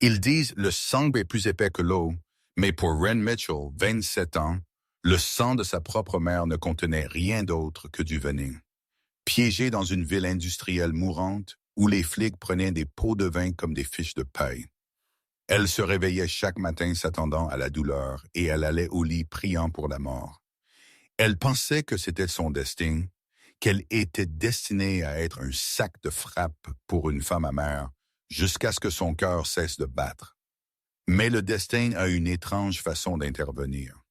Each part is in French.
Ils disent le sang est plus épais que l'eau, mais pour Wren Mitchell, 27 ans, le sang de sa propre mère ne contenait rien d'autre que du venin. Piégée dans une ville industrielle mourante, où les flics prenaient des pots de vin comme des fiches de paille. Elle se réveillait chaque matin s'attendant à la douleur et elle allait au lit priant pour la mort. Elle pensait que c'était son destin, qu'elle était destinée à être un sac de frappe pour une femme amère, jusqu'à ce que son cœur cesse de battre. Mais le destin a une étrange façon d'intervenir.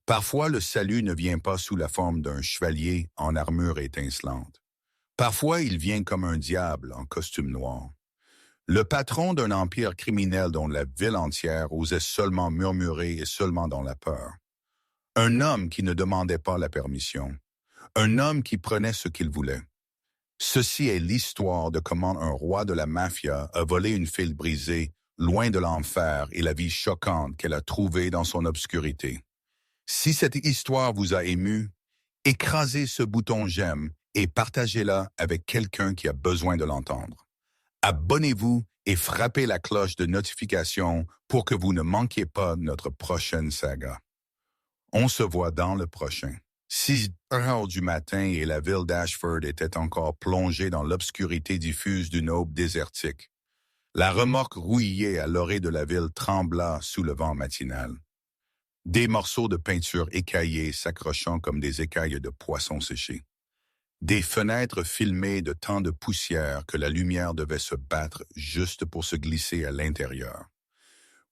Parfois, le salut ne vient pas sous la forme d'un chevalier en armure étincelante. Parfois, il vient comme un diable en costume noir. Le patron d'un empire criminel dont la ville entière osait seulement murmurer et seulement dans la peur. Un homme qui ne demandait pas la permission. Un homme qui prenait ce qu'il voulait. Ceci est l'histoire de comment un roi de la mafia a volé une file brisée, loin de l'enfer et la vie choquante qu'elle a trouvée dans son obscurité. Si cette histoire vous a ému, écrasez ce bouton j'aime et partagez-la avec quelqu'un qui a besoin de l'entendre. Abonnez-vous et frappez la cloche de notification pour que vous ne manquiez pas notre prochaine saga. On se voit dans le prochain. 6 heures du matin et la ville d'Ashford était encore plongée dans l'obscurité diffuse d'une aube désertique. La remorque rouillée à l'orée de la ville trembla sous le vent matinal. Des morceaux de peinture écaillés s'accrochant comme des écailles de poissons séchés. Des fenêtres filmées de tant de poussière que la lumière devait se battre juste pour se glisser à l'intérieur.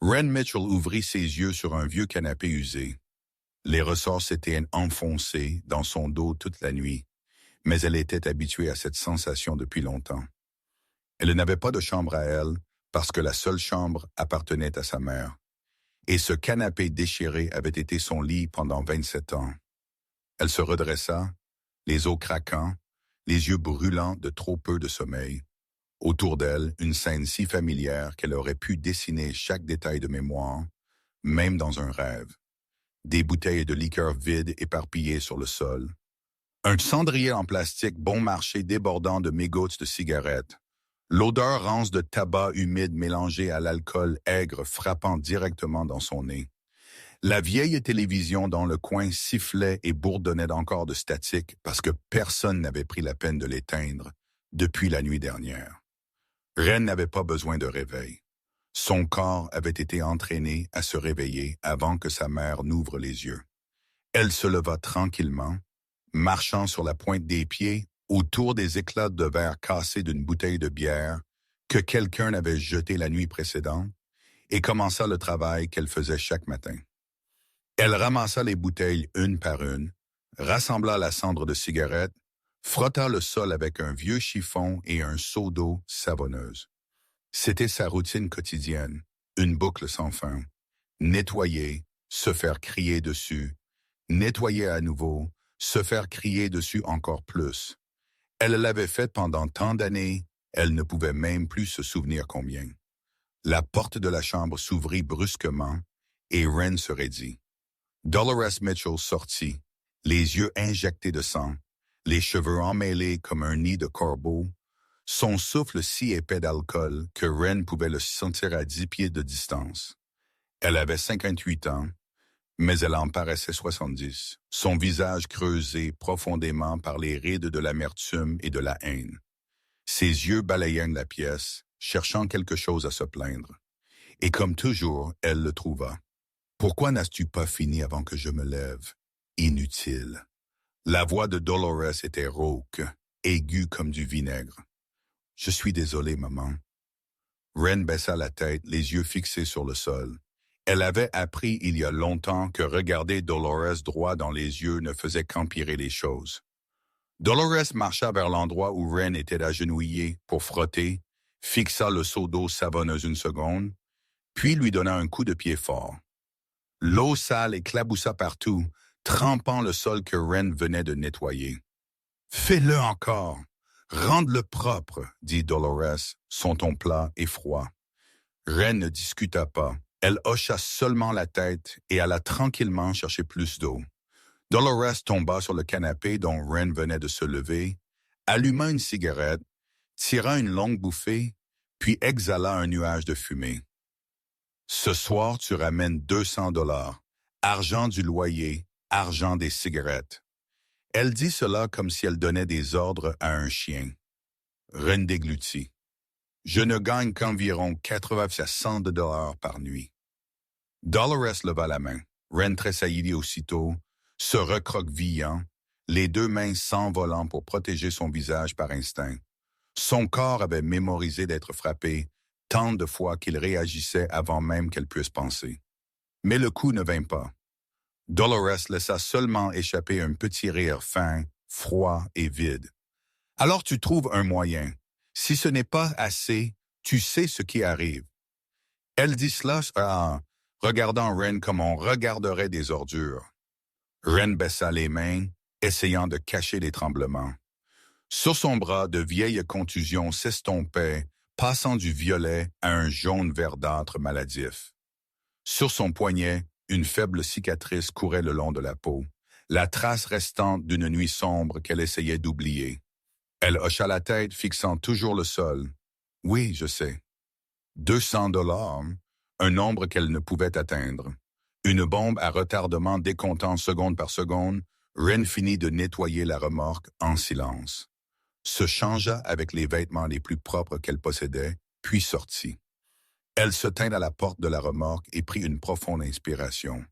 Wren Mitchell ouvrit ses yeux sur un vieux canapé usé. Les ressorts s'étaient enfoncés dans son dos toute la nuit, mais elle était habituée à cette sensation depuis longtemps. Elle n'avait pas de chambre à elle parce que la seule chambre appartenait à sa mère. Et ce canapé déchiré avait été son lit pendant 27 ans. Elle se redressa, les os craquants, les yeux brûlants de trop peu de sommeil. Autour d'elle, une scène si familière qu'elle aurait pu dessiner chaque détail de mémoire, même dans un rêve. Des bouteilles de liqueur vides éparpillées sur le sol. Un cendrier en plastique bon marché débordant de mégots de cigarettes. L'odeur rance de tabac humide mélangé à l'alcool aigre frappant directement dans son nez. La vieille télévision dans le coin sifflait et bourdonnait encore de statique parce que personne n'avait pris la peine de l'éteindre depuis la nuit dernière. Wren n'avait pas besoin de réveil. Son corps avait été entraîné à se réveiller avant que sa mère n'ouvre les yeux. Elle se leva tranquillement, marchant sur la pointe des pieds autour des éclats de verre cassés d'une bouteille de bière que quelqu'un avait jetée la nuit précédente et commença le travail qu'elle faisait chaque matin. Elle ramassa les bouteilles une par une, rassembla la cendre de cigarette, frotta le sol avec un vieux chiffon et un seau d'eau savonneuse. C'était sa routine quotidienne, une boucle sans fin. Nettoyer, se faire crier dessus, nettoyer à nouveau, se faire crier dessus encore plus. Elle l'avait fait pendant tant d'années, elle ne pouvait même plus se souvenir combien. La porte de la chambre s'ouvrit brusquement et Wren se raidit. Dolores Mitchell sortit, les yeux injectés de sang, les cheveux emmêlés comme un nid de corbeau, son souffle si épais d'alcool que Wren pouvait le sentir à 10 pieds de distance. Elle avait 58 ans, mais elle en paraissait 70, son visage creusé profondément par les rides de l'amertume et de la haine. Ses yeux balayaient la pièce, cherchant quelque chose à se plaindre. Et comme toujours, elle le trouva. « Pourquoi n'as-tu pas fini avant que je me lève? Inutile. » La voix de Dolores était rauque, aiguë comme du vinaigre. « Je suis désolée, maman. » Wren baissa la tête, les yeux fixés sur le sol. Elle avait appris il y a longtemps que regarder Dolores droit dans les yeux ne faisait qu'empirer les choses. Dolores marcha vers l'endroit où Wren était agenouillée pour frotter, fixa le seau d'eau savonneuse une seconde, puis lui donna un coup de pied fort. L'eau sale éclaboussa partout, trempant le sol que Wren venait de nettoyer. « Fais-le encore! Rende-le propre! » dit Dolores, son ton plat et froid. Wren ne discuta pas. Elle hocha seulement la tête et alla tranquillement chercher plus d'eau. Dolores tomba sur le canapé dont Wren venait de se lever, alluma une cigarette, tira une longue bouffée, puis exhala un nuage de fumée. Ce soir, tu ramènes 200 $, argent du loyer, argent des cigarettes. Elle dit cela comme si elle donnait des ordres à un chien. Ren déglutit. Je ne gagne qu'environ 80 à 100 $ par nuit. Dolores leva la main. Ren tressaillit aussitôt, se recroquevillant, les deux mains s'envolant pour protéger son visage par instinct. Son corps avait mémorisé d'être frappé tant de fois qu'il réagissait avant même qu'elle puisse penser. Mais le coup ne vint pas. Dolores laissa seulement échapper un petit rire fin, froid et vide. Alors tu trouves un moyen. Si ce n'est pas assez, tu sais ce qui arrive. Elle dit cela en regardant Ren comme on regarderait des ordures. Ren baissa les mains, essayant de cacher les tremblements. Sur son bras, de vieilles contusions s'estompaient, passant du violet à un jaune verdâtre maladif. Sur son poignet, une faible cicatrice courait le long de la peau, la trace restante d'une nuit sombre qu'elle essayait d'oublier. Elle hocha la tête, fixant toujours le sol. « Oui, je sais. 200 $, un nombre qu'elle ne pouvait atteindre. Une bombe à retardement décomptant seconde par seconde, Ren finit de nettoyer la remorque en silence. Se changea avec les vêtements les plus propres qu'elle possédait, puis sortit. Elle se tint à la porte de la remorque et prit une profonde inspiration.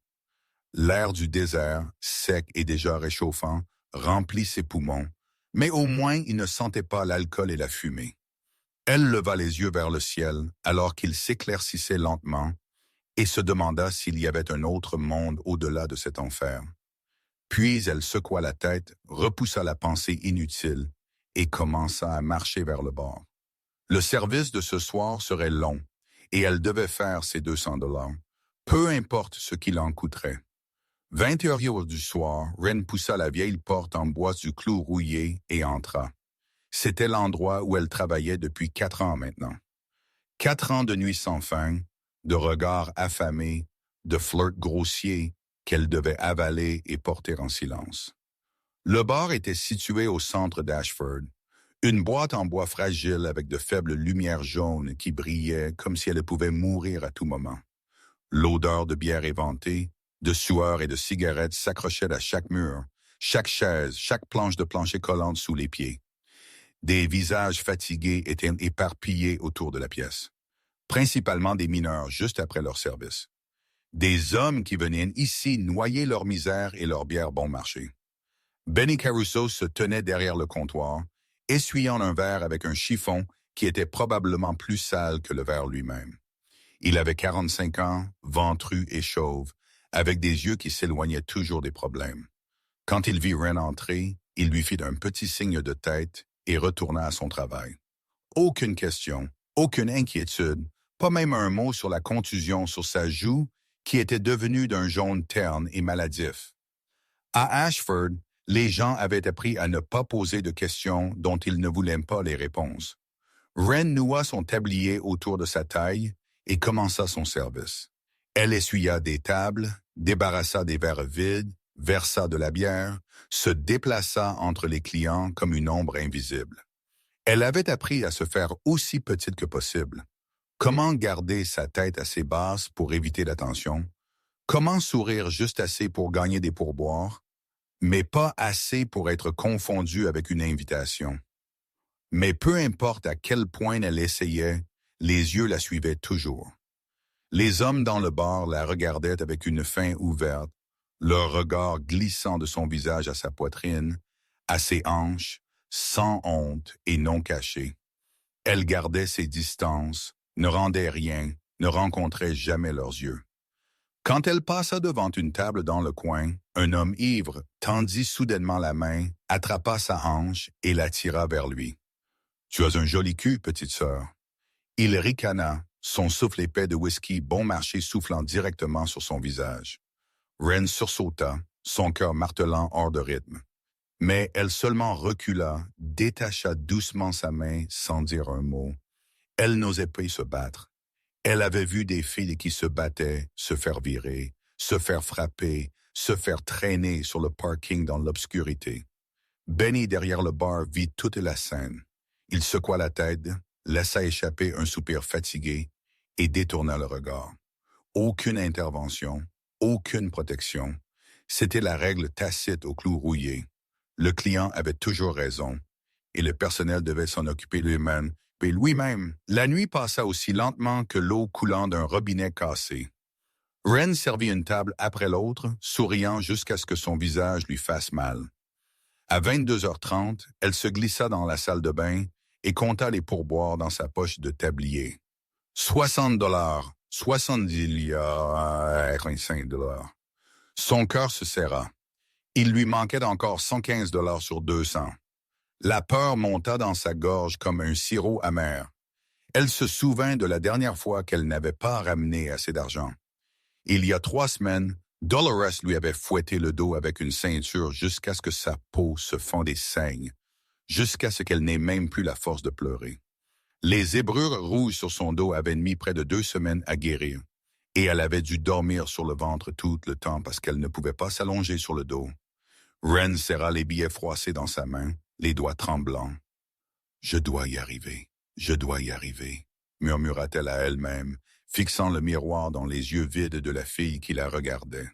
L'air du désert, sec et déjà réchauffant, remplit ses poumons, mais au moins il ne sentait pas l'alcool et la fumée. Elle leva les yeux vers le ciel alors qu'il s'éclaircissait lentement et se demanda s'il y avait un autre monde au-delà de cet enfer. Puis elle secoua la tête, repoussa la pensée inutile et commença à marcher vers le bord. Le service de ce soir serait long et elle devait faire ses 200 $, peu importe ce qu'il en coûterait. 20 h du soir, Ren poussa la vieille porte en bois du clou rouillé et entra. C'était l'endroit où elle travaillait depuis 4 ans maintenant. 4 ans de nuits sans fin, de regards affamés, de flirts grossiers qu'elle devait avaler et porter en silence. Le bar était situé au centre d'Ashford, une boîte en bois fragile avec de faibles lumières jaunes qui brillaient comme si elle pouvait mourir à tout moment. L'odeur de bière éventée, de sueur et de cigarettes s'accrochait à chaque mur, chaque chaise, chaque planche de plancher collante sous les pieds. Des visages fatigués étaient éparpillés autour de la pièce, principalement des mineurs juste après leur service. Des hommes qui venaient ici noyer leur misère et leur bière bon marché. Benny Caruso se tenait derrière le comptoir, essuyant un verre avec un chiffon qui était probablement plus sale que le verre lui-même. Il avait 45 ans, ventru et chauve, avec des yeux qui s'éloignaient toujours des problèmes. Quand il vit Ren entrer, il lui fit un petit signe de tête et retourna à son travail. Aucune question, aucune inquiétude, pas même un mot sur la contusion sur sa joue qui était devenue d'un jaune terne et maladif. À Ashford, les gens avaient appris à ne pas poser de questions dont ils ne voulaient pas les réponses. Ren noua son tablier autour de sa taille et commença son service. Elle essuya des tables, débarrassa des verres vides, versa de la bière, se déplaça entre les clients comme une ombre invisible. Elle avait appris à se faire aussi petite que possible. Comment garder sa tête assez basse pour éviter l'attention? Comment sourire juste assez pour gagner des pourboires, mais pas assez pour être confondue avec une invitation? Mais peu importe à quel point elle essayait, les yeux la suivaient toujours. Les hommes dans le bar la regardaient avec une faim ouverte, leur regard glissant de son visage à sa poitrine, à ses hanches, sans honte et non caché. Elle gardait ses distances, ne rendait rien, ne rencontrait jamais leurs yeux. Quand elle passa devant une table dans le coin, un homme ivre tendit soudainement la main, attrapa sa hanche et la tira vers lui. « Tu as un joli cul, petite sœur. » Il ricana, son souffle épais de whisky bon marché soufflant directement sur son visage. Ren sursauta, son cœur martelant hors de rythme. Mais elle seulement recula, détacha doucement sa main sans dire un mot. Elle n'osait pas se battre. Elle avait vu des filles qui se battaient, se faire virer, se faire frapper, se faire traîner sur le parking dans l'obscurité. Benny, derrière le bar, vit toute la scène. Il secoua la tête, laissa échapper un soupir fatigué et détourna le regard. Aucune intervention, aucune protection. C'était la règle tacite au clou rouillé. Le client avait toujours raison, et le personnel devait s'en occuper lui-même. Et lui-même, la nuit passa aussi lentement que l'eau coulant d'un robinet cassé. Ren servit une table après l'autre, souriant jusqu'à ce que son visage lui fasse mal. À 22h30, elle se glissa dans la salle de bain et compta les pourboires dans sa poche de tablier. 60 $, 70 $, Son cœur se serra. Il lui manquait encore 115 $ sur 200. La peur monta dans sa gorge comme un sirop amer. Elle se souvint de la dernière fois qu'elle n'avait pas ramené assez d'argent. Il y a 3 semaines, Dolores lui avait fouetté le dos avec une ceinture jusqu'à ce que sa peau se fende et saigne, jusqu'à ce qu'elle n'ait même plus la force de pleurer. Les zébrures rouges sur son dos avaient mis près de 2 semaines à guérir, et elle avait dû dormir sur le ventre tout le temps parce qu'elle ne pouvait pas s'allonger sur le dos. Ren serra les billets froissés dans sa main, les doigts tremblants. « Je dois y arriver, je dois y arriver », murmura-t-elle à elle-même, fixant le miroir dans les yeux vides de la fille qui la regardait.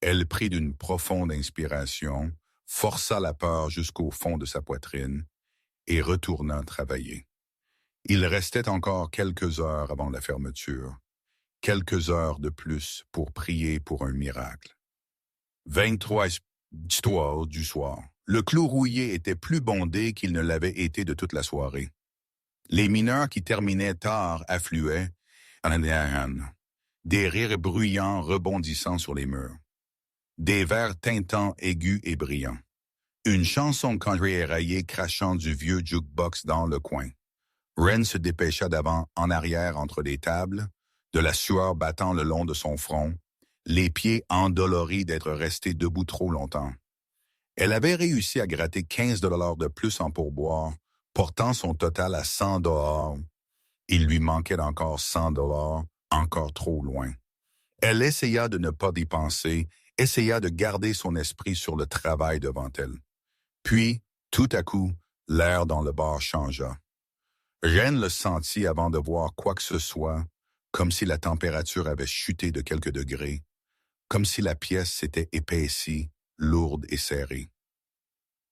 Elle prit d'une profonde inspiration, força la peur jusqu'au fond de sa poitrine et retourna travailler. Il restait encore quelques heures avant la fermeture, quelques heures de plus pour prier pour un miracle. 23 histoires du soir. Le clou rouillé était plus bondé qu'il ne l'avait été de toute la soirée. Les mineurs qui terminaient tard affluaient, des rires bruyants rebondissant sur les murs, des vers tintants aigus et brillants, une chanson country éraillée crachant du vieux jukebox dans le coin. Ren se dépêcha d'avant en arrière entre les tables, de la sueur battant le long de son front, les pieds endoloris d'être restés debout trop longtemps. Elle avait réussi à gratter 15 $ de plus en pourboire, portant son total à 100 $. Il lui manquait encore 100 $, encore trop loin. Elle essaya de ne pas y penser, essaya de garder son esprit sur le travail devant elle. Puis, tout à coup, l'air dans le bar changea. Ren le sentit avant de voir quoi que ce soit, comme si la température avait chuté de quelques degrés, comme si la pièce s'était épaissie, lourde et serrée.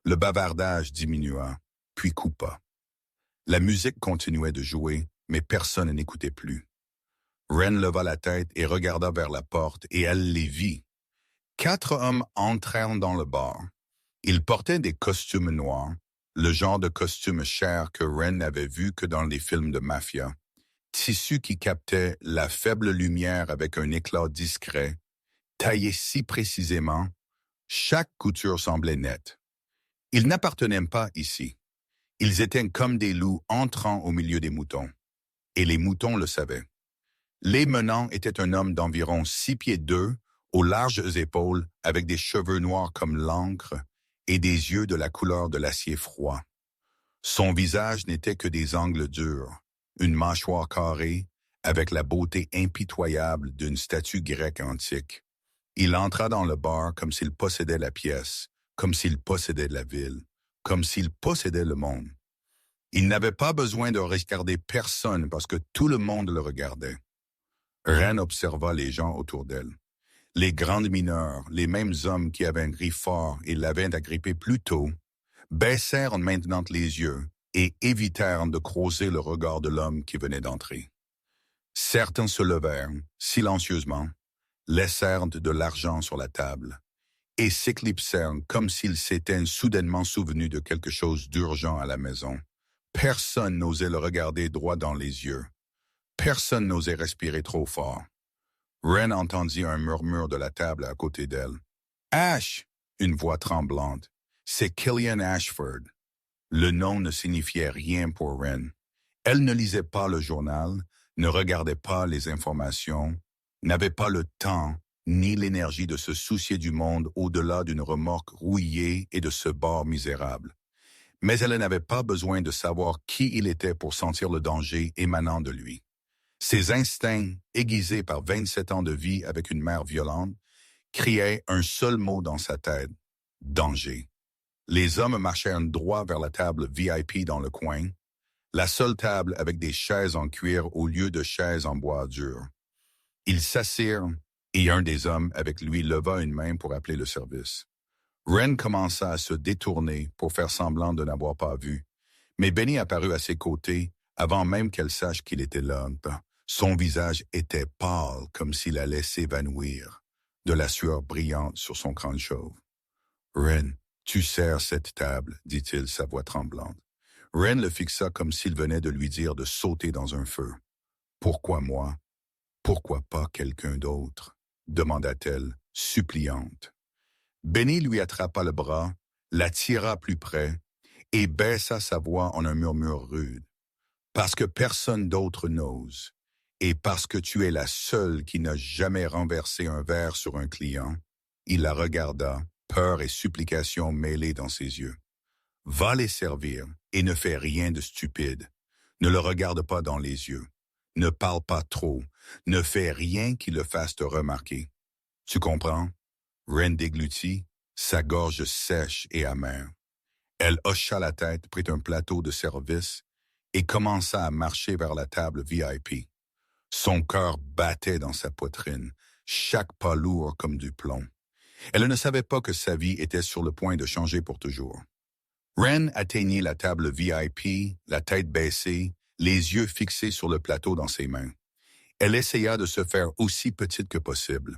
Le bavardage diminua, puis coupa. La musique continuait de jouer, mais personne n'écoutait plus. Ren leva la tête et regarda vers la porte, et elle les vit. 4 hommes entrèrent dans le bar. Ils portaient des costumes noirs, le genre de costume cher que Ren n'avait vu que dans les films de mafia, tissu qui captait la faible lumière avec un éclat discret, taillé si précisément, chaque couture semblait nette. Ils n'appartenaient pas ici. Ils étaient comme des loups entrant au milieu des moutons. Et les moutons le savaient. Les menants était un homme d'environ 6 pieds 2, aux larges épaules, avec des cheveux noirs comme l'encre et des yeux de la couleur de l'acier froid. Son visage n'était que des angles durs, une mâchoire carrée, avec la beauté impitoyable d'une statue grecque antique. Il entra dans le bar comme s'il possédait la pièce, comme s'il possédait la ville, comme s'il possédait le monde. Il n'avait pas besoin de regarder personne parce que tout le monde le regardait. Ren observa les gens autour d'elle. Les grandes mineurs, les mêmes hommes qui avaient un gris fort et l'avaient agrippé plus tôt, baissèrent maintenant les yeux et évitèrent de croiser le regard de l'homme qui venait d'entrer. Certains se levèrent, silencieusement, laissèrent de l'argent sur la table et s'éclipsèrent comme s'ils s'étaient soudainement souvenus de quelque chose d'urgent à la maison. Personne n'osait le regarder droit dans les yeux. Personne n'osait respirer trop fort. Ren entendit un murmure de la table à côté d'elle. « Ash !» Une voix tremblante. « C'est Killian Ashford. » Le nom ne signifiait rien pour Ren. Elle ne lisait pas le journal, ne regardait pas les informations, n'avait pas le temps ni l'énergie de se soucier du monde au-delà d'une remorque rouillée et de ce bar misérable. Mais elle n'avait pas besoin de savoir qui il était pour sentir le danger émanant de lui. Ses instincts, aiguisés par 27 ans de vie avec une mère violente, criaient un seul mot dans sa tête, « danger ». Les hommes marchèrent droit vers la table VIP dans le coin, la seule table avec des chaises en cuir au lieu de chaises en bois dur. Ils s'assirent et un des hommes avec lui leva une main pour appeler le service. Ren commença à se détourner pour faire semblant de n'avoir pas vu, mais Benny apparut à ses côtés avant même qu'elle sache qu'il était là. Son visage était pâle comme s'il allait s'évanouir, de la sueur brillante sur son crâne chauve. « Ren, tu sers cette table, dit-il, sa voix tremblante. Ren le fixa comme s'il venait de lui dire de sauter dans un feu. « Pourquoi moi? Pourquoi pas quelqu'un d'autre? » demanda-t-elle, suppliante. Benny lui attrapa le bras, la tira plus près et baissa sa voix en un murmure rude. « Parce que personne d'autre n'ose, et parce que tu es la seule qui n'a jamais renversé un verre sur un client. » Il la regarda, peur et supplication mêlées dans ses yeux. « Va les servir et ne fais rien de stupide. Ne le regarde pas dans les yeux. Ne parle pas trop. Ne fais rien qui le fasse te remarquer. Tu comprends? » Ren déglutit, sa gorge sèche et amère. Elle hocha la tête, prit un plateau de service et commença à marcher vers la table VIP. Son cœur battait dans sa poitrine, chaque pas lourd comme du plomb. Elle ne savait pas que sa vie était sur le point de changer pour toujours. Ren atteignit la table VIP, la tête baissée, les yeux fixés sur le plateau dans ses mains. Elle essaya de se faire aussi petite que possible,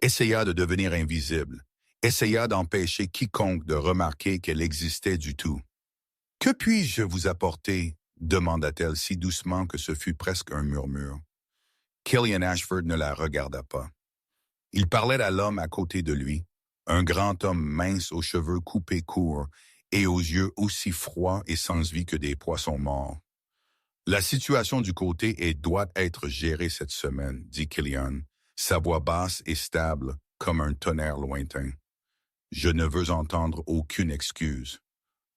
essaya de devenir invisible, essaya d'empêcher quiconque de remarquer qu'elle existait du tout. « Que puis-je vous apporter ?» demanda-t-elle si doucement que ce fut presque un murmure. Killian Ashford ne la regarda pas. Il parlait à l'homme à côté de lui, un grand homme mince aux cheveux coupés courts et aux yeux aussi froids et sans vie que des poissons morts. « La situation du côté doit être gérée cette semaine, » dit Killian, sa voix basse et stable comme un tonnerre lointain. « Je ne veux entendre aucune excuse. »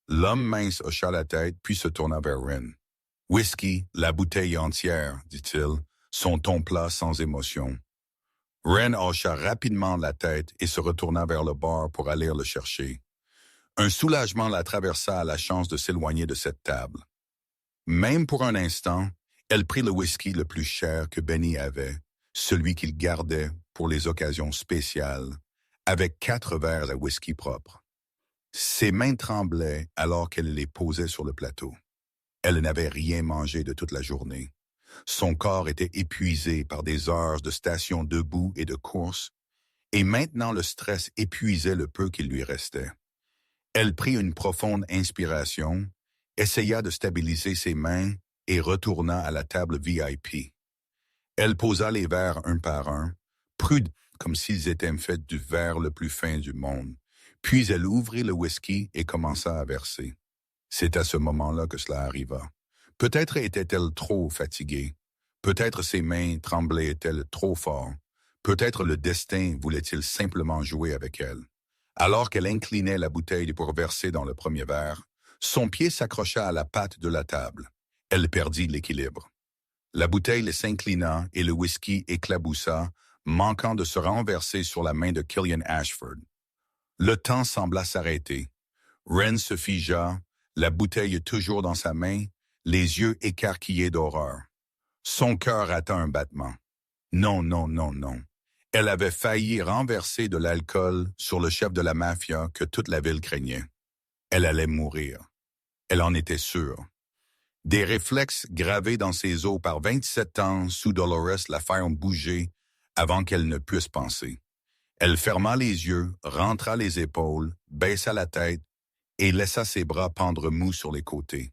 L'homme mince hocha la tête puis se tourna vers Ren. « Whisky, la bouteille entière, » dit-il, son ton plat sans émotion. Ren hocha rapidement la tête et se retourna vers le bar pour aller le chercher. Un soulagement la traversa à la chance de s'éloigner de cette table. Même pour un instant, elle prit le whisky le plus cher que Benny avait, celui qu'il gardait pour les occasions spéciales, avec 4 verres à whisky propre. Ses mains tremblaient alors qu'elle les posait sur le plateau. Elle n'avait rien mangé de toute la journée. Son corps était épuisé par des heures de station debout et de course, et maintenant le stress épuisait le peu qu'il lui restait. Elle prit une profonde inspiration, essaya de stabiliser ses mains et retourna à la table VIP. Elle posa les verres un par un, prude comme s'ils étaient faits du verre le plus fin du monde. Puis elle ouvrit le whisky et commença à verser. C'est à ce moment-là que cela arriva. Peut-être était-elle trop fatiguée. Peut-être ses mains tremblaient-elles trop fort. Peut-être le destin voulait-il simplement jouer avec elle. Alors qu'elle inclinait la bouteille pour verser dans le premier verre, son pied s'accrocha à la patte de la table. Elle perdit l'équilibre. La bouteille s'inclina et le whisky éclaboussa, manquant de se renverser sur la main de Killian Ashford. Le temps sembla s'arrêter. Ren se figea, la bouteille toujours dans sa main, les yeux écarquillés d'horreur. Son cœur atteint un battement. Non, non, non, non. Elle avait failli renverser de l'alcool sur le chef de la mafia que toute la ville craignait. Elle allait mourir. Elle en était sûre. Des réflexes gravés dans ses os par 27 ans sous Dolores la firent bouger avant qu'elle ne puisse penser. Elle ferma les yeux, rentra les épaules, baissa la tête et laissa ses bras pendre mous sur les côtés.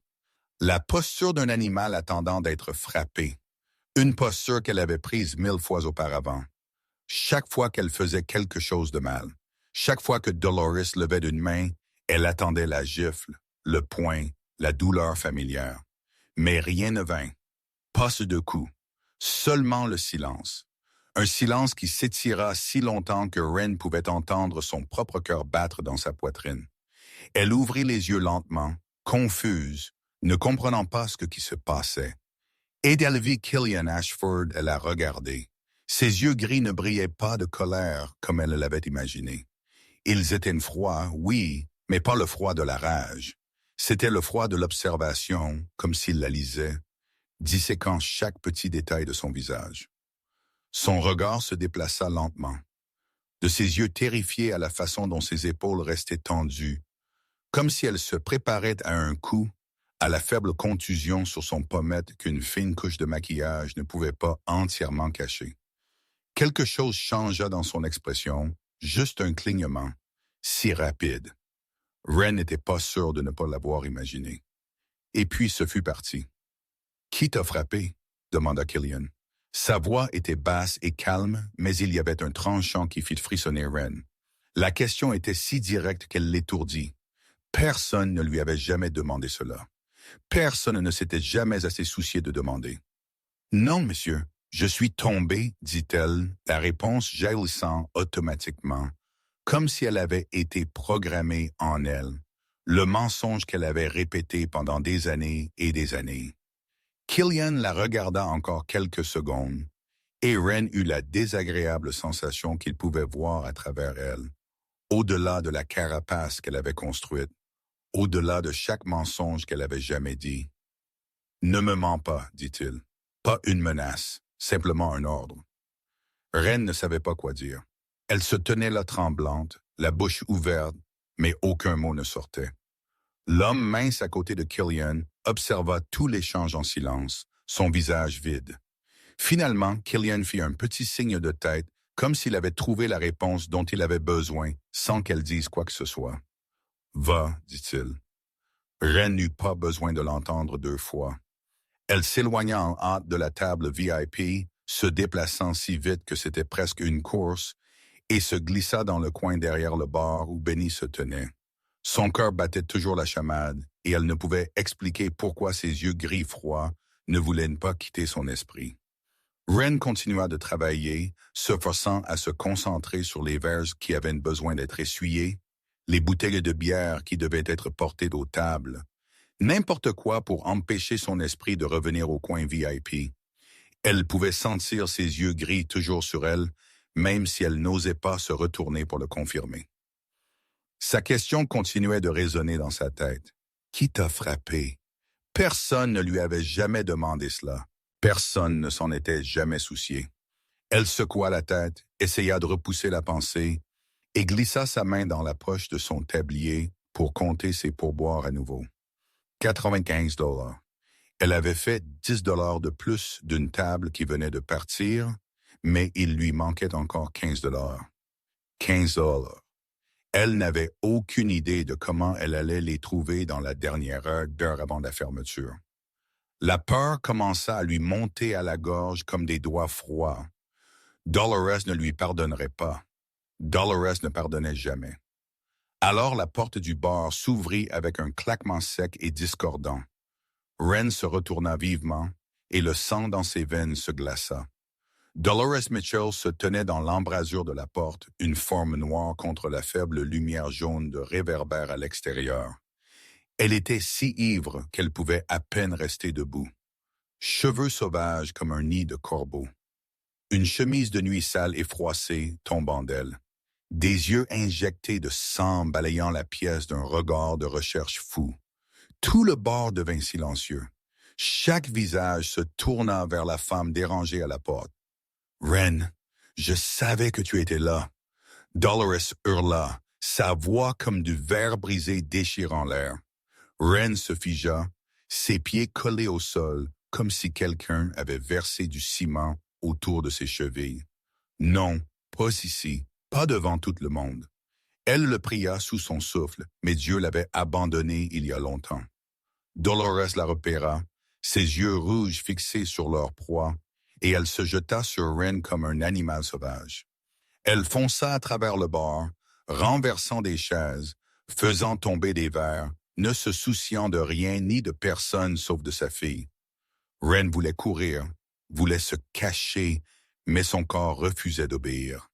La posture d'un animal attendant d'être frappé. Une posture qu'elle avait prise 1000 fois auparavant. Chaque fois qu'elle faisait quelque chose de mal, chaque fois que Dolores levait une main, elle attendait la gifle, le poing, la douleur familière. Mais rien ne vint. Pas ce de coups. Seulement le silence. Un silence qui s'étira si longtemps que Ren pouvait entendre son propre cœur battre dans sa poitrine. Elle ouvrit les yeux lentement, confuse, ne comprenant pas ce qui se passait. Et elle vit Killian Ashford la regarder. Ses yeux gris ne brillaient pas de colère comme elle l'avait imaginé. Ils étaient froids, oui, mais pas le froid de la rage. C'était le froid de l'observation, comme s'il la lisait, disséquant chaque petit détail de son visage. Son regard se déplaça lentement. De ses yeux terrifiés à la façon dont ses épaules restaient tendues, comme si elle se préparait à un coup, à la faible contusion sur son pommette qu'une fine couche de maquillage ne pouvait pas entièrement cacher. Quelque chose changea dans son expression, juste un clignement, si rapide. Ren n'était pas sûr de ne pas l'avoir imaginé. Et puis ce fut parti. « Qui t'a frappé ?» demanda Killian. Sa voix était basse et calme, mais il y avait un tranchant qui fit frissonner Ren. La question était si directe qu'elle l'étourdit. Personne ne lui avait jamais demandé cela. Personne ne s'était jamais assez soucié de demander. « Non, monsieur, je suis tombée, dit-elle, la réponse jaillissant automatiquement, comme si elle avait été programmée en elle, le mensonge qu'elle avait répété pendant des années et des années. Killian la regarda encore quelques secondes, et Ren eut la désagréable sensation qu'il pouvait voir à travers elle, au-delà de la carapace qu'elle avait construite, au-delà de chaque mensonge qu'elle avait jamais dit. « Ne me mens pas, dit-il. Pas une menace, simplement un ordre. » Ren ne savait pas quoi dire. Elle se tenait là tremblante, la bouche ouverte, mais aucun mot ne sortait. L'homme mince à côté de Killian observa tout l'échange en silence, son visage vide. Finalement, Killian fit un petit signe de tête, comme s'il avait trouvé la réponse dont il avait besoin, sans qu'elle dise quoi que ce soit. « Va, dit-il. » Ren n'eut pas besoin de l'entendre 2 fois. Elle s'éloigna en hâte de la table VIP, se déplaçant si vite que c'était presque une course, et se glissa dans le coin derrière le bar où Benny se tenait. Son cœur battait toujours la chamade, et elle ne pouvait expliquer pourquoi ses yeux gris froids ne voulaient pas quitter son esprit. Ren continua de travailler, se forçant à se concentrer sur les verres qui avaient besoin d'être essuyés, les bouteilles de bière qui devaient être portées aux tables, n'importe quoi pour empêcher son esprit de revenir au coin VIP. Elle pouvait sentir ses yeux gris toujours sur elle, même si elle n'osait pas se retourner pour le confirmer. Sa question continuait de résonner dans sa tête. « Qui t'a frappé ?» Personne ne lui avait jamais demandé cela. Personne ne s'en était jamais soucié. Elle secoua la tête, essaya de repousser la pensée et glissa sa main dans la poche de son tablier pour compter ses pourboires à nouveau. 95 $. Elle avait fait 10 $ de plus d'une table qui venait de partir, mais il lui manquait encore 15 $. 15 $. Elle n'avait aucune idée de comment elle allait les trouver dans la dernière heure avant la fermeture. La peur commença à lui monter à la gorge comme des doigts froids. Dolores ne lui pardonnerait pas. Dolores ne pardonnait jamais. Alors la porte du bar s'ouvrit avec un claquement sec et discordant. Ren se retourna vivement et le sang dans ses veines se glaça. Dolores Mitchell se tenait dans l'embrasure de la porte, une forme noire contre la faible lumière jaune de réverbère à l'extérieur. Elle était si ivre qu'elle pouvait à peine rester debout. Cheveux sauvages comme un nid de corbeau. Une chemise de nuit sale et froissée tombant d'elle. Des yeux injectés de sang balayant la pièce d'un regard de recherche fou. Tout le bar devint silencieux. Chaque visage se tourna vers la femme dérangée à la porte. « Ren, je savais que tu étais là. » Dolores hurla, sa voix comme du verre brisé déchirant l'air. Ren se figea, ses pieds collés au sol, comme si quelqu'un avait versé du ciment autour de ses chevilles. Non, pas ici, pas devant tout le monde. Elle le pria sous son souffle, mais Dieu l'avait abandonné il y a longtemps. Dolores la repéra, ses yeux rouges fixés sur leur proie, et elle se jeta sur Ren comme un animal sauvage. Elle fonça à travers le bar, renversant des chaises, faisant tomber des verres, ne se souciant de rien ni de personne sauf de sa fille. Ren voulait courir, voulait se cacher, mais son corps refusait d'obéir.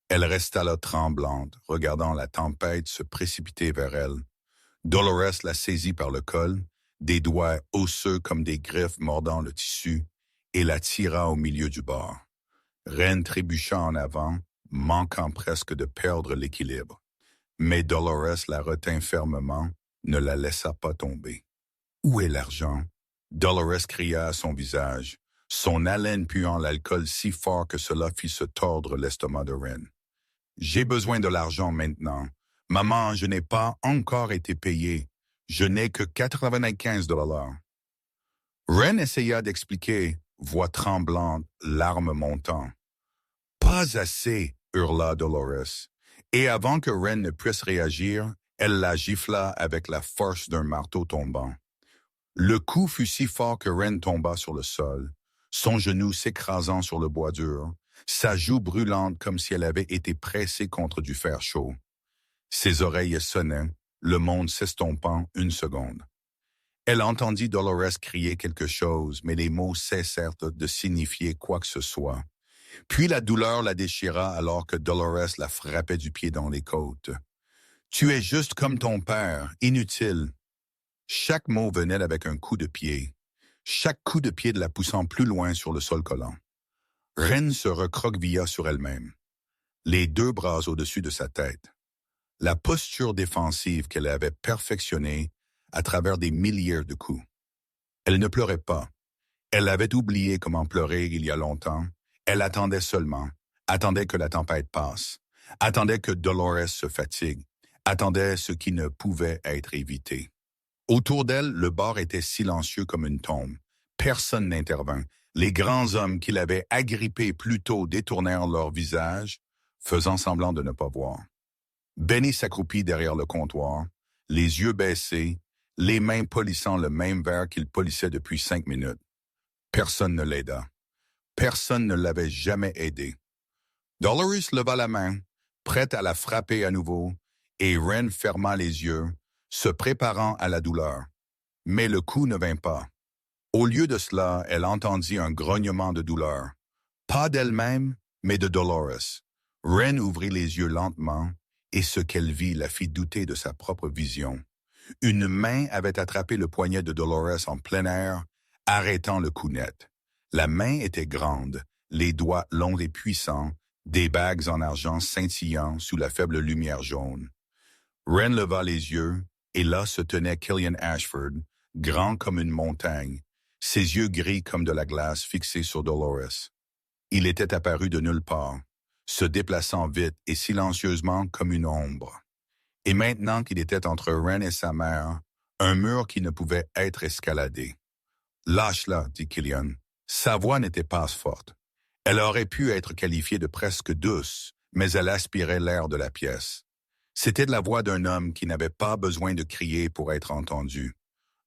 Elle resta là tremblante, regardant la tempête se précipiter vers elle. Dolores la saisit par le col, des doigts osseux comme des griffes mordant le tissu, et la tira au milieu du bar. Ren trébucha en avant, manquant presque de perdre l'équilibre. Mais Dolores la retint fermement, ne la laissa pas tomber. « Où est l'argent ?» Dolores cria à son visage. son haleine puant l'alcool si fort que cela fit se tordre l'estomac de Ren. « J'ai besoin de l'argent maintenant. Maman, je n'ai pas encore été payé. Je n'ai que 95 $. Ren essaya d'expliquer, voix tremblante, larmes montant. « Pas assez !» hurla Dolores. Et avant que Ren ne puisse réagir, elle la gifla avec la force d'un marteau tombant. Le coup fut si fort que Ren tomba sur le sol, son genou s'écrasant sur le bois dur, sa joue brûlante comme si elle avait été pressée contre du fer chaud. Ses oreilles sonnaient, le monde s'estompant une seconde. Elle entendit Dolores crier quelque chose, mais les mots cessèrent de signifier quoi que ce soit. Puis la douleur la déchira alors que Dolores la frappait du pied dans les côtes. « Tu es juste comme ton père, inutile. » Chaque mot venait avec un coup de pied, chaque coup de pied de la poussant plus loin sur le sol collant. Ren se recroquevilla sur elle-même, les deux bras au-dessus de sa tête. La posture défensive qu'elle avait perfectionnée à travers des milliers de coups. Elle ne pleurait pas. Elle avait oublié comment pleurer il y a longtemps. Elle attendait seulement, attendait que la tempête passe, attendait que Dolores se fatigue, attendait ce qui ne pouvait être évité. Autour d'elle, le bar était silencieux comme une tombe. Personne n'intervint. Les grands hommes qui l'avaient agrippée plus tôt détournèrent leur visage, faisant semblant de ne pas voir. Benny s'accroupit derrière le comptoir, les yeux baissés, les mains polissant le même verre qu'il polissait depuis 5 minutes. Personne ne l'aida. Personne ne l'avait jamais aidé. Dolores leva la main, prête à la frapper à nouveau, et Ren ferma les yeux, se préparant à la douleur. Mais le coup ne vint pas. Au lieu de cela, elle entendit un grognement de douleur. Pas d'elle-même, mais de Dolores. Ren ouvrit les yeux lentement, et ce qu'elle vit la fit douter de sa propre vision. Une main avait attrapé le poignet de Dolores en plein air, arrêtant le coup net. La main était grande, les doigts longs et puissants, des bagues en argent scintillant sous la faible lumière jaune. Ren leva les yeux, et là se tenait Killian Ashford, grand comme une montagne, ses yeux gris comme de la glace fixés sur Dolores. Il était apparu de nulle part, se déplaçant vite et silencieusement comme une ombre. Et maintenant qu'il était entre Ren et sa mère, un mur qui ne pouvait être escaladé. « Lâche-la, » dit Killian. Sa voix n'était pas forte. Elle aurait pu être qualifiée de presque douce, mais elle aspirait l'air de la pièce. C'était de la voix d'un homme qui n'avait pas besoin de crier pour être entendu.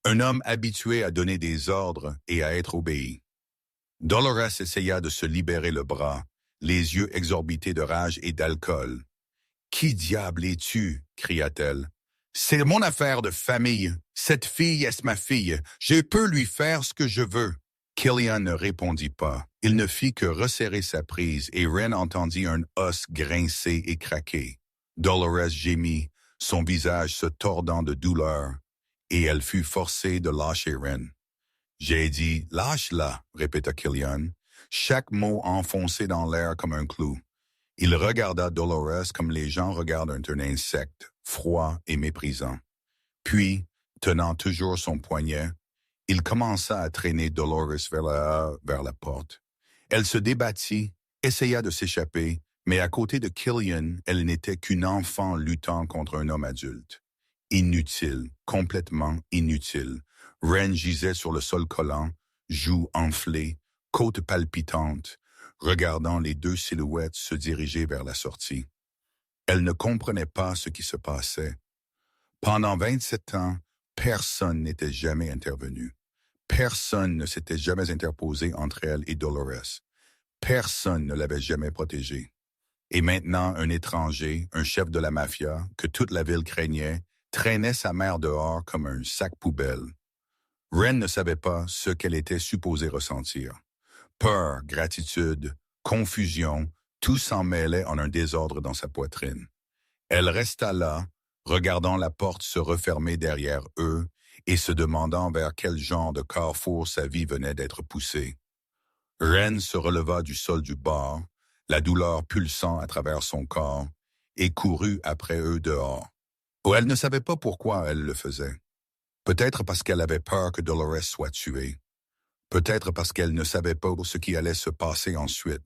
Un homme habitué à donner des ordres et à être obéi. Dolores essaya de se libérer le bras, les yeux exorbités de rage et d'alcool. « Qui diable es-tu » cria-t-elle. « C'est mon affaire de famille. Cette fille est ma fille. Je peux lui faire ce que je veux. » Killian ne répondit pas. Il ne fit que resserrer sa prise et Ren entendit un os grincer et craquer. Dolores gémit, son visage se tordant de douleur, et elle fut forcée de lâcher Ren. « J'ai dit, lâche-la » répéta Killian, chaque mot enfoncé dans l'air comme un clou. Il regarda Dolores comme les gens regardent un insecte, froid et méprisant. Puis, tenant toujours son poignet, il commença à traîner Dolores vers la porte. Elle se débattit, essaya de s'échapper, mais à côté de Killian, elle n'était qu'une enfant luttant contre un homme adulte. Inutile, complètement inutile. Ren gisait sur le sol collant, joues enflées, côtes palpitantes, regardant les deux silhouettes se diriger vers la sortie. Elle ne comprenait pas ce qui se passait. Pendant 27 ans, personne n'était jamais intervenu. Personne ne s'était jamais interposé entre elle et Dolores. Personne ne l'avait jamais protégée. Et maintenant, un étranger, un chef de la mafia, que toute la ville craignait, traînait sa mère dehors comme un sac poubelle. Ren ne savait pas ce qu'elle était supposée ressentir. Peur, gratitude, confusion, tout s'en mêlait en un désordre dans sa poitrine. Elle resta là, regardant la porte se refermer derrière eux et se demandant vers quel genre de carrefour sa vie venait d'être poussée. Ren se releva du sol du bar, la douleur pulsant à travers son corps, et courut après eux dehors. Oh, elle ne savait pas pourquoi elle le faisait. Peut-être parce qu'elle avait peur que Dolores soit tuée. Peut-être parce qu'elle ne savait pas ce qui allait se passer ensuite.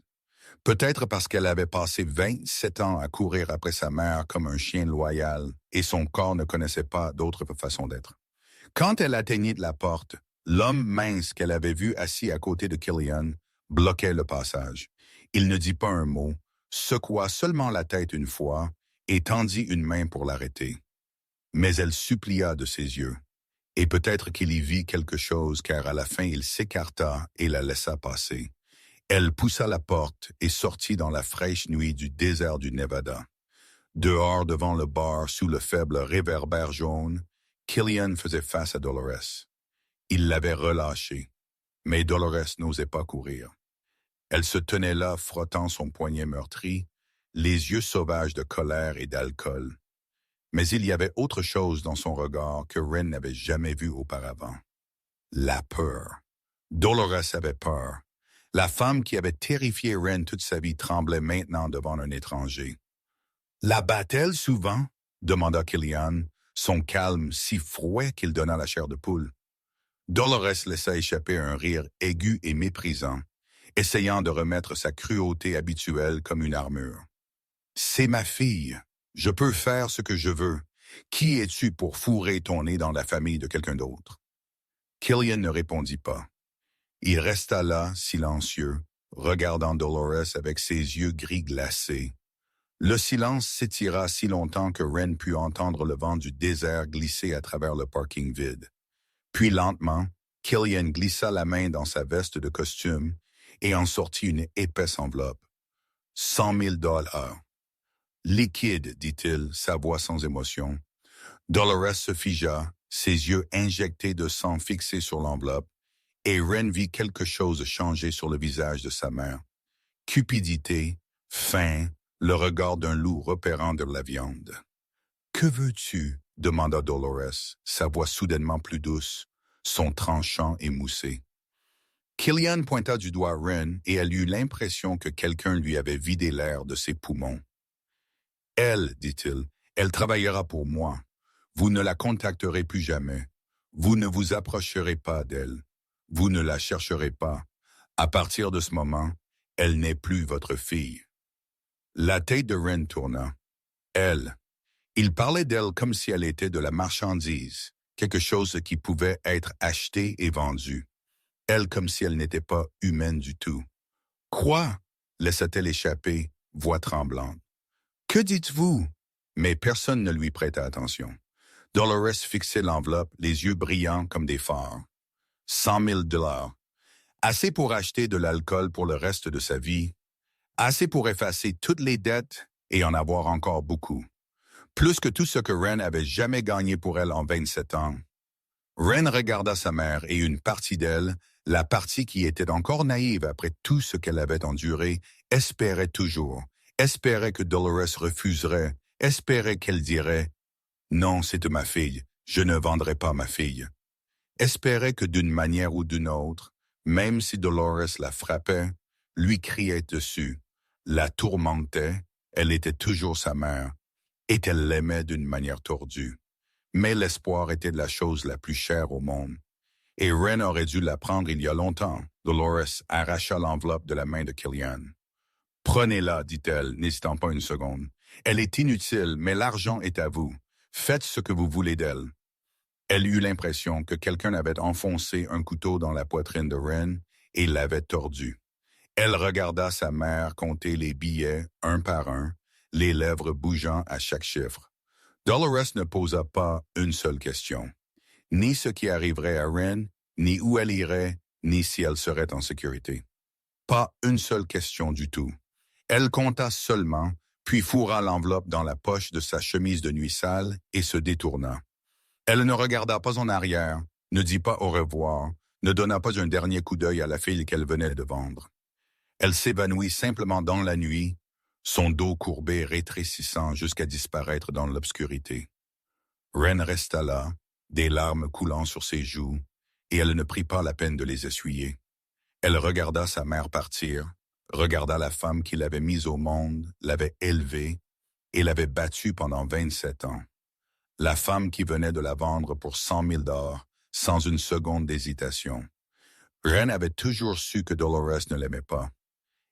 Peut-être parce qu'elle avait passé 27 ans à courir après sa mère comme un chien loyal et son corps ne connaissait pas d'autre façon d'être. Quand elle atteignit la porte, l'homme mince qu'elle avait vu assis à côté de Killian bloquait le passage. Il ne dit pas un mot, secoua seulement la tête une fois et tendit une main pour l'arrêter. Mais elle supplia de ses yeux. Et peut-être qu'il y vit quelque chose car à la fin il s'écarta et la laissa passer. Elle poussa la porte et sortit dans la fraîche nuit du désert du Nevada. Dehors devant le bar sous le faible réverbère jaune, Killian faisait face à Dolores. Il l'avait relâchée, mais Dolores n'osait pas courir. Elle se tenait là frottant son poignet meurtri, les yeux sauvages de colère et d'alcool. Mais il y avait autre chose dans son regard que Ren n'avait jamais vu auparavant. La peur. Dolores avait peur. La femme qui avait terrifié Ren toute sa vie tremblait maintenant devant un étranger. « La bat-elle souvent ?» demanda Killian, son calme si froid qu'il donna la chair de poule. Dolores laissa échapper un rire aigu et méprisant, essayant de remettre sa cruauté habituelle comme une armure. « C'est ma fille. Je peux faire ce que je veux. Qui es-tu pour fourrer ton nez dans la famille de quelqu'un d'autre? » Killian ne répondit pas. Il resta là, silencieux, regardant Dolores avec ses yeux gris glacés. Le silence s'étira si longtemps que Ren put entendre le vent du désert glisser à travers le parking vide. Puis lentement, Killian glissa la main dans sa veste de costume et en sortit une épaisse enveloppe. 100 000 $. Liquide, dit-il, sa voix sans émotion. Dolores se figea, ses yeux injectés de sang fixés sur l'enveloppe, et Ren vit quelque chose changer sur le visage de sa mère. Cupidité, faim, le regard d'un loup repérant de la viande. « Que veux-tu » demanda Dolores, sa voix soudainement plus douce, son tranchant émoussé. Killian pointa du doigt Ren et elle eut l'impression que quelqu'un lui avait vidé l'air de ses poumons. « Elle, dit-il, elle travaillera pour moi. Vous ne la contacterez plus jamais. Vous ne vous approcherez pas d'elle. Vous ne la chercherez pas. À partir de ce moment, elle n'est plus votre fille. » La tête de Ren tourna. Elle. Il parlait d'elle comme si elle était de la marchandise, quelque chose qui pouvait être acheté et vendu. Elle comme si elle n'était pas humaine du tout. « Quoi ?» laissa-t-elle échapper, voix tremblante. « Que dites-vous » Mais personne ne lui prêta attention. Dolores fixait l'enveloppe, les yeux brillants comme des phares. 100 000 $. Assez pour acheter de l'alcool pour le reste de sa vie. Assez pour effacer toutes les dettes et en avoir encore beaucoup. Plus que tout ce que Ren avait jamais gagné pour elle en 27 ans. Ren regarda sa mère et une partie d'elle, la partie qui était encore naïve après tout ce qu'elle avait enduré, espérait toujours, espérait que Dolores refuserait, espérait qu'elle dirait « Non, c'est de ma fille, je ne vendrai pas ma fille ». Espérait que d'une manière ou d'une autre, même si Dolores la frappait, lui criait dessus, la tourmentait, elle était toujours sa mère, et elle l'aimait d'une manière tordue. Mais l'espoir était la chose la plus chère au monde. Et Ren aurait dû l'apprendre il y a longtemps. Dolores arracha l'enveloppe de la main de Killian. « Prenez-la, dit-elle, n'hésitant pas une seconde. Elle est inutile, mais l'argent est à vous. Faites ce que vous voulez d'elle. » Elle eut l'impression que quelqu'un avait enfoncé un couteau dans la poitrine de Ren et l'avait tordu. Elle regarda sa mère compter les billets un par un, les lèvres bougeant à chaque chiffre. Dolores ne posa pas une seule question. Ni ce qui arriverait à Ren, ni où elle irait, ni si elle serait en sécurité. Pas une seule question du tout. Elle compta seulement, puis fourra l'enveloppe dans la poche de sa chemise de nuit sale et se détourna. Elle ne regarda pas en arrière, ne dit pas au revoir, ne donna pas un dernier coup d'œil à la fille qu'elle venait de vendre. Elle s'évanouit simplement dans la nuit, son dos courbé rétrécissant jusqu'à disparaître dans l'obscurité. Ren resta là, des larmes coulant sur ses joues, et elle ne prit pas la peine de les essuyer. Elle regarda sa mère partir, regarda la femme qui l'avait mise au monde, l'avait élevée et l'avait battue pendant 27 ans. La femme qui venait de la vendre pour 100 000 $, sans une seconde d'hésitation. Ren avait toujours su que Dolores ne l'aimait pas.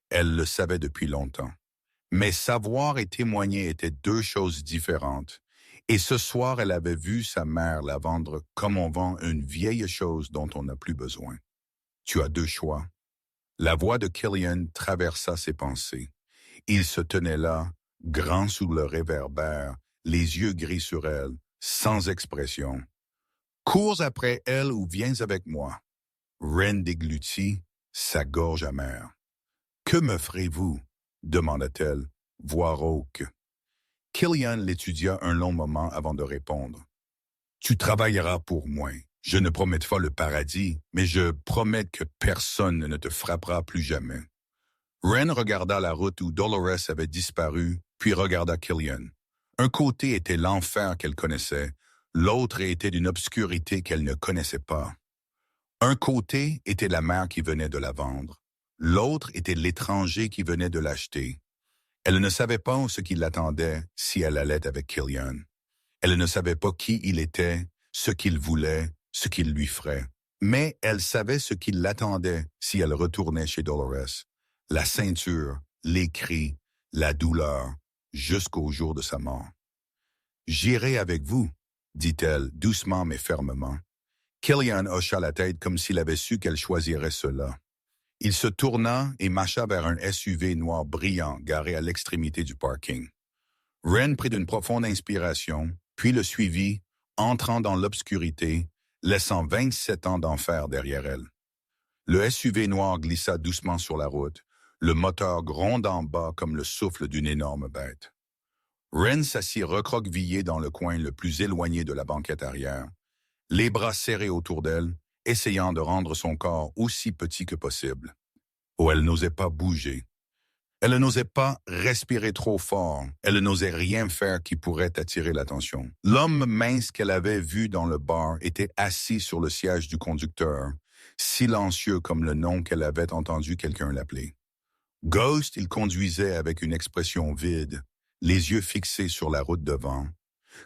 Elle le savait depuis longtemps. Mais savoir et témoigner étaient deux choses différentes. Et ce soir, elle avait vu sa mère la vendre comme on vend une vieille chose dont on n'a plus besoin. Tu as deux choix. La voix de Killian traversa ses pensées. Il se tenait là, grand sous le réverbère, les yeux gris sur elle, sans expression. Cours après elle ou viens avec moi. Ren déglutit, sa gorge amère. Que me ferez-vous? Demanda-t-elle, voix rauque. Killian l'étudia un long moment avant de répondre. Tu travailleras pour moi. Je ne promets pas le paradis, mais je promets que personne ne te frappera plus jamais. Ren regarda la route où Dolores avait disparu, puis regarda Killian. Un côté était l'enfer qu'elle connaissait, l'autre était d'une obscurité qu'elle ne connaissait pas. Un côté était la mère qui venait de la vendre, l'autre était l'étranger qui venait de l'acheter. Elle ne savait pas ce qui l'attendait si elle allait avec Killian. Elle ne savait pas qui il était, ce qu'il voulait, ce qu'il lui ferait. Mais elle savait ce qui l'attendait si elle retournait chez Dolores. La ceinture, les cris, la douleur, jusqu'au jour de sa mort. « J'irai avec vous, » dit-elle doucement mais fermement. Killian hocha la tête comme s'il avait su qu'elle choisirait cela. Il se tourna et marcha vers un SUV noir brillant garé à l'extrémité du parking. Ren prit une profonde inspiration, puis le suivit, entrant dans l'obscurité, laissant 27 ans d'enfer derrière elle. Le SUV noir glissa doucement sur la route, le moteur grondant bas comme le souffle d'une énorme bête. Ren s'assit recroquevillé dans le coin le plus éloigné de la banquette arrière, les bras serrés autour d'elle, essayant de rendre son corps aussi petit que possible. Oh, elle n'osait pas bouger. Elle n'osait pas respirer trop fort. Elle n'osait rien faire qui pourrait attirer l'attention. L'homme mince qu'elle avait vu dans le bar était assis sur le siège du conducteur, silencieux comme le nom qu'elle avait entendu quelqu'un l'appeler. Ghost, il conduisait avec une expression vide, les yeux fixés sur la route devant,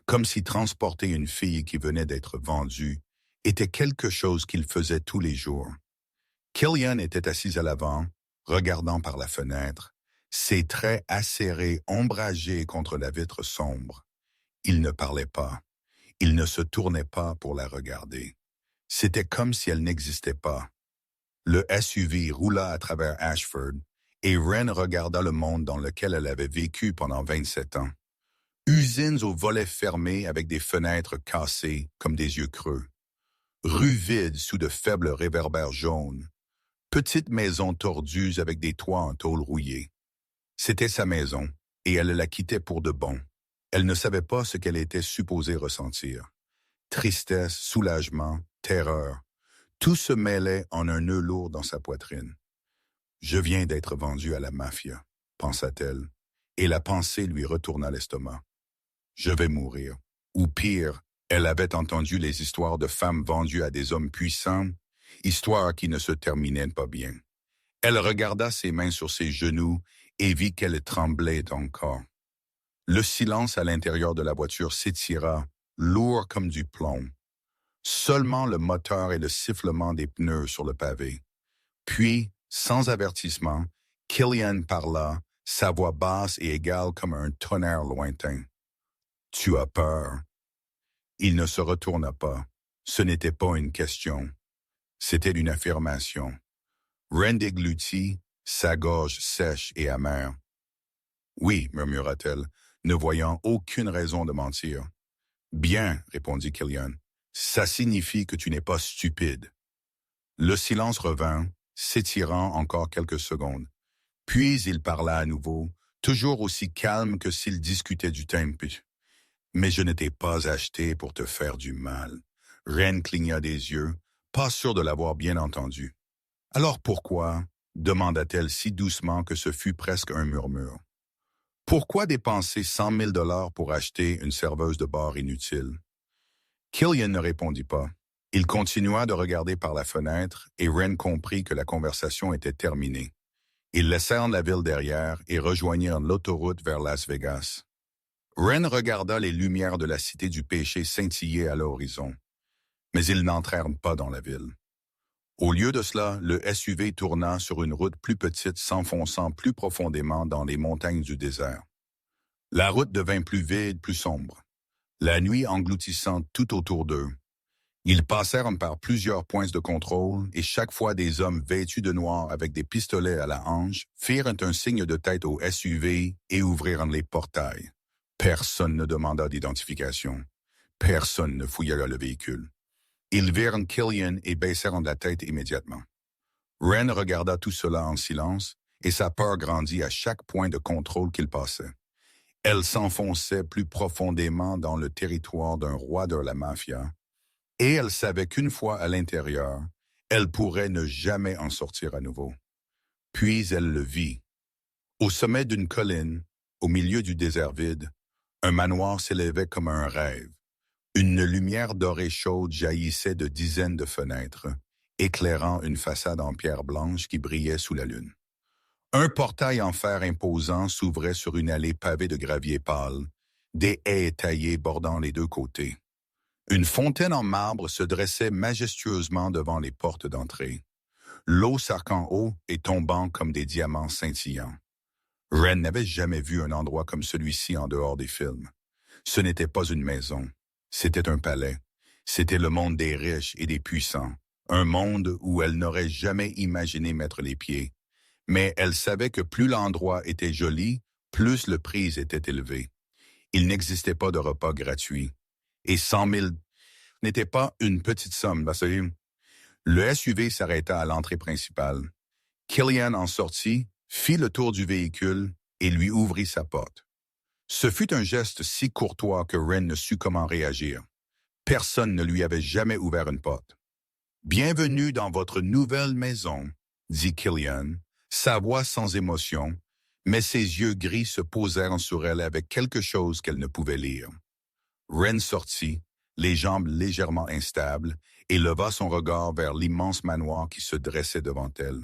comme si transporter une fille qui venait d'être vendue était quelque chose qu'il faisait tous les jours. Killian était assis à l'avant, regardant par la fenêtre, ses traits acérés ombragés contre la vitre sombre. Il ne parlait pas. Il ne se tournait pas pour la regarder. C'était comme si elle n'existait pas. Le SUV roula à travers Ashford et Ren regarda le monde dans lequel elle avait vécu pendant 27 ans. Usines aux volets fermés avec des fenêtres cassées comme des yeux creux. Rues vides sous de faibles réverbères jaunes. Petites maisons tordues avec des toits en tôle rouillée. C'était sa maison, et elle la quittait pour de bon. Elle ne savait pas ce qu'elle était supposée ressentir. Tristesse, soulagement, terreur, tout se mêlait en un nœud lourd dans sa poitrine. « Je viens d'être vendue à la mafia », pensa-t-elle, et la pensée lui retourna l'estomac. « Je vais mourir. » Ou pire, elle avait entendu les histoires de femmes vendues à des hommes puissants, histoires qui ne se terminaient pas bien. Elle regarda ses mains sur ses genoux et vit qu'elle tremblait encore. Le silence à l'intérieur de la voiture s'étira, lourd comme du plomb. Seulement le moteur et le sifflement des pneus sur le pavé. Puis, sans avertissement, Killian parla, sa voix basse et égale comme un tonnerre lointain. « Tu as peur. » Il ne se retourna pas. Ce n'était pas une question. C'était une affirmation. Ren déglutit, sa gorge sèche et amère. « Oui, murmura-t-elle, ne voyant aucune raison de mentir. »« Bien, répondit Killian, ça signifie que tu n'es pas stupide. » Le silence revint, s'étirant encore quelques secondes. Puis il parla à nouveau, toujours aussi calme que s'il discutait du temple. « Mais je ne t'ai pas acheté pour te faire du mal. » Ren cligna des yeux, pas sûr de l'avoir bien entendu. « Alors pourquoi ?» demanda-t-elle si doucement que ce fut presque un murmure. « Pourquoi dépenser 100 000 $ pour acheter une serveuse de bar inutile? » Killian ne répondit pas. Il continua de regarder par la fenêtre et Ren comprit que la conversation était terminée. Ils laissèrent la ville derrière et rejoignirent l'autoroute vers Las Vegas. Ren regarda les lumières de la cité du péché scintiller à l'horizon. Mais ils n'entrèrent pas dans la ville. Au lieu de cela, le SUV tourna sur une route plus petite s'enfonçant plus profondément dans les montagnes du désert. La route devint plus vide, plus sombre, la nuit engloutissant tout autour d'eux. Ils passèrent par plusieurs points de contrôle et chaque fois des hommes vêtus de noir avec des pistolets à la hanche firent un signe de tête au SUV et ouvrirent les portails. Personne ne demanda d'identification. Personne ne fouilla le véhicule. Ils virent Killian et baissèrent la tête immédiatement. Wren regarda tout cela en silence et sa peur grandit à chaque point de contrôle qu'il passait. Elle s'enfonçait plus profondément dans le territoire d'un roi de la mafia, et elle savait qu'une fois à l'intérieur, elle pourrait ne jamais en sortir à nouveau. Puis elle le vit. Au sommet d'une colline, au milieu du désert vide, un manoir s'élevait comme un rêve. Une lumière dorée chaude jaillissait de dizaines de fenêtres, éclairant une façade en pierre blanche qui brillait sous la lune. Un portail en fer imposant s'ouvrait sur une allée pavée de gravier pâle, des haies taillées bordant les deux côtés. Une fontaine en marbre se dressait majestueusement devant les portes d'entrée, l'eau s'arquant haut et tombant comme des diamants scintillants. Wren n'avait jamais vu un endroit comme celui-ci en dehors des films. Ce n'était pas une maison, c'était un palais. C'était le monde des riches et des puissants, un monde où elle n'aurait jamais imaginé mettre les pieds. Mais elle savait que plus l'endroit était joli, plus le prix était élevé. Il n'existait pas de repas gratuit. Et 100 000 n'était pas une petite somme. Le SUV s'arrêta à l'entrée principale. Killian en sortit, fit le tour du véhicule et lui ouvrit sa porte. Ce fut un geste si courtois que Wren ne sut comment réagir. Personne ne lui avait jamais ouvert une porte. « Bienvenue dans votre nouvelle maison », dit Killian, sa voix sans émotion, mais ses yeux gris se posèrent sur elle avec quelque chose qu'elle ne pouvait lire. Wren sortit, les jambes légèrement instables, et leva son regard vers l'immense manoir qui se dressait devant elle.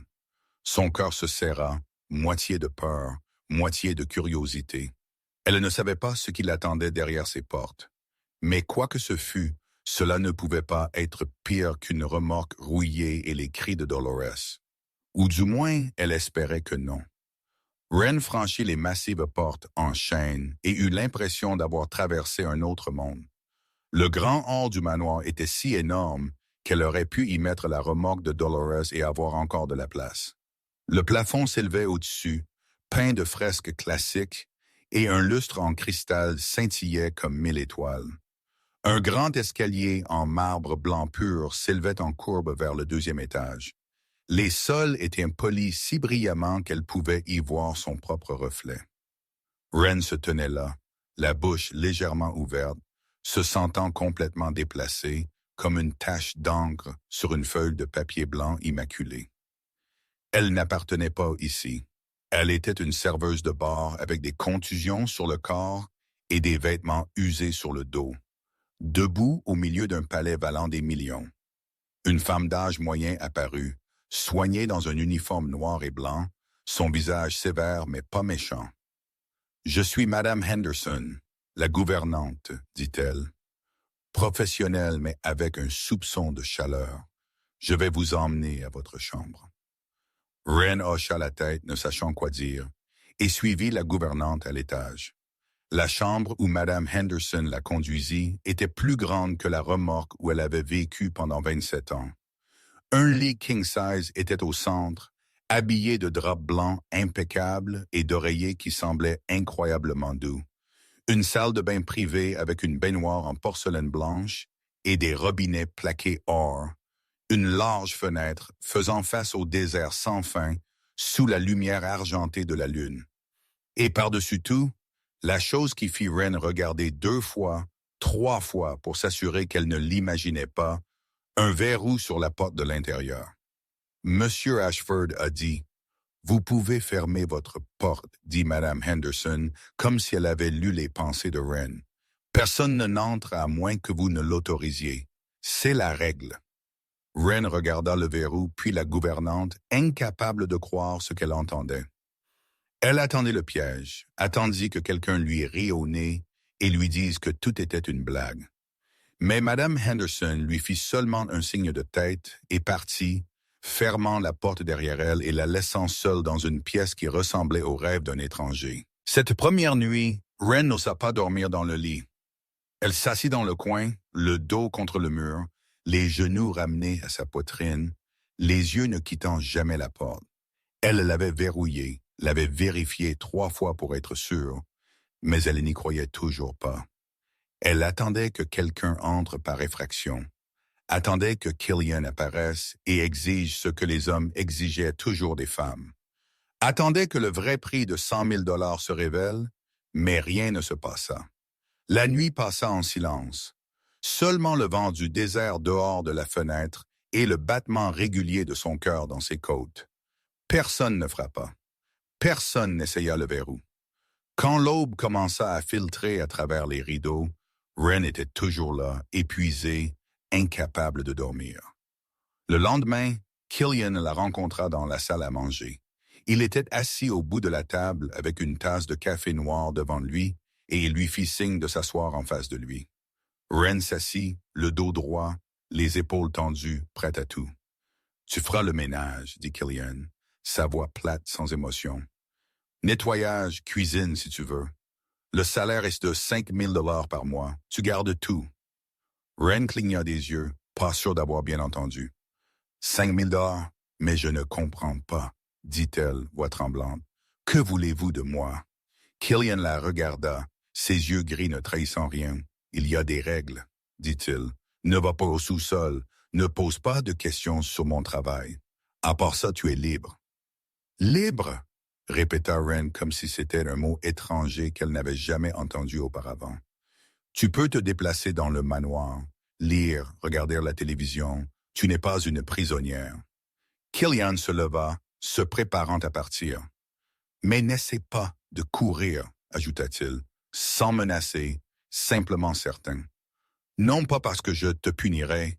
Son cœur se serra, moitié de peur, moitié de curiosité. Elle ne savait pas ce qui l'attendait derrière ses portes. Mais quoi que ce fût, cela ne pouvait pas être pire qu'une remorque rouillée et les cris de Dolores. Ou du moins, elle espérait que non. Wren franchit les massives portes en chêne et eut l'impression d'avoir traversé un autre monde. Le grand hall du manoir était si énorme qu'elle aurait pu y mettre la remorque de Dolores et avoir encore de la place. Le plafond s'élevait au-dessus, peint de fresques classiques, et un lustre en cristal scintillait comme 1000 étoiles. Un grand escalier en marbre blanc pur s'élevait en courbe vers le deuxième étage. Les sols étaient polis si brillamment qu'elle pouvait y voir son propre reflet. Wren se tenait là, la bouche légèrement ouverte, se sentant complètement déplacée, comme une tache d'encre sur une feuille de papier blanc immaculée. Elle n'appartenait pas ici. Elle était une serveuse de bar avec des contusions sur le corps et des vêtements usés sur le dos, debout au milieu d'un palais valant des millions. Une femme d'âge moyen apparut, soignée dans un uniforme noir et blanc, son visage sévère mais pas méchant. « Je suis Madame Henderson, la gouvernante, dit-elle. Professionnelle mais avec un soupçon de chaleur. Je vais vous emmener à votre chambre. » Wren hocha la tête, ne sachant quoi dire, et suivit la gouvernante à l'étage. La chambre où Madame Henderson la conduisit était plus grande que la remorque où elle avait vécu pendant 27 ans. Un lit king-size était au centre, habillé de draps blancs impeccables et d'oreillers qui semblaient incroyablement doux. Une salle de bain privée avec une baignoire en porcelaine blanche et des robinets plaqués or. Une large fenêtre faisant face au désert sans fin sous la lumière argentée de la lune. Et par-dessus tout, la chose qui fit Wren regarder 2 fois, 3 fois pour s'assurer qu'elle ne l'imaginait pas, un verrou sur la porte de l'intérieur. Monsieur Ashford a dit « Vous pouvez fermer votre porte, dit Madame Henderson, comme si elle avait lu les pensées de Wren. Personne n'entre à moins que vous ne l'autorisiez. C'est la règle. » Wren regarda le verrou, puis la gouvernante, incapable de croire ce qu'elle entendait. Elle attendait le piège, attendit que quelqu'un lui rie au nez et lui dise que tout était une blague. Mais Madame Henderson lui fit seulement un signe de tête et partit, fermant la porte derrière elle et la laissant seule dans une pièce qui ressemblait au rêve d'un étranger. Cette première nuit, Ren n'osa pas dormir dans le lit. Elle s'assit dans le coin, le dos contre le mur, les genoux ramenés à sa poitrine, les yeux ne quittant jamais la porte. Elle l'avait verrouillée, l'avait vérifiée 3 fois pour être sûre, mais elle n'y croyait toujours pas. Elle attendait que quelqu'un entre par effraction, attendait que Killian apparaisse et exige ce que les hommes exigeaient toujours des femmes. Attendait que le vrai prix de 100 000 $ se révèle, mais rien ne se passa. La nuit passa en silence. Seulement le vent du désert dehors de la fenêtre et le battement régulier de son cœur dans ses côtes. Personne ne frappa. Personne n'essaya le verrou. Quand l'aube commença à filtrer à travers les rideaux, Ren était toujours là, épuisé, incapable de dormir. Le lendemain, Killian la rencontra dans la salle à manger. Il était assis au bout de la table avec une tasse de café noir devant lui et il lui fit signe de s'asseoir en face de lui. Ren s'assit, le dos droit, les épaules tendues, prête à tout. « Tu feras le ménage, » dit Killian, sa voix plate sans émotion. « Nettoyage, cuisine si tu veux. Le salaire est de 5 000 $ par mois. Tu gardes tout. » Ren cligna des yeux, pas sûr d'avoir bien entendu. « 5 000 $? Mais je ne comprends pas, » dit-elle, voix tremblante. « Que voulez-vous de moi? » Killian la regarda, ses yeux gris ne trahissant rien. « Il y a des règles, » dit-il. « Ne va pas au sous-sol, ne pose pas de questions sur mon travail. À part ça, tu es libre. »« Libre ?» répéta Ren comme si c'était un mot étranger qu'elle n'avait jamais entendu auparavant. « Tu peux te déplacer dans le manoir, lire, regarder la télévision. Tu n'es pas une prisonnière. » Killian se leva, se préparant à partir. « Mais n'essaie pas de courir, » ajouta-t-il, sans menacer, simplement certain. « Non pas parce que je te punirai,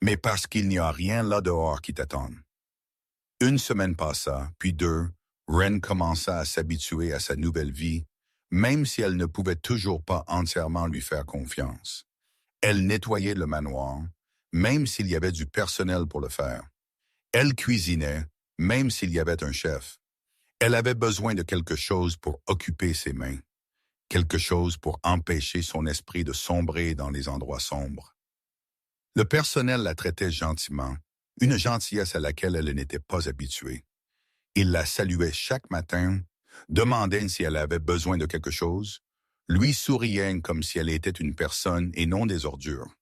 mais parce qu'il n'y a rien là dehors qui t'attende. » Une semaine passa, puis 2, Ren commença à s'habituer à sa nouvelle vie, même si elle ne pouvait toujours pas entièrement lui faire confiance. Elle nettoyait le manoir, même s'il y avait du personnel pour le faire. Elle cuisinait, même s'il y avait un chef. Elle avait besoin de quelque chose pour occuper ses mains, quelque chose pour empêcher son esprit de sombrer dans les endroits sombres. Le personnel la traitait gentiment, une gentillesse à laquelle elle n'était pas habituée. Il la saluait chaque matin, demandait si elle avait besoin de quelque chose, lui souriait comme si elle était une personne et non des ordures.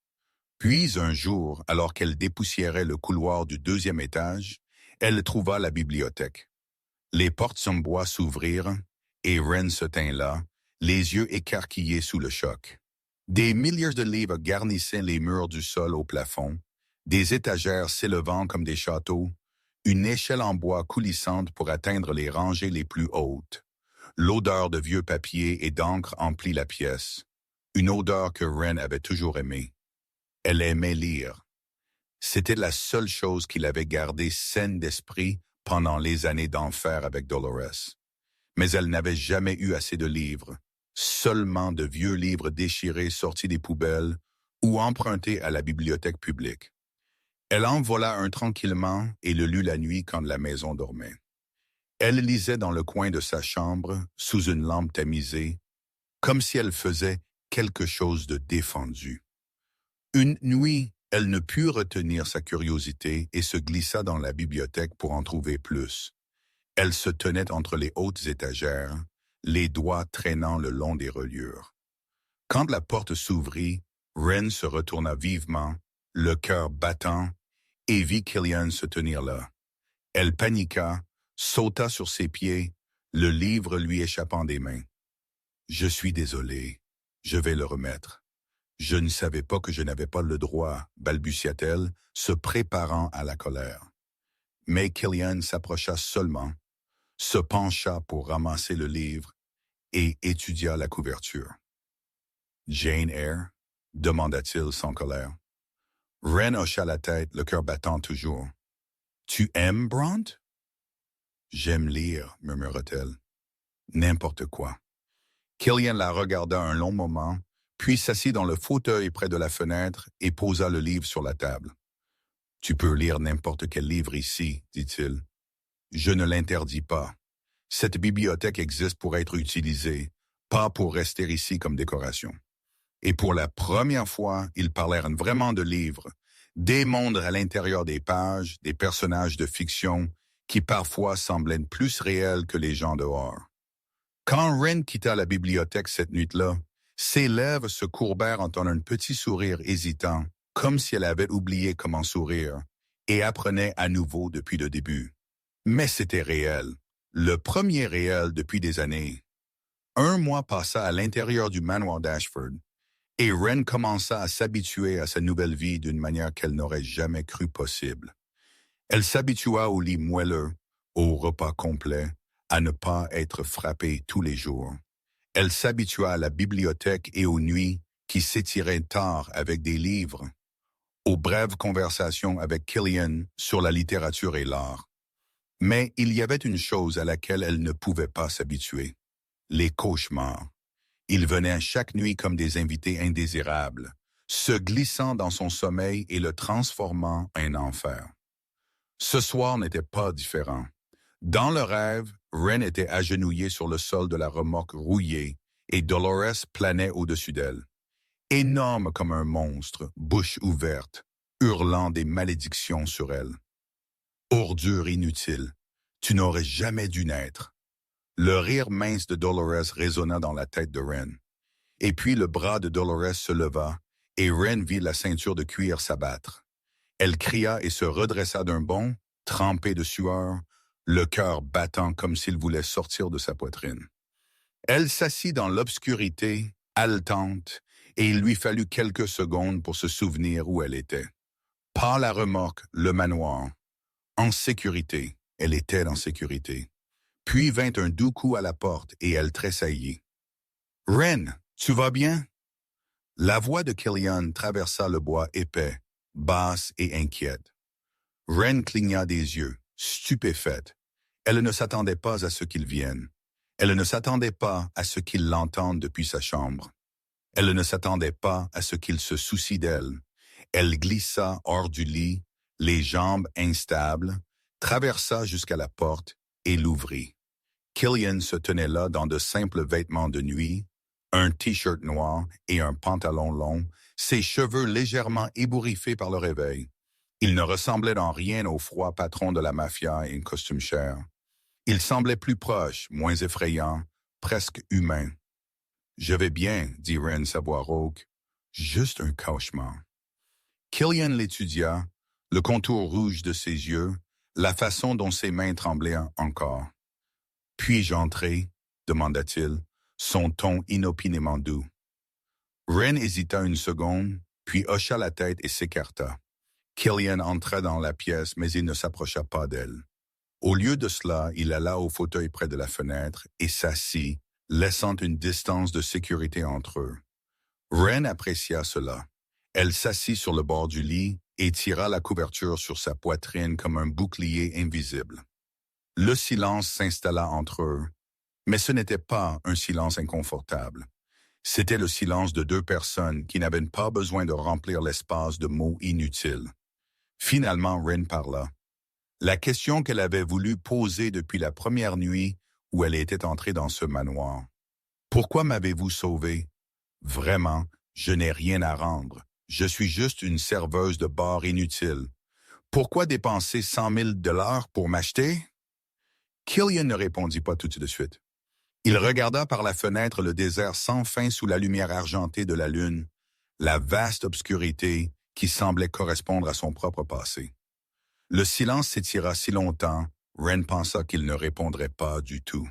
Puis un jour, alors qu'elle dépoussiérait le couloir du 2e étage, elle trouva la bibliothèque. Les portes en bois s'ouvrirent et Ren se tint là, les yeux écarquillés sous le choc. Des milliers de livres garnissaient les murs du sol au plafond, des étagères s'élevant comme des châteaux, une échelle en bois coulissante pour atteindre les rangées les plus hautes. L'odeur de vieux papier et d'encre emplit la pièce, une odeur que Ren avait toujours aimée. Elle aimait lire. C'était la seule chose qui l'avait gardée saine d'esprit pendant les années d'enfer avec Dolores. Mais elle n'avait jamais eu assez de livres, seulement de vieux livres déchirés sortis des poubelles ou empruntés à la bibliothèque publique. Elle en vola un tranquillement et le lut la nuit quand la maison dormait. Elle lisait dans le coin de sa chambre, sous une lampe tamisée, comme si elle faisait quelque chose de défendu. Une nuit, elle ne put retenir sa curiosité et se glissa dans la bibliothèque pour en trouver plus. Elle se tenait entre les hautes étagères, les doigts traînant le long des reliures. Quand la porte s'ouvrit, Ren se retourna vivement, le cœur battant, et vit Killian se tenir là. Elle paniqua, sauta sur ses pieds, le livre lui échappant des mains. « Je suis désolée, je vais le remettre. Je ne savais pas que je n'avais pas le droit, » balbutia-t-elle, se préparant à la colère. Mais Killian s'approcha seulement, se pencha pour ramasser le livre et étudia la couverture. « Jane Eyre ?» demanda-t-il sans colère. Ren hocha la tête, le cœur battant toujours. « Tu aimes Bront? »« J'aime lire, » murmura-t-elle. « N'importe quoi. » Killian la regarda un long moment, puis s'assit dans le fauteuil près de la fenêtre et posa le livre sur la table. Tu peux lire n'importe quel livre ici, dit-il. Je ne l'interdis pas. Cette bibliothèque existe pour être utilisée, pas pour rester ici comme décoration. Et pour la première fois, ils parlèrent vraiment de livres, des mondes à l'intérieur des pages, des personnages de fiction qui parfois semblaient plus réels que les gens dehors. Quand Ren quitta la bibliothèque cette nuit-là, ses lèvres se courbèrent en un petit sourire hésitant, comme si elle avait oublié comment sourire, et apprenait à nouveau depuis le début. Mais c'était réel, le premier réel depuis des années. Un mois passa à l'intérieur du manoir d'Ashford, et Ren commença à s'habituer à sa nouvelle vie d'une manière qu'elle n'aurait jamais cru possible. Elle s'habitua au lit moelleux, au repas complet, à ne pas être frappée tous les jours. Elle s'habitua à la bibliothèque et aux nuits qui s'étiraient tard avec des livres, aux brèves conversations avec Killian sur la littérature et l'art. Mais il y avait une chose à laquelle elle ne pouvait pas s'habituer, les cauchemars. Ils venaient chaque nuit comme des invités indésirables, se glissant dans son sommeil et le transformant en enfer. Ce soir n'était pas différent. Dans le rêve, Ren était agenouillée sur le sol de la remorque rouillée et Dolores planait au-dessus d'elle. Énorme comme un monstre, bouche ouverte, hurlant des malédictions sur elle. Ordure inutile, tu n'aurais jamais dû naître. Le rire mince de Dolores résonna dans la tête de Ren. Et puis le bras de Dolores se leva, et Ren vit la ceinture de cuir s'abattre. Elle cria et se redressa d'un bond, trempée de sueur, le cœur battant comme s'il voulait sortir de sa poitrine. Elle s'assit dans l'obscurité, haletante, et il lui fallut quelques secondes pour se souvenir où elle était. Pas la remorque, le manoir. En sécurité, elle était en sécurité. Puis vint un doux coup à la porte et elle tressaillit. « Ren, tu vas bien? » La voix de Killian traversa le bois épais, basse et inquiète. Ren cligna des yeux, stupéfaite. Elle ne s'attendait pas à ce qu'il vienne. Elle ne s'attendait pas à ce qu'il l'entende depuis sa chambre. Elle ne s'attendait pas à ce qu'il se soucie d'elle. Elle glissa hors du lit, les jambes instables, traversa jusqu'à la porte et l'ouvrit. Killian se tenait là dans de simples vêtements de nuit, un t-shirt noir et un pantalon long, ses cheveux légèrement ébouriffés par le réveil. Il ne ressemblait en rien au froid patron de la mafia et un costume cher. Il semblait plus proche, moins effrayant, presque humain. « Je vais bien, » dit Ren, sa voix rauque. « Juste un cauchemar. » Killian l'étudia, le contour rouge de ses yeux, la façon dont ses mains tremblaient encore. « Puis-je entrer ?» demanda-t-il, son ton inopinément doux. Ren hésita une seconde, puis hocha la tête et s'écarta. Killian entra dans la pièce, mais il ne s'approcha pas d'elle. Au lieu de cela, il alla au fauteuil près de la fenêtre et s'assit, laissant une distance de sécurité entre eux. Ren apprécia cela. Elle s'assit sur le bord du lit et tira la couverture sur sa poitrine comme un bouclier invisible. Le silence s'installa entre eux, mais ce n'était pas un silence inconfortable. C'était le silence de deux personnes qui n'avaient pas besoin de remplir l'espace de mots inutiles. Finalement, Ren parla. La question qu'elle avait voulu poser depuis la première nuit où elle était entrée dans ce manoir. « Pourquoi m'avez-vous sauvé? Vraiment, je n'ai rien à rendre. Je suis juste une serveuse de bar inutile. Pourquoi dépenser 100 000 $ pour m'acheter? » Killian ne répondit pas tout de suite. Il regarda par la fenêtre le désert sans fin sous la lumière argentée de la lune, la vaste obscurité qui semblait correspondre à son propre passé. Le silence s'étira si longtemps, Ren pensa qu'il ne répondrait pas du tout.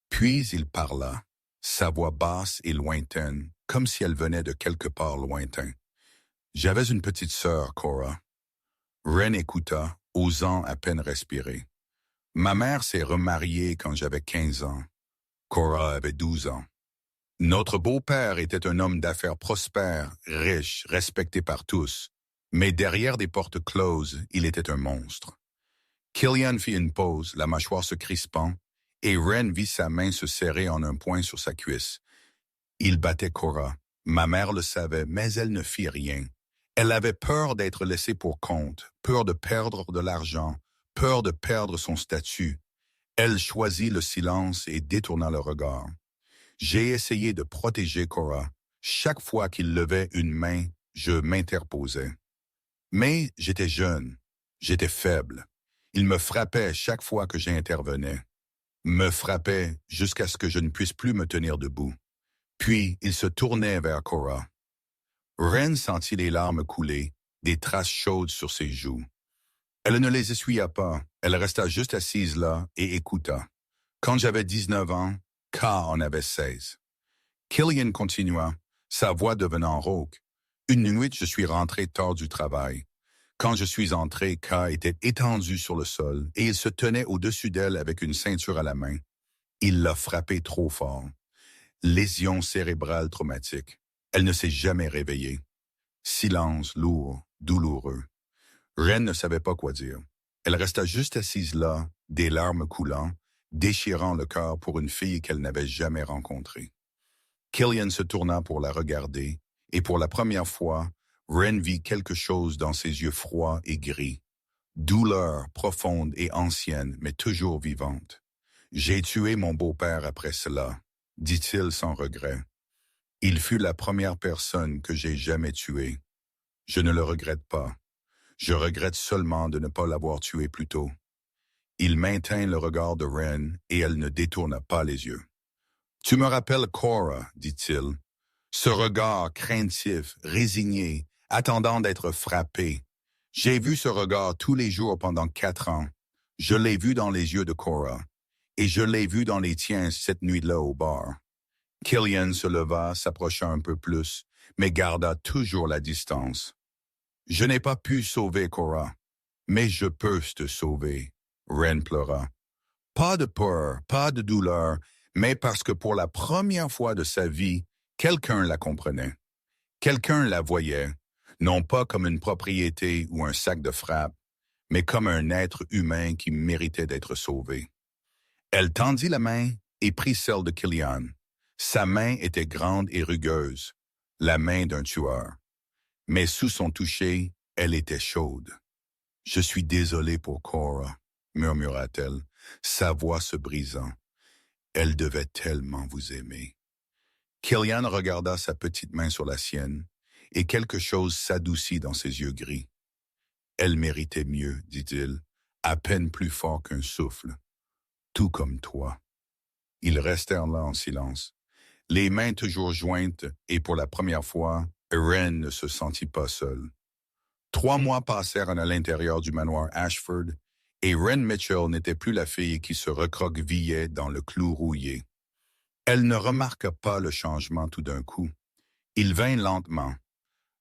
Puis il parla, sa voix basse et lointaine, comme si elle venait de quelque part lointain. « J'avais une petite sœur, Cora. » Ren écouta, osant à peine respirer. « Ma mère s'est remariée quand j'avais 15 ans. Cora avait 12 ans. Notre beau-père était un homme d'affaires prospère, riche, respecté par tous, mais derrière des portes closes, il était un monstre. » Killian fit une pause, la mâchoire se crispant, et Ren vit sa main se serrer en un point sur sa cuisse. Il battait Cora. Ma mère le savait, mais elle ne fit rien. Elle avait peur d'être laissée pour compte, peur de perdre de l'argent, peur de perdre son statut. Elle choisit le silence et détourna le regard. J'ai essayé de protéger Cora. Chaque fois qu'il levait une main, je m'interposais. Mais j'étais jeune, j'étais faible. Il me frappait chaque fois que j'intervenais. Me frappait jusqu'à ce que je ne puisse plus me tenir debout. Puis il se tournait vers Cora. Ren sentit les larmes couler, des traces chaudes sur ses joues. Elle ne les essuya pas, elle resta juste assise là et écouta. Quand j'avais 19 ans, K en avait 16. Killian continua, sa voix devenant rauque. Une nuit, je suis rentré tard du travail. Quand je suis entré, K était étendu sur le sol et il se tenait au-dessus d'elle avec une ceinture à la main. Il l'a frappée trop fort. Lésion cérébrale traumatique. Elle ne s'est jamais réveillée. Silence lourd, douloureux. Ren ne savait pas quoi dire. Elle resta juste assise là, des larmes coulant, déchirant le cœur pour une fille qu'elle n'avait jamais rencontrée. Killian se tourna pour la regarder, et pour la première fois, Ren vit quelque chose dans ses yeux froids et gris. Douleur profonde et ancienne, mais toujours vivante. « J'ai tué mon beau-père après cela », dit-il sans regret. « Il fut la première personne que j'ai jamais tuée. Je ne le regrette pas. Je regrette seulement de ne pas l'avoir tué plus tôt. » Il maintint le regard de Ren et elle ne détourna pas les yeux. « Tu me rappelles Cora, dit-il. Ce regard craintif, résigné, attendant d'être frappé. J'ai vu ce regard tous les jours pendant 4 ans. Je l'ai vu dans les yeux de Cora. Et je l'ai vu dans les tiens cette nuit-là au bar. » Killian se leva, s'approcha un peu plus, mais garda toujours la distance. « Je n'ai pas pu sauver Cora, mais je peux te sauver. » Ren pleura. Pas de peur, pas de douleur, mais parce que pour la première fois de sa vie, quelqu'un la comprenait. Quelqu'un la voyait, non pas comme une propriété ou un sac de frappe, mais comme un être humain qui méritait d'être sauvé. Elle tendit la main et prit celle de Killian. Sa main était grande et rugueuse, la main d'un tueur. Mais sous son toucher, elle était chaude. « Je suis désolé pour Cora, » murmura-t-elle, sa voix se brisant. « Elle devait tellement vous aimer. » Killian regarda sa petite main sur la sienne, et quelque chose s'adoucit dans ses yeux gris. « Elle méritait mieux, dit-il, à peine plus fort qu'un souffle. Tout comme toi. » Ils restèrent là en silence, les mains toujours jointes, et pour la première fois, Ren ne se sentit pas seul. 3 mois passèrent à l'intérieur du manoir Ashford, et Ren Mitchell n'était plus la fille qui se recroquevillait dans le clou rouillé. Elle ne remarqua pas le changement tout d'un coup. Il vint lentement.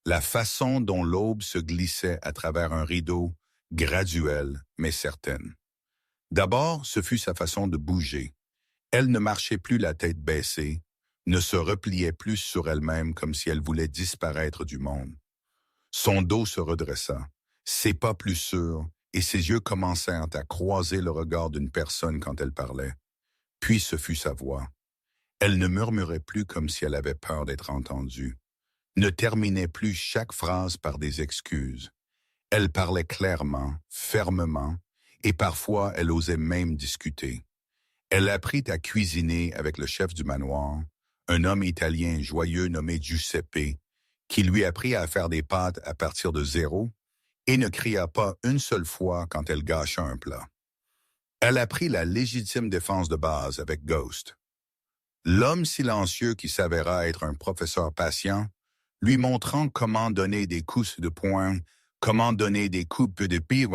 La façon dont l'aube se glissait à travers un rideau, graduelle mais certaine. D'abord, ce fut sa façon de bouger. Elle ne marchait plus la tête baissée, ne se repliait plus sur elle-même comme si elle voulait disparaître du monde. Son dos se redressa, ses pas plus sûrs, et ses yeux commencèrent à croiser le regard d'une personne quand elle parlait. Puis ce fut sa voix. Elle ne murmurait plus comme si elle avait peur d'être entendue, ne terminait plus chaque phrase par des excuses. Elle parlait clairement, fermement, et parfois elle osait même discuter. Elle apprit à cuisiner avec le chef du manoir, un homme italien joyeux nommé Giuseppe, qui lui apprit à faire des pâtes à partir de 0 et ne cria pas une seule fois quand elle gâcha un plat. Elle apprit la légitime défense de base avec Ghost. L'homme silencieux qui s'avéra être un professeur patient, lui montrant comment donner des coups de poing, comment donner des coups de pied,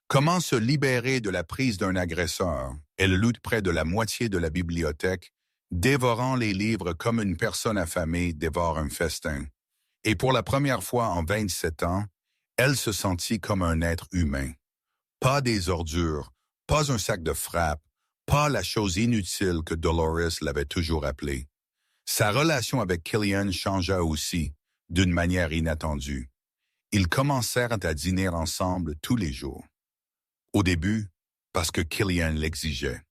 comment se libérer de la prise d'un agresseur. Elle lut près de la moitié de la bibliothèque, dévorant les livres comme une personne affamée dévore un festin. Et pour la première fois en 27 ans, elle se sentit comme un être humain. Pas des ordures, pas un sac de frappe, pas la chose inutile que Dolores l'avait toujours appelée. Sa relation avec Killian changea aussi, d'une manière inattendue. Ils commencèrent à dîner ensemble tous les jours. Au début, parce que Killian l'exigeait.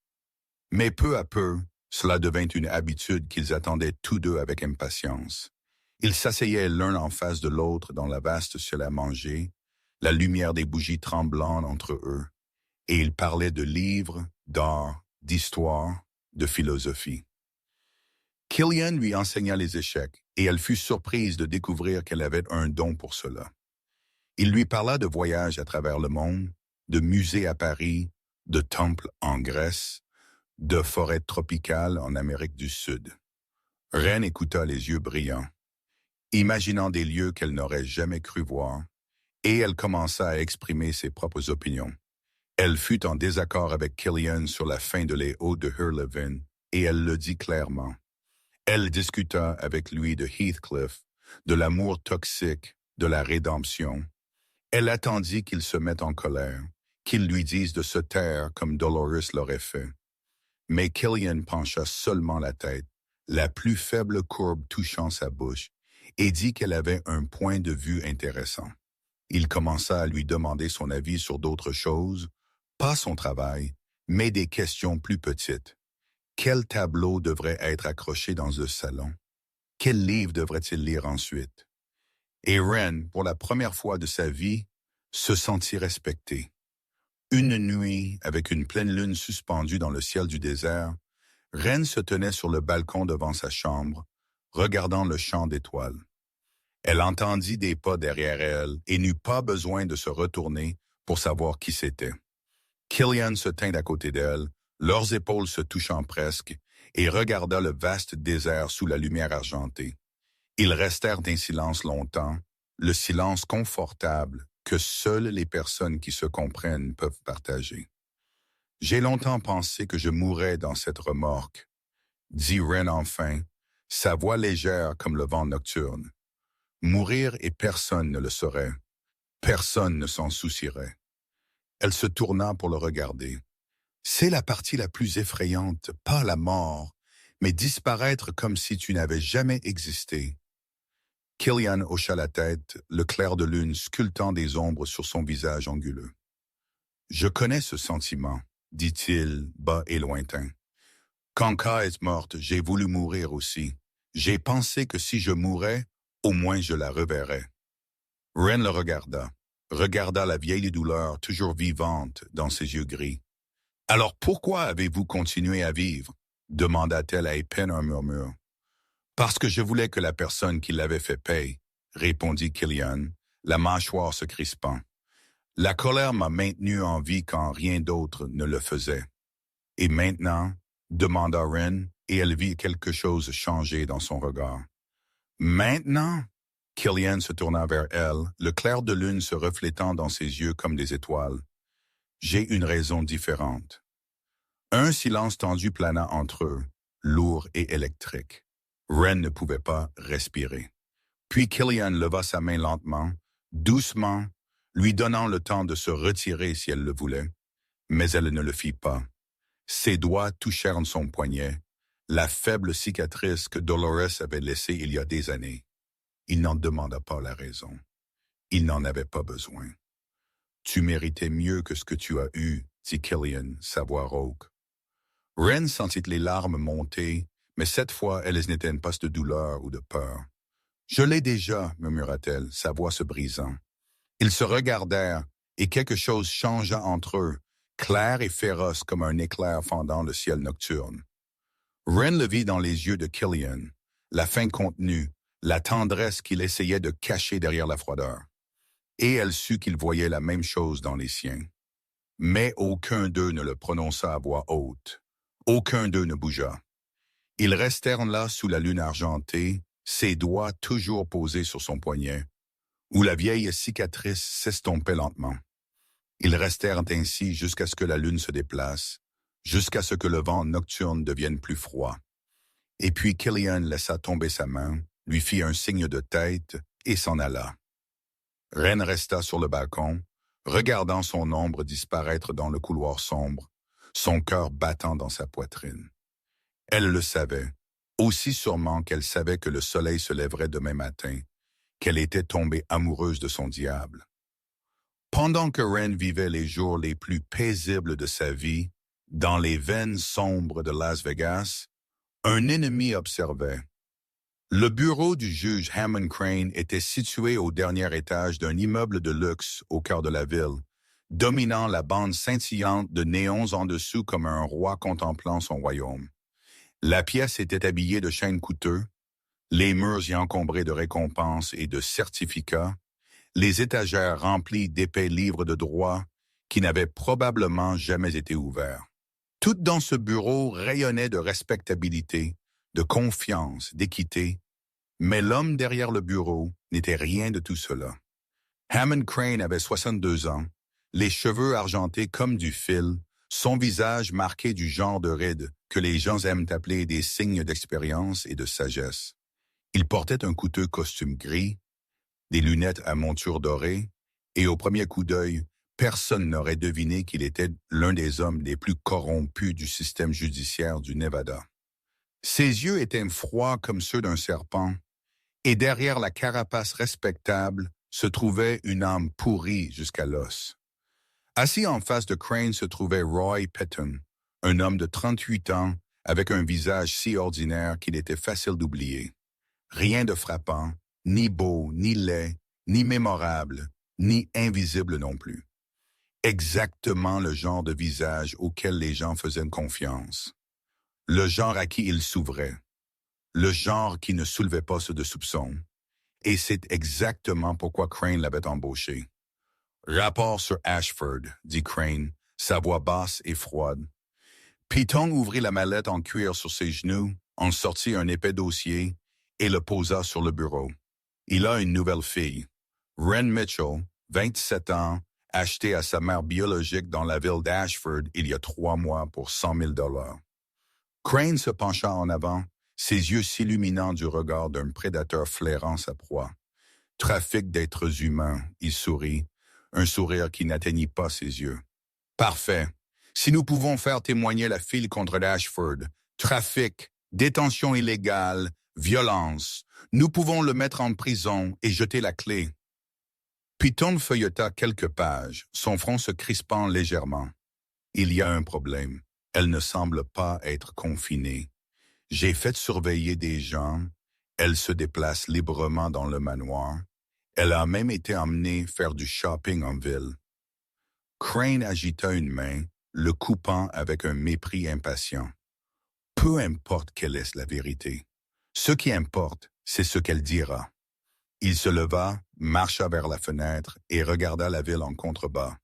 Mais peu à peu, cela devint une habitude qu'ils attendaient tous deux avec impatience. Ils s'asseyaient l'un en face de l'autre dans la vaste salle à manger, la lumière des bougies tremblant entre eux, et ils parlaient de livres, d'art, d'histoire, de philosophie. Killian lui enseigna les échecs, et elle fut surprise de découvrir qu'elle avait un don pour cela. Il lui parla de voyages à travers le monde, de musées à Paris, de temples en Grèce, de forêts tropicales en Amérique du Sud. Ren écouta les yeux brillants, imaginant des lieux qu'elle n'aurait jamais cru voir, et elle commença à exprimer ses propres opinions. Elle fut en désaccord avec Killian sur la fin de Les Hauts de Herlevin, et elle le dit clairement. Elle discuta avec lui de Heathcliff, de l'amour toxique, de la rédemption. Elle attendit qu'il se mette en colère, qu'il lui dise de se taire comme Dolores l'aurait fait. Mais Killian pencha seulement la tête, la plus faible courbe touchant sa bouche, et dit qu'elle avait un point de vue intéressant. Il commença à lui demander son avis sur d'autres choses, pas son travail, mais des questions plus petites. Quel tableau devrait être accroché dans le salon? Quel livre devrait-il lire ensuite? Et Ren, pour la première fois de sa vie, se sentit respectée. Une nuit, avec une pleine lune suspendue dans le ciel du désert, Ren se tenait sur le balcon devant sa chambre, regardant le champ d'étoiles. Elle entendit des pas derrière elle et n'eut pas besoin de se retourner pour savoir qui c'était. Killian se tint à côté d'elle, leurs épaules se touchant presque, et regarda le vaste désert sous la lumière argentée. Ils restèrent en silence longtemps, le silence confortable que seules les personnes qui se comprennent peuvent partager. « J'ai longtemps pensé que je mourrais dans cette remorque, » dit Ren enfin, sa voix légère comme le vent nocturne. Mourir et personne ne le saurait. Personne ne s'en soucierait. Elle se tourna pour le regarder. C'est la partie la plus effrayante, pas la mort, mais disparaître comme si tu n'avais jamais existé. Killian hocha la tête, le clair de lune sculptant des ombres sur son visage anguleux. « Je connais ce sentiment, » dit-il, bas et lointain. « Quand Ka est morte, j'ai voulu mourir aussi. J'ai pensé que si je mourais, au moins je la reverrais. » Ren le regarda la vieille douleur toujours vivante dans ses yeux gris. « Alors pourquoi avez-vous continué à vivre ?» demanda-t-elle à peine un murmure. « Parce que je voulais que la personne qui l'avait fait paye, » répondit Killian, la mâchoire se crispant. « La colère m'a maintenu en vie quand rien d'autre ne le faisait. »« Et maintenant ?» demanda Ren, et elle vit quelque chose changer dans son regard. « Maintenant ?» Killian se tourna vers elle, le clair de lune se reflétant dans ses yeux comme des étoiles. « J'ai une raison différente. » Un silence tendu plana entre eux, lourd et électrique. Ren ne pouvait pas respirer. Puis Killian leva sa main lentement, doucement, lui donnant le temps de se retirer si elle le voulait. Mais elle ne le fit pas. Ses doigts touchèrent son poignet, la faible cicatrice que Dolores avait laissée il y a des années. Il n'en demanda pas la raison. Il n'en avait pas besoin. « Tu méritais mieux que ce que tu as eu, » dit Killian, sa voix rauque. Ren sentit les larmes monter, mais cette fois, elles n'étaient pas de douleur ou de peur. « Je l'ai déjà, » murmura-t-elle, sa voix se brisant. Ils se regardèrent, et quelque chose changea entre eux, clair et féroce comme un éclair fendant le ciel nocturne. Ren le vit dans les yeux de Killian, la faim contenue, la tendresse qu'il essayait de cacher derrière la froideur. Et elle sut qu'il voyait la même chose dans les siens. Mais aucun d'eux ne le prononça à voix haute. Aucun d'eux ne bougea. Ils restèrent là sous la lune argentée, ses doigts toujours posés sur son poignet, où la vieille cicatrice s'estompait lentement. Ils restèrent ainsi jusqu'à ce que la lune se déplace, jusqu'à ce que le vent nocturne devienne plus froid. Et puis Killian laissa tomber sa main, lui fit un signe de tête et s'en alla. Ren resta sur le balcon, regardant son ombre disparaître dans le couloir sombre, son cœur battant dans sa poitrine. Elle le savait, aussi sûrement qu'elle savait que le soleil se lèverait demain matin, qu'elle était tombée amoureuse de son diable. Pendant que Ren vivait les jours les plus paisibles de sa vie, dans les veines sombres de Las Vegas, un ennemi observait. Le bureau du juge Hammond Crane était situé au dernier étage d'un immeuble de luxe au cœur de la ville, dominant la bande scintillante de néons en dessous comme un roi contemplant son royaume. La pièce était habillée de chênes coûteux, les murs y encombrés de récompenses et de certificats, les étagères remplies d'épais livres de droit qui n'avaient probablement jamais été ouverts. Tout dans ce bureau rayonnait de respectabilité, de confiance, d'équité, mais l'homme derrière le bureau n'était rien de tout cela. Hammond Crane avait 62 ans, les cheveux argentés comme du fil, son visage marqué du genre de rides que les gens aiment appeler des signes d'expérience et de sagesse. Il portait un coûteux costume gris, des lunettes à monture dorée, et au premier coup d'œil, personne n'aurait deviné qu'il était l'un des hommes les plus corrompus du système judiciaire du Nevada. Ses yeux étaient froids comme ceux d'un serpent, et derrière la carapace respectable se trouvait une âme pourrie jusqu'à l'os. Assis en face de Crane se trouvait Roy Petton, un homme de 38 ans avec un visage si ordinaire qu'il était facile d'oublier. Rien de frappant, ni beau, ni laid, ni mémorable, ni invisible non plus. Exactement le genre de visage auquel les gens faisaient confiance. Le genre à qui ils s'ouvraient. Le genre qui ne soulevait pas ceux de soupçons. Et c'est exactement pourquoi Crane l'avait embauché. Rapport sur Ashford, dit Crane, sa voix basse et froide. Petton ouvrit la mallette en cuir sur ses genoux, en sortit un épais dossier et le posa sur le bureau. Il a une nouvelle fille, Wren Mitchell, 27 ans, achetée à sa mère biologique dans la ville d'Ashford il y a 3 mois pour $100,000. Crane se pencha en avant, ses yeux s'illuminant du regard d'un prédateur flairant sa proie. Trafic d'êtres humains, il sourit, un sourire qui n'atteignit pas ses yeux. Parfait. Si nous pouvons faire témoigner la fille contre Ashford, trafic, détention illégale, violence, nous pouvons le mettre en prison et jeter la clé. Petton feuilleta quelques pages, son front se crispant légèrement. Il y a un problème. Elle ne semble pas être confinée. J'ai fait surveiller des gens. Elle se déplace librement dans le manoir. Elle a même été emmenée faire du shopping en ville. Crane agita une main, le coupant avec un mépris impatient. Peu importe quelle est la vérité. Ce qui importe, c'est ce qu'elle dira. Il se leva, marcha vers la fenêtre et regarda la ville en contrebas.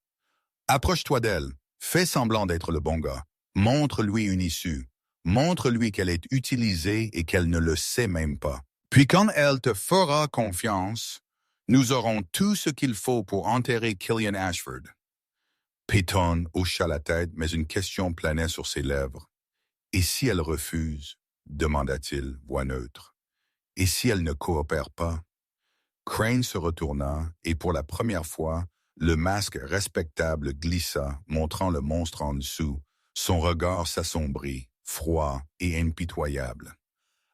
Approche-toi d'elle, fais semblant d'être le bon gars. Montre-lui une issue. Montre-lui qu'elle est utilisée et qu'elle ne le sait même pas. Puis quand elle te fera confiance, nous aurons tout ce qu'il faut pour enterrer Killian Ashford. Petton hocha la tête, mais une question planait sur ses lèvres. Et si elle refuse, demanda-t-il, voix neutre. Et si elle ne coopère pas? Crane se retourna et pour la première fois, le masque respectable glissa, montrant le monstre en dessous. Son regard s'assombrit, froid et impitoyable.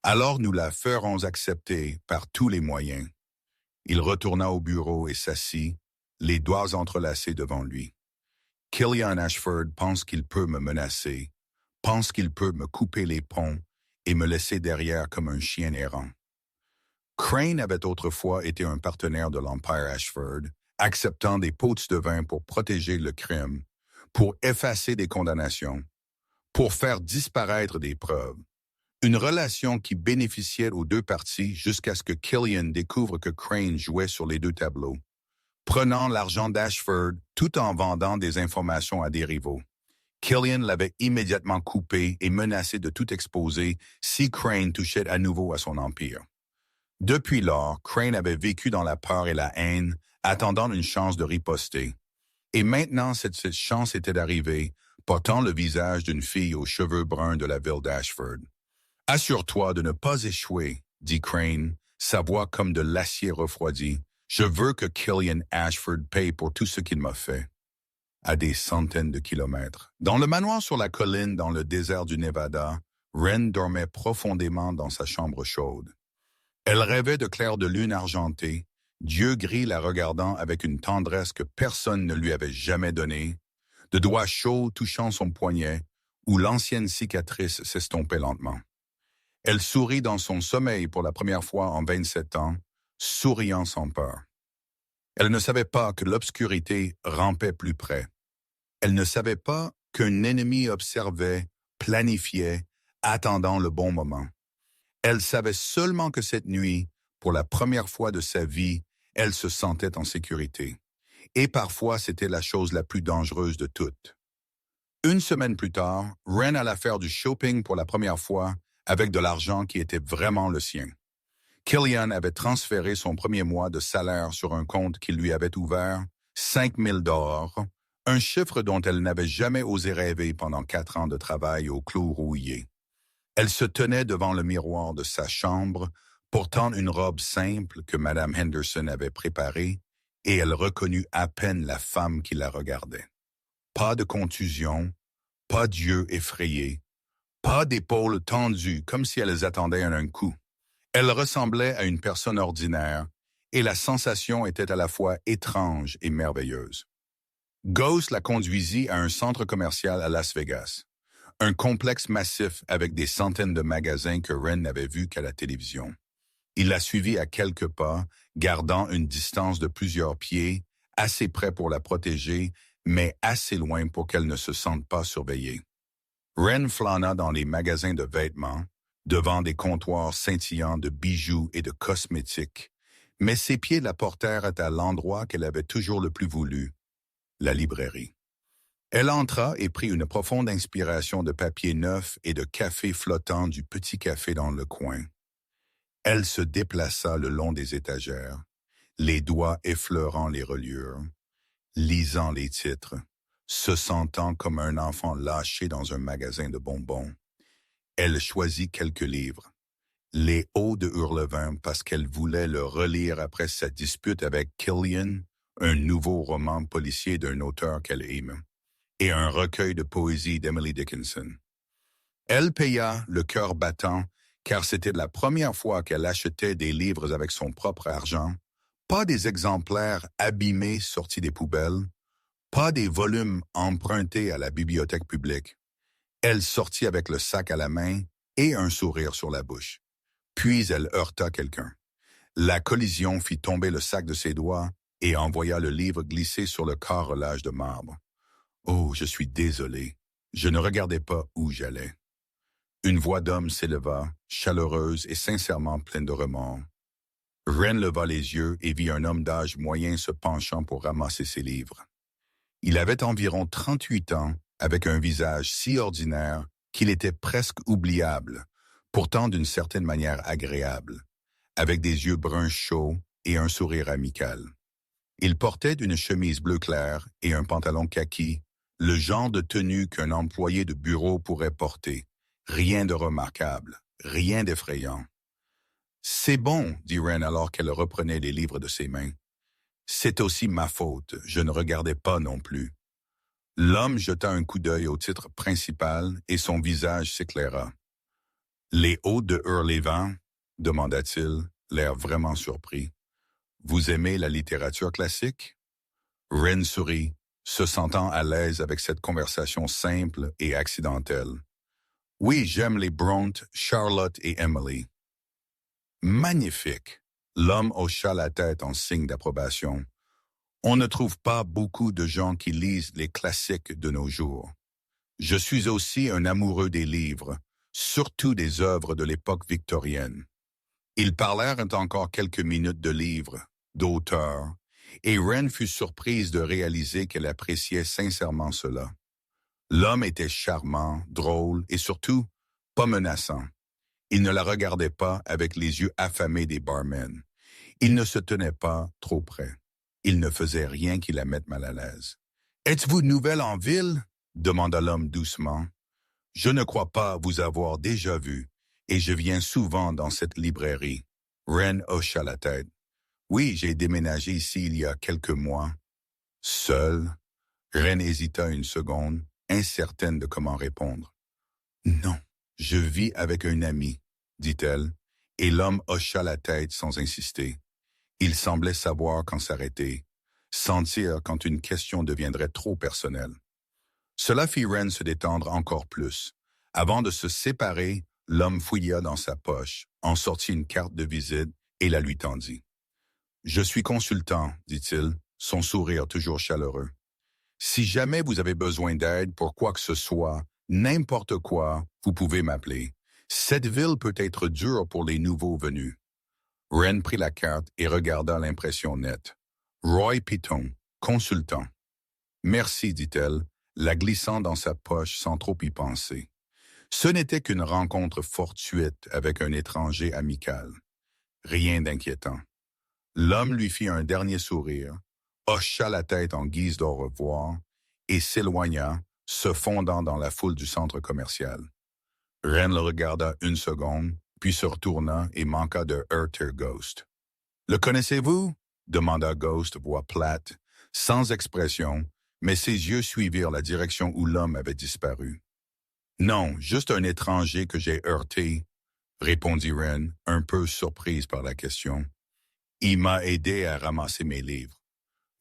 Alors nous la ferons accepter par tous les moyens. Il retourna au bureau et s'assit, les doigts entrelacés devant lui. Killian Ashford pense qu'il peut me menacer, pense qu'il peut me couper les ponts et me laisser derrière comme un chien errant. Crane avait autrefois été un partenaire de l'Empire Ashford, acceptant des pots de vin pour protéger le crime, pour effacer des condamnations, pour faire disparaître des preuves. Une relation qui bénéficiait aux deux parties jusqu'à ce que Killian découvre que Crane jouait sur les deux tableaux, prenant l'argent d'Ashford tout en vendant des informations à des rivaux. Killian l'avait immédiatement coupé et menacé de tout exposer si Crane touchait à nouveau à son empire. Depuis lors, Crane avait vécu dans la peur et la haine, attendant une chance de riposter. Et maintenant, cette chance était arrivée, portant le visage d'une fille aux cheveux bruns de la ville d'Ashford. « Assure-toi de ne pas échouer, » dit Crane, sa voix comme de l'acier refroidi. « Je veux que Killian Ashford paye pour tout ce qu'il m'a fait. » À des centaines de kilomètres. Dans le manoir sur la colline dans le désert du Nevada, Wren dormait profondément dans sa chambre chaude. Elle rêvait de clairs de lune argentée, Dieu gris la regardant avec une tendresse que personne ne lui avait jamais donnée, de doigts chauds touchant son poignet, où l'ancienne cicatrice s'estompait lentement. Elle sourit dans son sommeil pour la première fois en 27 ans, souriant sans peur. Elle ne savait pas que l'obscurité rampait plus près. Elle ne savait pas qu'un ennemi observait, planifiait, attendant le bon moment. Elle savait seulement que cette nuit, pour la première fois de sa vie, elle se sentait en sécurité. Et parfois, c'était la chose la plus dangereuse de toutes. Une semaine plus tard, Wren alla faire du shopping pour la première fois avec de l'argent qui était vraiment le sien. Killian avait transféré son premier mois de salaire sur un compte qu'il lui avait ouvert, 5 000 $, un chiffre dont elle n'avait jamais osé rêver pendant 4 ans de travail au clou rouillé. Elle se tenait devant le miroir de sa chambre, portant une robe simple que Mme Henderson avait préparée, et elle reconnut à peine la femme qui la regardait. Pas de contusion, pas d'yeux effrayés, pas d'épaules tendues comme si elles attendaient un coup. Elle ressemblait à une personne ordinaire, et la sensation était à la fois étrange et merveilleuse. Ghost la conduisit à un centre commercial à Las Vegas, un complexe massif avec des centaines de magasins que Wren n'avait vus qu'à la télévision. Il la suivit à quelques pas, gardant une distance de plusieurs pieds, assez près pour la protéger, mais assez loin pour qu'elle ne se sente pas surveillée. Wren flâna dans les magasins de vêtements, devant des comptoirs scintillants de bijoux et de cosmétiques, mais ses pieds la portèrent à l'endroit qu'elle avait toujours le plus voulu, la librairie. Elle entra et prit une profonde inspiration de papier neuf et de café flottant du petit café dans le coin. Elle se déplaça le long des étagères, les doigts effleurant les reliures, lisant les titres, se sentant comme un enfant lâché dans un magasin de bonbons. Elle choisit quelques livres. Les Hauts de Hurlevent parce qu'elle voulait le relire après sa dispute avec Killian, un nouveau roman policier d'un auteur qu'elle aime, et un recueil de poésie d'Emily Dickinson. Elle paya le cœur battant car c'était la première fois qu'elle achetait des livres avec son propre argent, pas des exemplaires abîmés sortis des poubelles, pas des volumes empruntés à la bibliothèque publique. Elle sortit avec le sac à la main et un sourire sur la bouche. Puis elle heurta quelqu'un. La collision fit tomber le sac de ses doigts et envoya le livre glisser sur le carrelage de marbre. « Oh, je suis désolé. Je ne regardais pas où j'allais. » Une voix d'homme s'éleva, chaleureuse et sincèrement pleine de remords. Wren leva les yeux et vit un homme d'âge moyen se penchant pour ramasser ses livres. Il avait environ 38 ans, avec un visage si ordinaire qu'il était presque oubliable, pourtant d'une certaine manière agréable, avec des yeux bruns chauds et un sourire amical. Il portait une chemise bleu clair et un pantalon kaki, le genre de tenue qu'un employé de bureau pourrait porter. Rien de remarquable, rien d'effrayant. « C'est bon, dit Wren alors qu'elle reprenait les livres de ses mains. C'est aussi ma faute, je ne regardais pas non plus. » L'homme jeta un coup d'œil au titre principal et son visage s'éclaira. « Les Hauts de Hurlevent ?» demanda-t-il, l'air vraiment surpris. « Vous aimez la littérature classique ?» Wren sourit, se sentant à l'aise avec cette conversation simple et accidentelle. « Oui, j'aime les Brontë, Charlotte et Emily. » « Magnifique !» L'homme hocha la tête en signe d'approbation. « On ne trouve pas beaucoup de gens qui lisent les classiques de nos jours. Je suis aussi un amoureux des livres, surtout des œuvres de l'époque victorienne. » Ils parlèrent encore quelques minutes de livres, d'auteurs, et Wren fut surprise de réaliser qu'elle appréciait sincèrement cela. L'homme était charmant, drôle et surtout pas menaçant. Il ne la regardait pas avec les yeux affamés des barmen. Il ne se tenait pas trop près. Il ne faisait rien qui la mette mal à l'aise. « Êtes-vous nouvelle en ville ?» demanda l'homme doucement. « Je ne crois pas vous avoir déjà vu, et je viens souvent dans cette librairie. » Wren hocha la tête. « Oui, j'ai déménagé ici il y a quelques mois. »« Seul ?» Wren hésita une seconde, incertaine de comment répondre. « Non. Je vis avec un ami, dit-elle, et l'homme hocha la tête sans insister. Il semblait savoir quand s'arrêter, sentir quand une question deviendrait trop personnelle. Cela fit Wren se détendre encore plus. Avant de se séparer, L'homme fouilla dans sa poche, en sortit une carte de visite et la lui tendit. « Je suis consultant, dit-il, son sourire toujours chaleureux. Si jamais vous avez besoin d'aide pour quoi que ce soit, n'importe quoi, vous pouvez m'appeler. Cette ville peut être dure pour les nouveaux venus. » Wren prit la carte et regarda l'impression nette. Roy Piton, consultant. « Merci, dit-elle, la glissant dans sa poche sans trop y penser. Ce n'était qu'une rencontre fortuite avec un étranger amical. Rien d'inquiétant. L'homme lui fit un dernier sourire, hocha la tête en guise d'au revoir et s'éloigna, se fondant dans la foule du centre commercial. Wren le regarda une seconde, puis se retourna et manqua de heurter Ghost. « Le connaissez-vous? » demanda Ghost, voix plate, sans expression, mais ses yeux suivirent la direction où l'homme avait disparu. « Non, juste un étranger que j'ai heurté, » répondit Wren, un peu surprise par la question. « Il m'a aidé à ramasser mes livres. »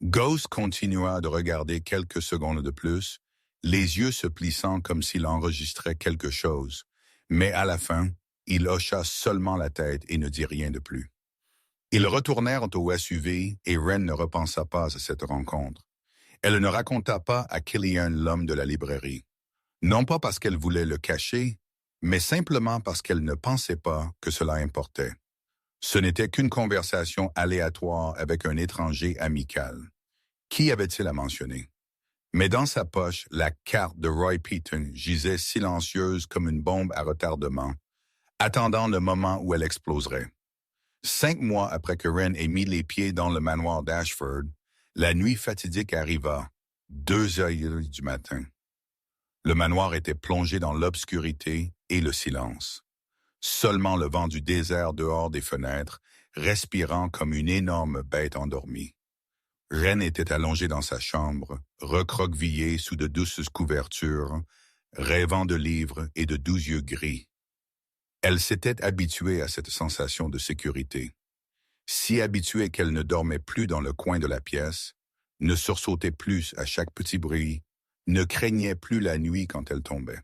Ghost continua de regarder quelques secondes de plus, les yeux se plissant comme s'il enregistrait quelque chose, mais à la fin, il hocha seulement la tête et ne dit rien de plus. Ils retournèrent au SUV et Wren ne repensa pas à cette rencontre. Elle ne raconta pas à Killian l'homme de la librairie. Non pas parce qu'elle voulait le cacher, mais simplement parce qu'elle ne pensait pas que cela importait. Ce n'était qu'une conversation aléatoire avec un étranger amical. Qui avait-il à mentionner? Mais dans sa poche, la carte de Roy Piton gisait silencieuse comme une bombe à retardement, attendant le moment où elle exploserait. 5 mois après que Wren ait mis les pieds dans le manoir d'Ashford, la nuit fatidique arriva, 2 heures du matin. Le manoir était plongé dans l'obscurité et le silence. Seulement le vent du désert dehors des fenêtres, respirant comme une énorme bête endormie. Wren était allongée dans sa chambre, recroquevillée sous de douces couvertures, rêvant de livres et de doux yeux gris. Elle s'était habituée à cette sensation de sécurité. Si habituée qu'elle ne dormait plus dans le coin de la pièce, ne sursautait plus à chaque petit bruit, ne craignait plus la nuit quand elle tombait.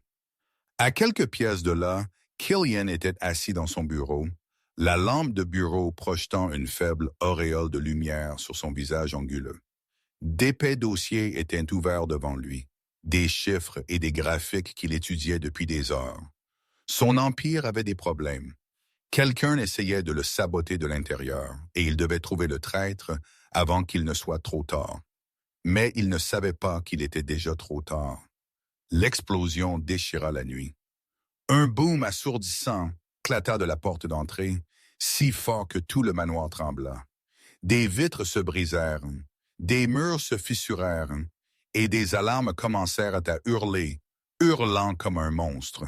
À quelques pièces de là, Killian était assis dans son bureau, la lampe de bureau projetant une faible auréole de lumière sur son visage anguleux. D'épais dossiers étaient ouverts devant lui, des chiffres et des graphiques qu'il étudiait depuis des heures. Son empire avait des problèmes. Quelqu'un essayait de le saboter de l'intérieur, et il devait trouver le traître avant qu'il ne soit trop tard. Mais il ne savait pas qu'il était déjà trop tard. L'explosion déchira la nuit. Un boom assourdissant éclata de la porte d'entrée, si fort que tout le manoir trembla. Des vitres se brisèrent, des murs se fissurèrent, et des alarmes commencèrent à hurler, hurlant comme un monstre.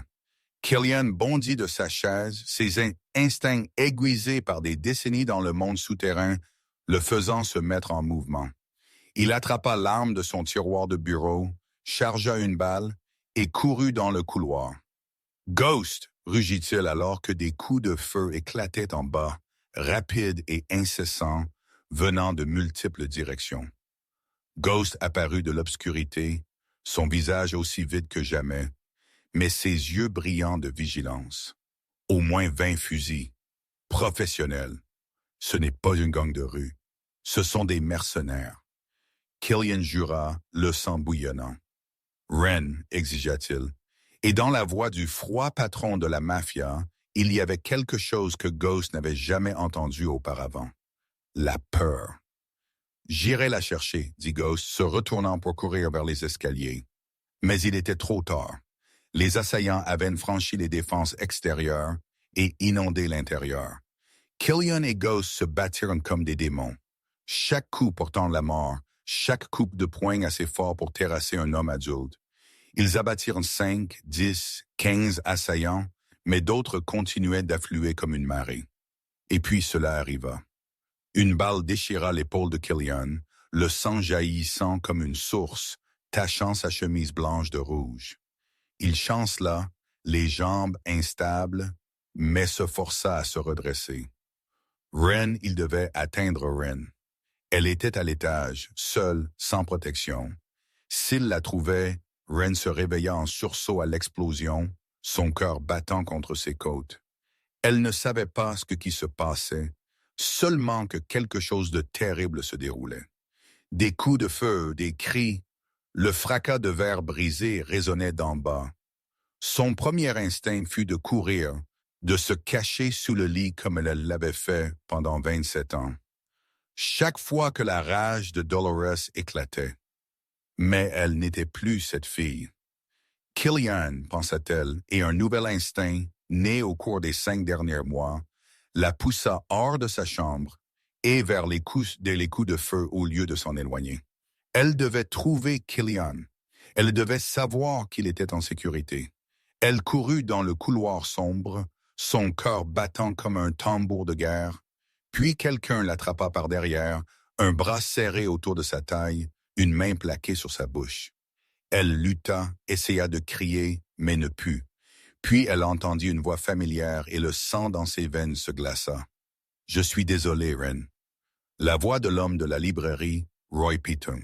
Killian bondit de sa chaise, ses instincts aiguisés par des décennies dans le monde souterrain, le faisant se mettre en mouvement. Il attrapa l'arme de son tiroir de bureau, chargea une balle et courut dans le couloir. « Ghost !» rugit-il alors que des coups de feu éclataient en bas, rapides et incessants, venant de multiples directions. Ghost apparut de l'obscurité, son visage aussi vide que jamais, mais ses yeux brillants de vigilance. Au moins 20 fusils. Professionnels. Ce n'est pas une gang de rue. Ce sont des mercenaires. Killian jura, le sang bouillonnant. « Wren », exigea-t-il. Et dans la voix du froid patron de la mafia, il y avait quelque chose que Ghost n'avait jamais entendu auparavant. La peur. « J'irai la chercher », dit Ghost, se retournant pour courir vers les escaliers. Mais il était trop tard. Les assaillants avaient franchi les défenses extérieures et inondé l'intérieur. Killian et Ghost se battirent comme des démons. Chaque coup portant la mort, chaque coup de poing assez fort pour terrasser un homme adulte. Ils abattirent 5, 10, 15 assaillants, mais d'autres continuaient d'affluer comme une marée. Et puis cela arriva. Une balle déchira l'épaule de Killian, le sang jaillissant comme une source, tachant sa chemise blanche de rouge. Il chancela, les jambes instables, mais se força à se redresser. Wren, il devait atteindre Wren. Elle était à l'étage, seule, sans protection. S'il la trouvait, Wren se réveilla en sursaut à l'explosion, son cœur battant contre ses côtes. Elle ne savait pas qui se passait, seulement que quelque chose de terrible se déroulait. Des coups de feu, des cris, le fracas de verre brisé résonnait d'en bas. Son premier instinct fut de courir, de se cacher sous le lit comme elle l'avait fait pendant 27 ans. Chaque fois que la rage de Dolores éclatait. Mais elle n'était plus cette fille. Killian, pensa-t-elle, et un nouvel instinct, né au cours des 5 derniers mois, la poussa hors de sa chambre et vers les coups de feu au lieu de s'en éloigner. Elle devait trouver Killian. Elle devait savoir qu'il était en sécurité. Elle courut dans le couloir sombre, son cœur battant comme un tambour de guerre, puis quelqu'un l'attrapa par derrière, un bras serré autour de sa taille, une main plaquée sur sa bouche. Elle lutta, essaya de crier, mais ne put. Puis elle entendit une voix familière et le sang dans ses veines se glaça. « Je suis désolé, Ren. » La voix de l'homme de la librairie, Roy Piton.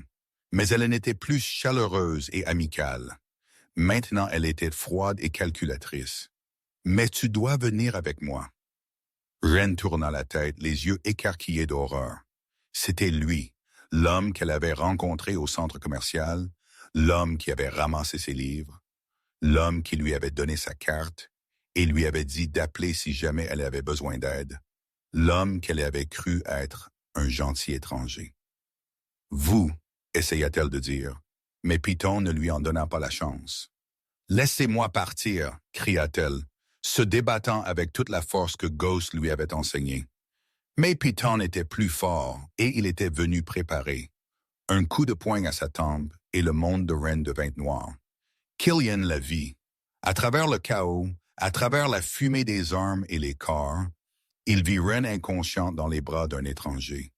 Mais elle n'était plus chaleureuse et amicale. Maintenant, elle était froide et calculatrice. « Mais tu dois venir avec moi. » Ren tourna la tête, les yeux écarquillés d'horreur. C'était lui, l'homme qu'elle avait rencontré au centre commercial, l'homme qui avait ramassé ses livres, l'homme qui lui avait donné sa carte et lui avait dit d'appeler si jamais elle avait besoin d'aide, l'homme qu'elle avait cru être un gentil étranger. « Vous, essaya-t-elle de dire, mais Piton ne lui en donna pas la chance. « Laissez-moi partir, cria-t-elle, se débattant avec toute la force que Ghost lui avait enseignée. Mais Piton était plus fort et il était venu préparé. Un coup de poing à sa tempe et le monde de Ren devint noir. Killian la vit. À travers le chaos, à travers la fumée des armes et les corps, il vit Ren inconsciente dans les bras d'un étranger.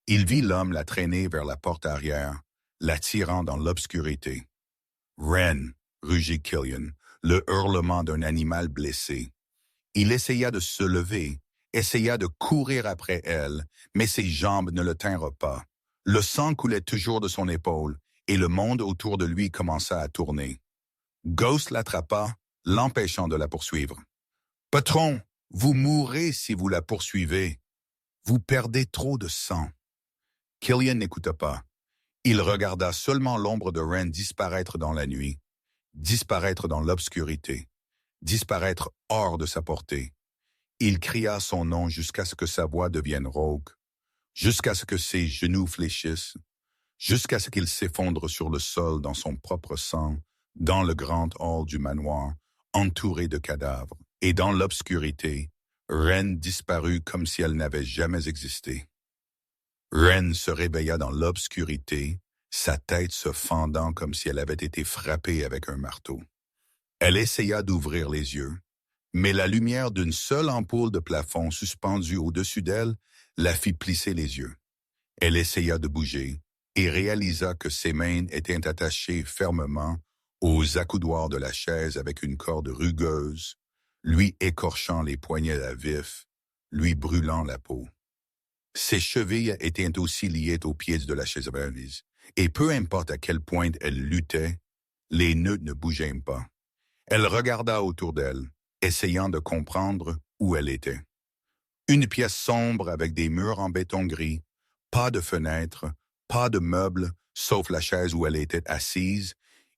Il vit l'homme la traîner vers la porte arrière, l'attirant dans l'obscurité. « Ren !» rugit Killian, le hurlement d'un animal blessé. Il essaya de se lever, essaya de courir après elle, mais ses jambes ne le tinrent pas. Le sang coulait toujours de son épaule, et le monde autour de lui commença à tourner. Ghost l'attrapa, l'empêchant de la poursuivre. « Patron, vous mourrez si vous la poursuivez. Vous perdez trop de sang. » Killian n'écouta pas. Il regarda seulement l'ombre de Ren disparaître dans la nuit, disparaître dans l'obscurité, disparaître hors de sa portée. Il cria son nom jusqu'à ce que sa voix devienne rauque, jusqu'à ce que ses genoux fléchissent, jusqu'à ce qu'il s'effondre sur le sol dans son propre sang, dans le grand hall du manoir, entouré de cadavres. Et dans l'obscurité, Ren disparut comme si elle n'avait jamais existé. Ren se réveilla dans l'obscurité, sa tête se fendant comme si elle avait été frappée avec un marteau. Elle essaya d'ouvrir les yeux, mais la lumière d'une seule ampoule de plafond suspendue au-dessus d'elle la fit plisser les yeux. Elle essaya de bouger et réalisa que ses mains étaient attachées fermement aux accoudoirs de la chaise avec une corde rugueuse, lui écorchant les poignets à vif, lui brûlant la peau. Ses chevilles étaient aussi liées aux pieds de la chaise valise, et peu importe à quel point elle luttait, les nœuds ne bougeaient pas. Elle regarda autour d'elle, essayant de comprendre où elle était. Une pièce sombre avec des murs en béton gris, pas de fenêtre, pas de meubles, sauf la chaise où elle était assise,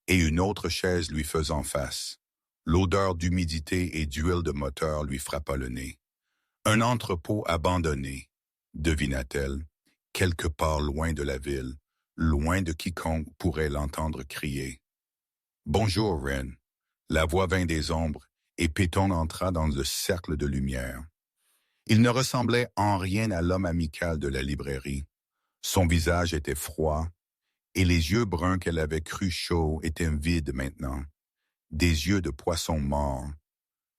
et une autre chaise lui faisant face. L'odeur d'humidité et d'huile de moteur lui frappa le nez. Un entrepôt abandonné, devina-t-elle, quelque part loin de la ville, loin de quiconque pourrait l'entendre crier. « Bonjour, Ren !» La voix vint des ombres, et Piton entra dans le cercle de lumière. Il ne ressemblait en rien à l'homme amical de la librairie. Son visage était froid, et les yeux bruns qu'elle avait crus chauds étaient vides maintenant, des yeux de poisson mort.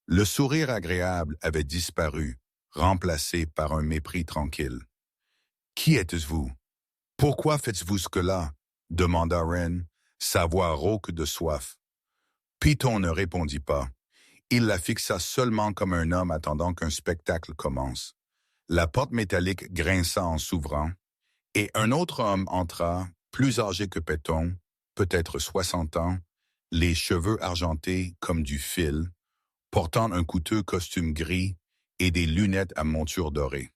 Le sourire agréable avait disparu, remplacé par un mépris tranquille. « Qui êtes-vous? Pourquoi faites-vous ce que là? » demanda Ren, sa voix rauque de soif. Piton ne répondit pas. Il la fixa seulement comme un homme attendant qu'un spectacle commence. La porte métallique grinça en s'ouvrant, et un autre homme entra, plus âgé que Piton, peut-être 60 ans, les cheveux argentés comme du fil, portant un coûteux costume gris et des lunettes à monture dorée.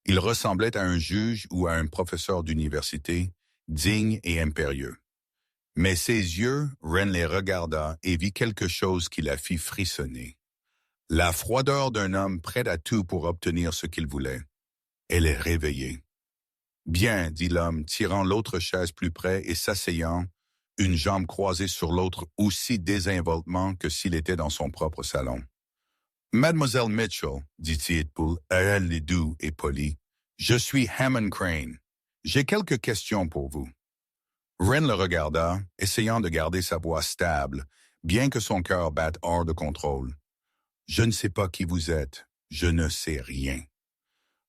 Il ressemblait à un juge ou à un professeur d'université, digne et impérieux. Mais ses yeux, Ren les regarda et vit quelque chose qui la fit frissonner. La froideur d'un homme prêt à tout pour obtenir ce qu'il voulait. Elle est réveillée. Bien, dit l'homme, tirant l'autre chaise plus près et s'asseyant, une jambe croisée sur l'autre aussi désinvoltement que s'il était dans son propre salon. Mademoiselle Mitchell, dit-il à elle doux et poli, je suis Hammond Crane. J'ai quelques questions pour vous. Ren le regarda, essayant de garder sa voix stable, bien que son cœur batte hors de contrôle. Je ne sais pas qui vous êtes. Je ne sais rien.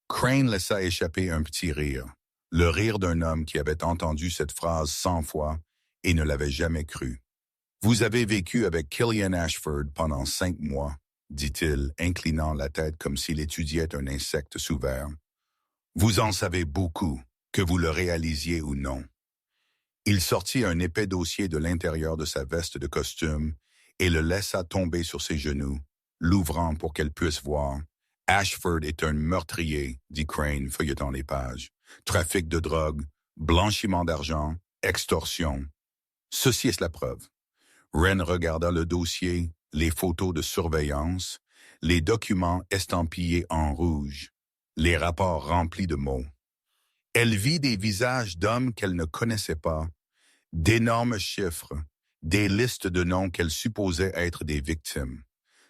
Crane laissa échapper un petit rire, le rire d'un homme qui avait entendu cette phrase 100 fois et ne l'avait jamais cru. Vous avez vécu avec Killian Ashford pendant 5 mois, dit-il, inclinant la tête comme s'il étudiait un insecte sous verre. Vous en savez beaucoup, que vous le réalisiez ou non. Il sortit un épais dossier de l'intérieur de sa veste de costume et le laissa tomber sur ses genoux, l'ouvrant pour qu'elle puisse voir. Ashford est un meurtrier, dit Crane, feuilletant les pages. Trafic de drogue, blanchiment d'argent, extorsion. Ceci est la preuve. Ren regarda le dossier, les photos de surveillance, les documents estampillés en rouge, les rapports remplis de mots. Elle vit des visages d'hommes qu'elle ne connaissait pas, d'énormes chiffres, des listes de noms qu'elle supposait être des victimes.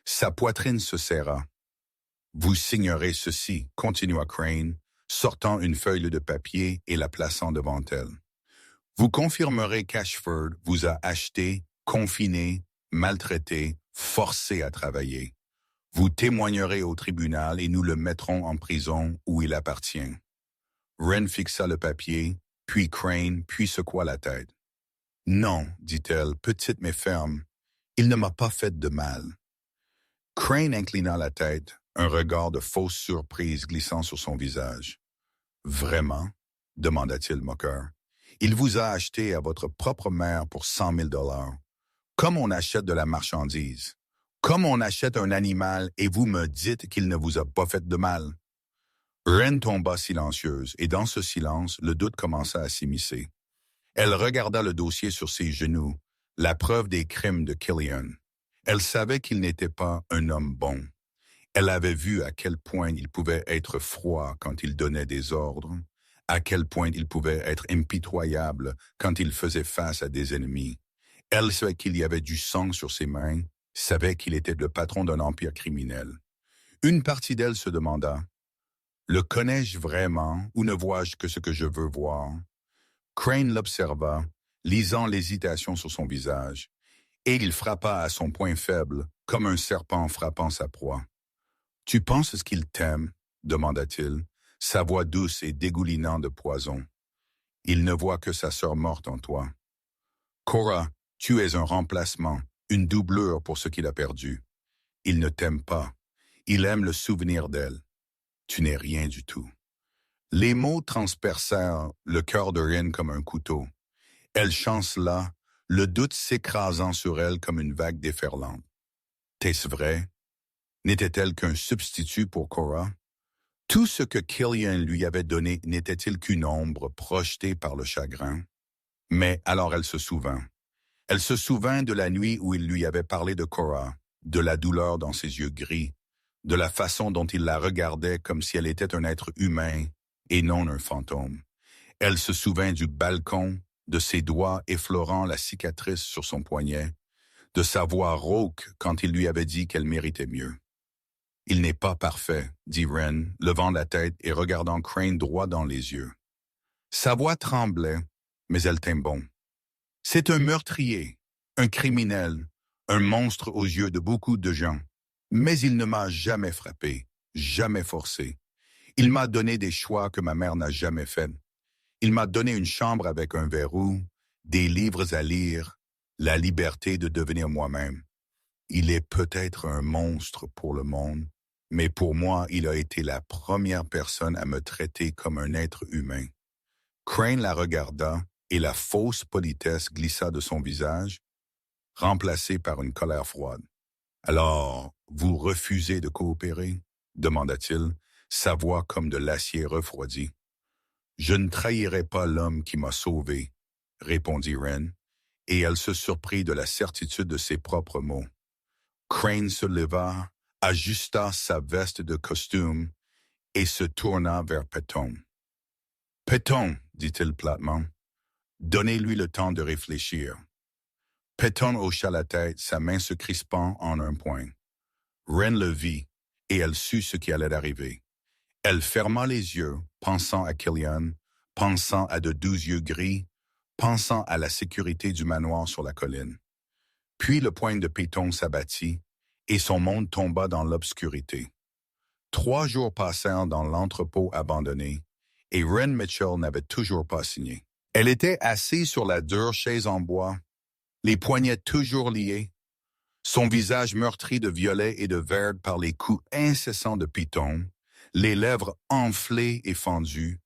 Sa poitrine se serra. Vous signerez ceci, continua Crane, sortant une feuille de papier et la plaçant devant elle. Vous confirmerez qu'Ashford vous a acheté, confiné, maltraité, forcé à travailler. Vous témoignerez au tribunal et nous le mettrons en prison où il appartient. Ren fixa le papier, puis Crane, puis secoua la tête. Non, dit-elle, petite mais ferme, il ne m'a pas fait de mal. Crane inclina la tête, un regard de fausse surprise glissant sur son visage. Vraiment? Demanda-t-il moqueur. Il vous a acheté à votre propre mère pour 100 000 $. Comme on achète de la marchandise. Comme on achète un animal et vous me dites qu'il ne vous a pas fait de mal. Ren tomba silencieuse et dans ce silence, le doute commença à s'immiscer. Elle regarda le dossier sur ses genoux, la preuve des crimes de Killian. Elle savait qu'il n'était pas un homme bon. Elle avait vu à quel point il pouvait être froid quand il donnait des ordres, à quel point il pouvait être impitoyable quand il faisait face à des ennemis. Elle savait qu'il y avait du sang sur ses mains, savait qu'il était le patron d'un empire criminel. Une partie d'elle se demanda, « Le connais-je vraiment ou ne vois-je que ce que je veux voir ?» Crane l'observa, lisant l'hésitation sur son visage, et il frappa à son point faible, comme un serpent frappant sa proie. « Tu penses qu'il t'aime ?» demanda-t-il, sa voix douce et dégoulinant de poison. « Il ne voit que sa sœur morte en toi. Cora, tu es un remplacement, une doublure pour ce qu'il a perdu. Il ne t'aime pas. Il aime le souvenir d'elle. Tu n'es rien du tout. » Les mots transpercèrent le cœur de Ren comme un couteau. Elle chancela, le doute s'écrasant sur elle comme une vague déferlante. Était-ce vrai? N'était-elle qu'un substitut pour Cora? Tout ce que Killian lui avait donné n'était-il qu'une ombre projetée par le chagrin? Mais alors elle se souvint. Elle se souvint de la nuit où il lui avait parlé de Cora, de la douleur dans ses yeux gris, de la façon dont il la regardait comme si elle était un être humain et non un fantôme. Elle se souvint du balcon, de ses doigts effleurant la cicatrice sur son poignet, de sa voix rauque quand il lui avait dit qu'elle méritait mieux. « Il n'est pas parfait, » dit Ren, levant la tête et regardant Crane droit dans les yeux. Sa voix tremblait, mais elle tint bon. « C'est un meurtrier, un criminel, un monstre aux yeux de beaucoup de gens, mais il ne m'a jamais frappé, jamais forcé. Il m'a donné des choix que ma mère n'a jamais faits. Il m'a donné une chambre avec un verrou, des livres à lire, la liberté de devenir moi-même. Il est peut-être un monstre pour le monde, mais pour moi, il a été la première personne à me traiter comme un être humain. » Crane la regarda et la fausse politesse glissa de son visage, remplacée par une colère froide. Alors, vous refusez de coopérer? Demanda-t-il, sa voix comme de l'acier refroidi. Je ne trahirai pas l'homme qui m'a sauvé, répondit Wren, et elle se surprit de la certitude de ses propres mots. Crane se leva, ajusta sa veste de costume et se tourna vers Peton. « Peton, dit-il platement, donnez-lui le temps de réfléchir. » Peton hocha la tête, sa main se crispant en un point. Wren le vit, et elle sut ce qui allait arriver. Elle ferma les yeux, pensant à Killian, pensant à de doux yeux gris, pensant à la sécurité du manoir sur la colline. Puis le poing de Peton s'abattit, et son monde tomba dans l'obscurité. 3 jours passèrent dans l'entrepôt abandonné, et Wren Mitchell n'avait toujours pas signé. Elle était assise sur la dure chaise en bois, les poignets toujours liés, son visage meurtri de violet et de vert par les coups incessants de Peton, les lèvres enflées et fendues,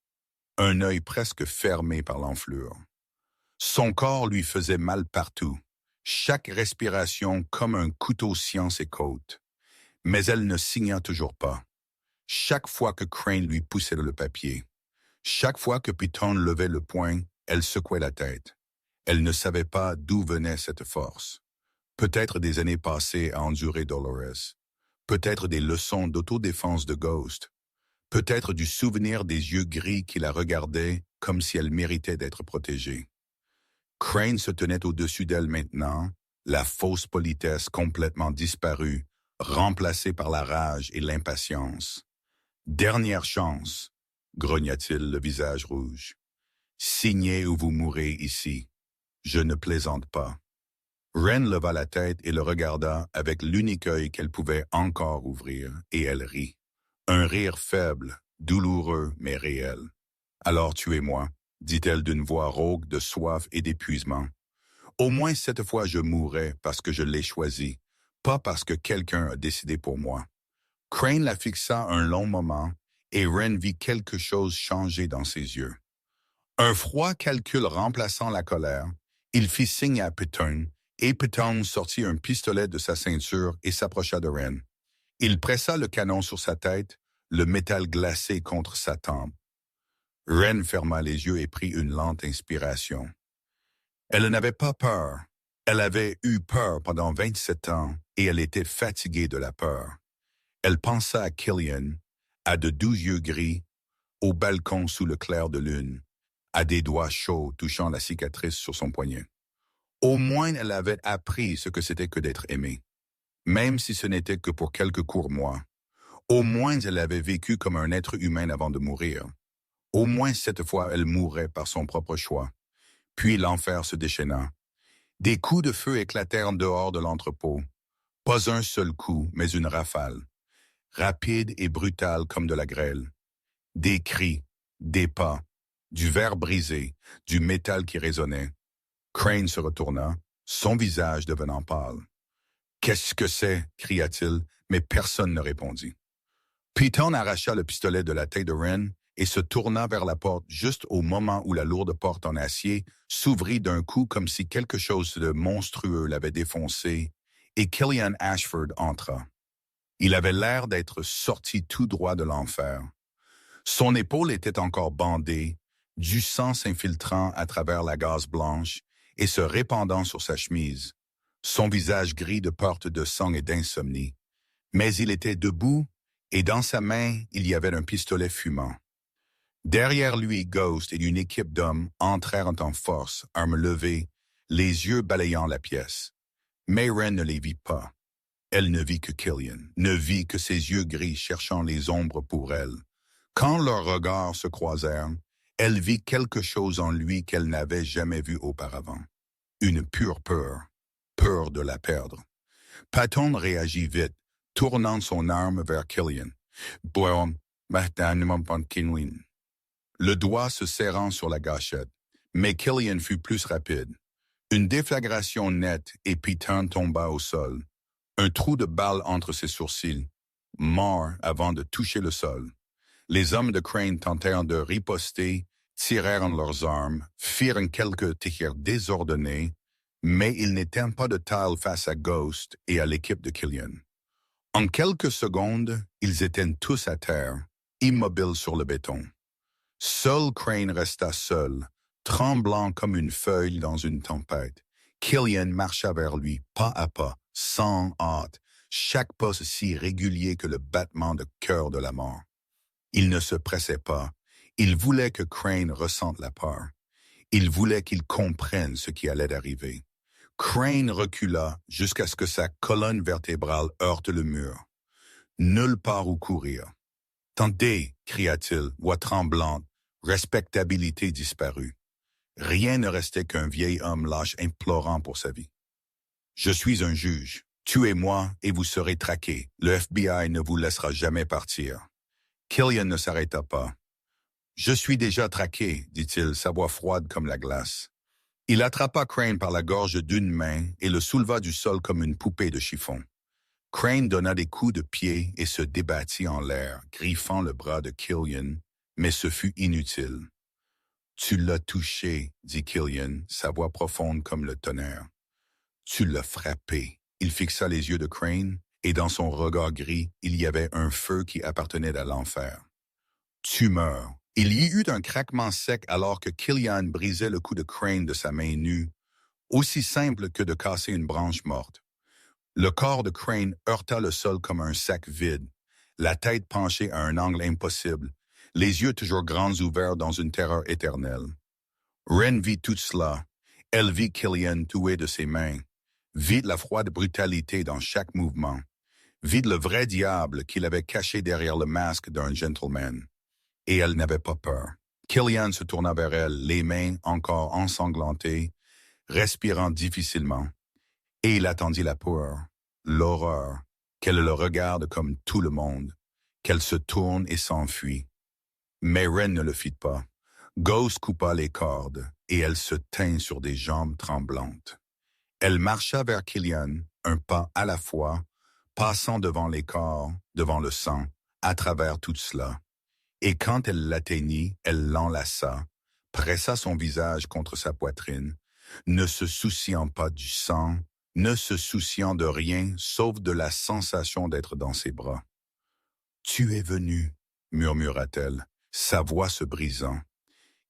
un œil presque fermé par l'enflure. Son corps lui faisait mal partout, chaque respiration comme un couteau sciant ses côtes. Mais elle ne signa toujours pas. Chaque fois que Crane lui poussait le papier, chaque fois que Peton levait le poing, elle secouait la tête. Elle ne savait pas d'où venait cette force. Peut-être des années passées à endurer Dolores. Peut-être des leçons d'autodéfense de Ghost. Peut-être du souvenir des yeux gris qui la regardaient comme si elle méritait d'être protégée. Crane se tenait au-dessus d'elle maintenant, la fausse politesse complètement disparue, remplacée par la rage et l'impatience. « Dernière chance », grogna-t-il, le visage rouge. « Signez ou vous mourrez ici. Je ne plaisante pas. » Wren leva la tête et le regarda avec l'unique œil qu'elle pouvait encore ouvrir, et elle rit. Un rire faible, douloureux, mais réel. « Alors tuez-moi, » dit-elle d'une voix rauque de soif et d'épuisement. « Au moins cette fois je mourrai parce que je l'ai choisi, pas parce que quelqu'un a décidé pour moi. » Crane la fixa un long moment, et Wren vit quelque chose changer dans ses yeux. Un froid calcul remplaçant la colère, il fit signe à Peton, et Peton sortit un pistolet de sa ceinture et s'approcha de Wren. Il pressa le canon sur sa tête, le métal glacé contre sa tempe. Wren ferma les yeux et prit une lente inspiration. Elle n'avait pas peur. Elle avait eu peur pendant 27 ans, et elle était fatiguée de la peur. Elle pensa à Killian, à de doux yeux gris, au balcon sous le clair de lune, à des doigts chauds touchant la cicatrice sur son poignet. Au moins elle avait appris ce que c'était que d'être aimée, même si ce n'était que pour quelques courts mois. Au moins elle avait vécu comme un être humain avant de mourir. Au moins cette fois elle mourrait par son propre choix. Puis l'enfer se déchaîna. Des coups de feu éclatèrent dehors de l'entrepôt. Pas un seul coup, mais une rafale. Rapide et brutale comme de la grêle. Des cris, des pas, du verre brisé, du métal qui résonnait. Crane se retourna, son visage devenant pâle. « Qu'est-ce que c'est » cria-t-il, mais personne ne répondit. Peton arracha le pistolet de la tête de Wren et se tourna vers la porte juste au moment où la lourde porte en acier s'ouvrit d'un coup comme si quelque chose de monstrueux l'avait défoncé, et Killian Ashford entra. Il avait l'air d'être sorti tout droit de l'enfer. Son épaule était encore bandée, du sang s'infiltrant à travers la gaze blanche et se répandant sur sa chemise, son visage gris de perte de sang et d'insomnie. Mais il était debout, et dans sa main, il y avait un pistolet fumant. Derrière lui, Ghost et une équipe d'hommes entrèrent en force, armes levées, les yeux balayant la pièce. Mais Wren ne les vit pas. Elle ne vit que Killian, ne vit que ses yeux gris cherchant les ombres pour elle. Quand leurs regards se croisèrent, elle vit quelque chose en lui qu'elle n'avait jamais vu auparavant. Une pure peur, peur de la perdre. Peton réagit vite, tournant son arme vers Killian. Le doigt se serrant sur la gâchette, mais Killian fut plus rapide. Une déflagration nette et Peton tomba au sol. Un trou de balle entre ses sourcils, mort avant de toucher le sol. Les hommes de Crane tentèrent de riposter, tirèrent leurs armes, firent quelques tirs désordonnés, Mais il n'éteint pas de tile face à Ghost et à l'équipe de Killian. En quelques secondes, ils étaient tous à terre, immobiles sur le béton. Seul Crane resta seul, tremblant comme une feuille dans une tempête. Killian marcha vers lui, pas à pas, sans hâte, chaque pas si régulier que le battement de cœur de la mort. Il ne se pressait pas. Il voulait que Crane ressente la peur. Il voulait qu'il comprenne ce qui allait arriver. Crane recula jusqu'à ce que sa colonne vertébrale heurte le mur. Nulle part où courir. « Tentez !» cria-t-il, voix tremblante, respectabilité disparue. Rien ne restait qu'un vieil homme lâche implorant pour sa vie. « Je suis un juge. Tuez-moi et vous serez traqué. Le FBI ne vous laissera jamais partir. » Killian ne s'arrêta pas. « Je suis déjà traqué, dit-il, sa voix froide comme la glace. » Il attrapa Crane par la gorge d'une main et le souleva du sol comme une poupée de chiffon. Crane donna des coups de pied et se débattit en l'air, griffant le bras de Killian, mais ce fut inutile. « Tu l'as touché, dit Killian, sa voix profonde comme le tonnerre. « Tu l'as frappé. » Il fixa les yeux de Crane, et dans son regard gris, il y avait un feu qui appartenait à l'enfer. « Tu meurs. » Il y eut un craquement sec alors que Killian brisait le cou de Crane de sa main nue, aussi simple que de casser une branche morte. Le corps de Crane heurta le sol comme un sac vide, la tête penchée à un angle impossible, les yeux toujours grands ouverts dans une terreur éternelle. Ren vit tout cela. Elle vit Killian tué de ses mains, vit la froide brutalité dans chaque mouvement, vit le vrai diable qu'il avait caché derrière le masque d'un gentleman. Et elle n'avait pas peur. Killian se tourna vers elle, les mains encore ensanglantées, respirant difficilement. Et il attendit la peur, l'horreur, qu'elle le regarde comme tout le monde, qu'elle se tourne et s'enfuit. Mais Ren ne le fit pas. Ghost coupa les cordes, et elle se tint sur des jambes tremblantes. Elle marcha vers Killian, un pas à la fois, passant devant les corps, devant le sang, à travers tout cela. Et quand elle l'atteignit, elle l'enlaça, pressa son visage contre sa poitrine, ne se souciant pas du sang, ne se souciant de rien, sauf de la sensation d'être dans ses bras. « Tu es venu, » murmura-t-elle, sa voix se brisant.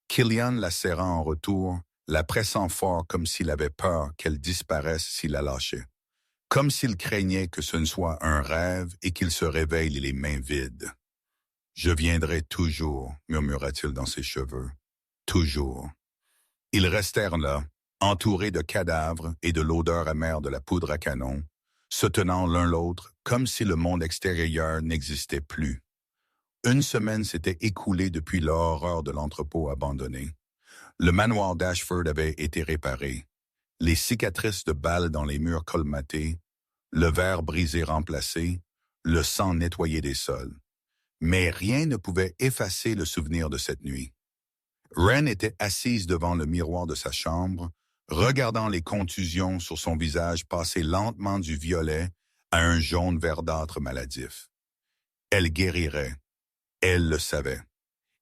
Killian la serra en retour, la pressant fort comme s'il avait peur qu'elle disparaisse s'il la lâchait. Comme s'il craignait que ce ne soit un rêve et qu'il se réveille les mains vides. « Je viendrai toujours, » murmura-t-il dans ses cheveux. « Toujours. » Ils restèrent là, entourés de cadavres et de l'odeur amère de la poudre à canon, se tenant l'un l'autre comme si le monde extérieur n'existait plus. Une semaine s'était écoulée depuis l'horreur de l'entrepôt abandonné. Le manoir d'Ashford avait été réparé. Les cicatrices de balles dans les murs colmatés, le verre brisé remplacé, le sang nettoyé des sols. Mais rien ne pouvait effacer le souvenir de cette nuit. Ren était assise devant le miroir de sa chambre, regardant les contusions sur son visage passer lentement du violet à un jaune verdâtre maladif. Elle guérirait. Elle le savait.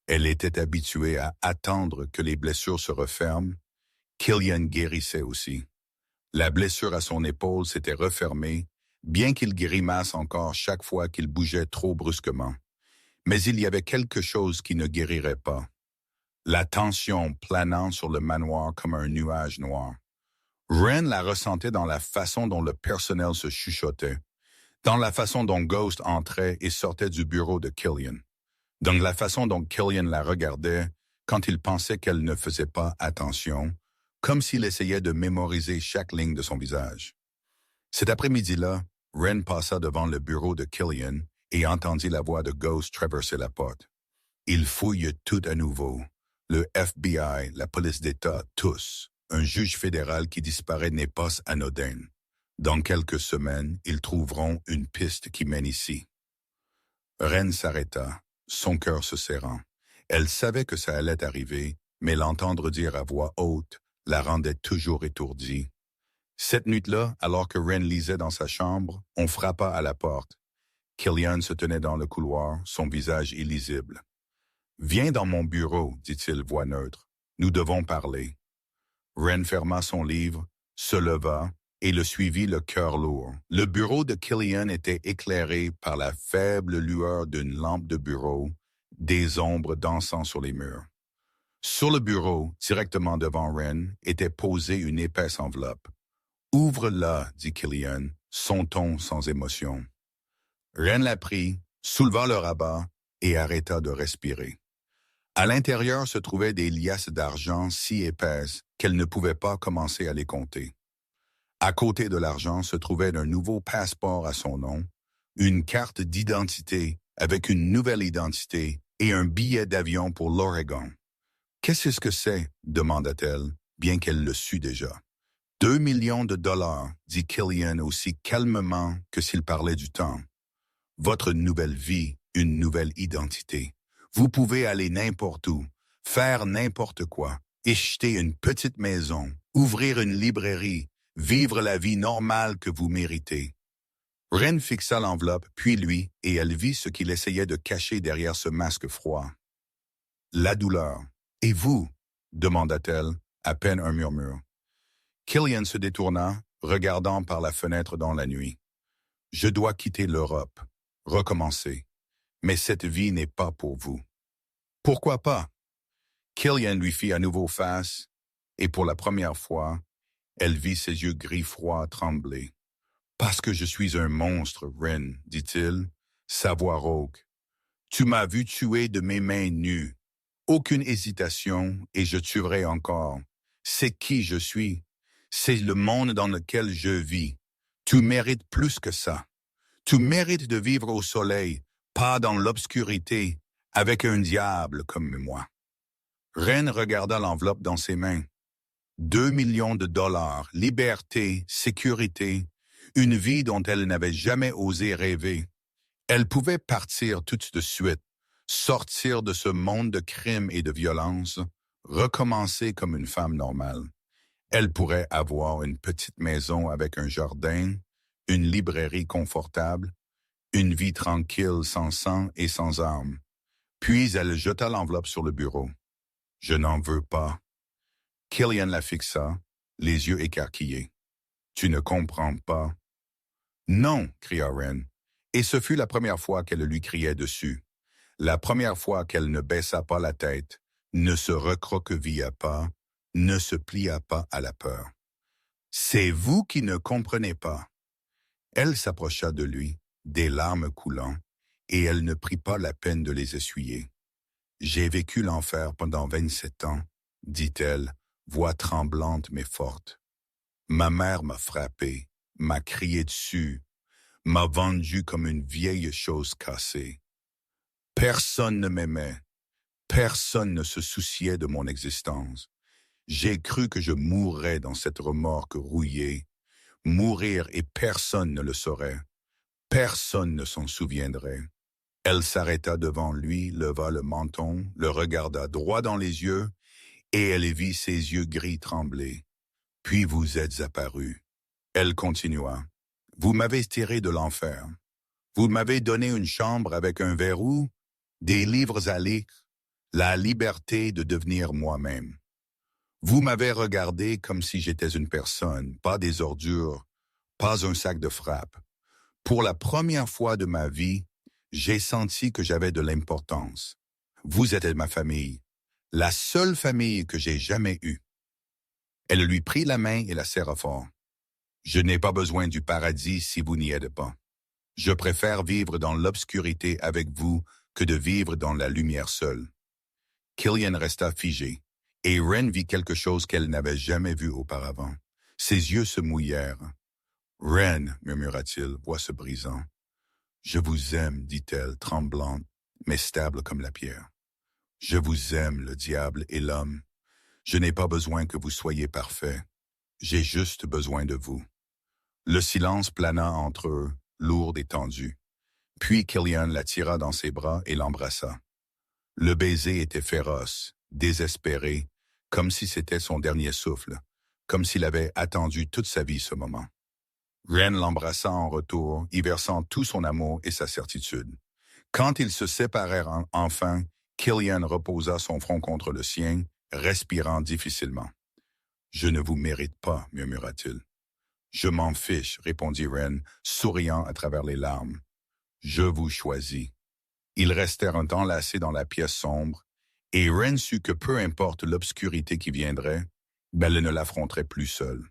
Elle était habituée à attendre que les blessures se referment. Killian guérissait aussi. La blessure à son épaule s'était refermée, bien qu'il grimace encore chaque fois qu'il bougeait trop brusquement. Mais il y avait quelque chose qui ne guérirait pas. La tension planant sur le manoir comme un nuage noir. Ren la ressentait dans la façon dont le personnel se chuchotait, dans la façon dont Ghost entrait et sortait du bureau de Killian, dans la façon dont Killian la regardait quand il pensait qu'elle ne faisait pas attention, comme s'il essayait de mémoriser chaque ligne de son visage. Cet après-midi-là, Ren passa devant le bureau de Killian et entendit la voix de Ghost traverser la porte. Il fouille tout à nouveau. Le FBI, la police d'État, tous. Un juge fédéral qui disparaît n'est pas anodin. Dans quelques semaines, ils trouveront une piste qui mène ici. Ren s'arrêta, son cœur se serrant. Elle savait que ça allait arriver, mais l'entendre dire à voix haute la rendait toujours étourdie. Cette nuit-là, alors que Ren lisait dans sa chambre, on frappa à la porte. Killian se tenait dans le couloir, son visage illisible. « Viens dans mon bureau, dit-il, voix neutre. Nous devons parler. » Ren ferma son livre, se leva et le suivit le cœur lourd. Le bureau de Killian était éclairé par la faible lueur d'une lampe de bureau, des ombres dansant sur les murs. Sur le bureau, directement devant Ren, était posée une épaisse enveloppe. « Ouvre-la, dit Killian, son ton sans émotion. Ren la prit, souleva le rabat et arrêta de respirer. À l'intérieur se trouvaient des liasses d'argent si épaisses qu'elle ne pouvait pas commencer à les compter. À côté de l'argent se trouvait un nouveau passeport à son nom, une carte d'identité avec une nouvelle identité et un billet d'avion pour l'Oregon. « Qu'est-ce que c'est ?» demanda-t-elle, bien qu'elle le sût déjà. « 2 millions de dollars, dit Killian aussi calmement que s'il parlait du temps. Votre nouvelle vie, une nouvelle identité. Vous pouvez aller n'importe où, faire n'importe quoi, acheter une petite maison, ouvrir une librairie, vivre la vie normale que vous méritez. » Ren fixa l'enveloppe, puis lui, et elle vit ce qu'il essayait de cacher derrière ce masque froid. La douleur. « Et vous ?» demanda-t-elle, à peine un murmure. Killian se détourna, regardant par la fenêtre dans la nuit. « Je dois quitter l'Europe, recommencer. Mais cette vie n'est pas pour vous. »« Pourquoi pas ?» Killian lui fit à nouveau face, et pour la première fois, elle vit ses yeux gris froids trembler. « Parce que je suis un monstre, Ren, dit-il, sa voix rauque. Tu m'as vu tuer de mes mains nues. Aucune hésitation, et je tuerai encore. C'est qui je suis. C'est le monde dans lequel je vis. Tu mérites plus que ça. Tu mérites de vivre au soleil, pas dans l'obscurité, avec un diable comme moi. » Ren regarda l'enveloppe dans ses mains. 2 millions de dollars, liberté, sécurité, une vie dont elle n'avait jamais osé rêver. Elle pouvait partir tout de suite, sortir de ce monde de crimes et de violence, recommencer comme une femme normale. Elle pourrait avoir une petite maison avec un jardin, une librairie confortable, une vie tranquille sans sang et sans armes. Puis elle jeta l'enveloppe sur le bureau. « Je n'en veux pas. » Killian la fixa, les yeux écarquillés. « Tu ne comprends pas. »« Non, » cria Ren, et ce fut la première fois qu'elle lui criait dessus. La première fois qu'elle ne baissa pas la tête, ne se recroquevilla pas, ne se plia pas à la peur. « C'est vous qui ne comprenez pas. » Elle s'approcha de lui, des larmes coulant, et elle ne prit pas la peine de les essuyer. « J'ai vécu l'enfer pendant 27 ans, dit-elle, voix tremblante mais forte. Ma mère m'a frappé, m'a crié dessus, m'a vendu comme une vieille chose cassée. Personne ne m'aimait, personne ne se souciait de mon existence. J'ai cru que je mourrais dans cette remorque rouillée, mourir et personne ne le saurait, personne ne s'en souviendrait. » Elle s'arrêta devant lui, leva le menton, le regarda droit dans les yeux, et elle vit ses yeux gris trembler. « Puis vous êtes apparu. » Elle continua. « Vous m'avez tiré de l'enfer. Vous m'avez donné une chambre avec un verrou, des livres à lire, la liberté de devenir moi-même. Vous m'avez regardé comme si j'étais une personne, pas des ordures, pas un sac de frappe. Pour la première fois de ma vie, j'ai senti que j'avais de l'importance. Vous êtes ma famille, la seule famille que j'ai jamais eue. » Elle lui prit la main et la serra fort. « Je n'ai pas besoin du paradis si vous n'y êtes pas. Je préfère vivre dans l'obscurité avec vous que de vivre dans la lumière seule. » Killian resta figé, et Ren vit quelque chose qu'elle n'avait jamais vu auparavant. Ses yeux se mouillèrent. « Ren, murmura-t-il, voix se brisant. « Je vous aime, dit-elle, tremblante, mais stable comme la pierre. Je vous aime, le diable et l'homme. Je n'ai pas besoin que vous soyez parfait. J'ai juste besoin de vous. » Le silence plana entre eux, lourd et tendu. Puis Killian la tira dans ses bras et l'embrassa. Le baiser était féroce, désespéré, comme si c'était son dernier souffle, comme s'il avait attendu toute sa vie ce moment. Ren l'embrassa en retour, y versant tout son amour et sa certitude. Quand ils se séparèrent enfin, Killian reposa son front contre le sien, respirant difficilement. « Je ne vous mérite pas, murmura-t-il. Je m'en fiche, répondit Ren, souriant à travers les larmes. Je vous choisis. Ils restèrent un temps lassés dans la pièce sombre, et Ren sut que peu importe l'obscurité qui viendrait, elle ne l'affronterait plus seule.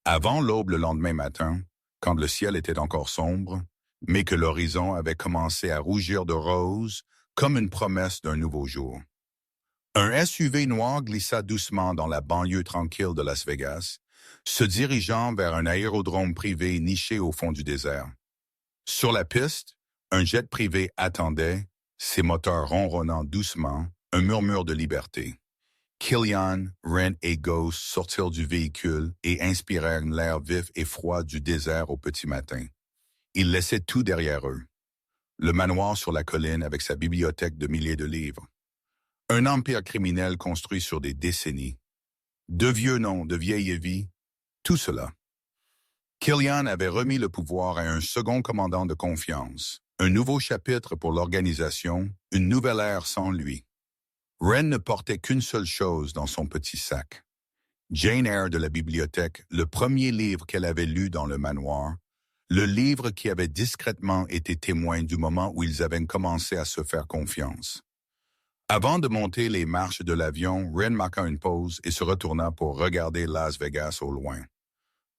Avant l'aube le lendemain matin, quand le ciel était encore sombre, mais que l'horizon avait commencé à rougir de rose comme une promesse d'un nouveau jour. Un SUV noir glissa doucement dans la banlieue tranquille de Las Vegas, se dirigeant vers un aérodrome privé niché au fond du désert. Sur la piste, un jet privé attendait, ses moteurs ronronnant doucement, un murmure de liberté. Killian, Ren et Ghost sortirent du véhicule et inspirèrent l'air vif et froid du désert au petit matin. Ils laissaient tout derrière eux. Le manoir sur la colline avec sa bibliothèque de milliers de livres. Un empire criminel construit sur des décennies. De vieux noms, de vieilles vies, tout cela. Killian avait remis le pouvoir à un second commandant de confiance. Un nouveau chapitre pour l'organisation, une nouvelle ère sans lui. Ren ne portait qu'une seule chose dans son petit sac. Jane Eyre de la bibliothèque, le premier livre qu'elle avait lu dans le manoir, le livre qui avait discrètement été témoin du moment où ils avaient commencé à se faire confiance. Avant de monter les marches de l'avion, Ren marqua une pause et se retourna pour regarder Las Vegas au loin.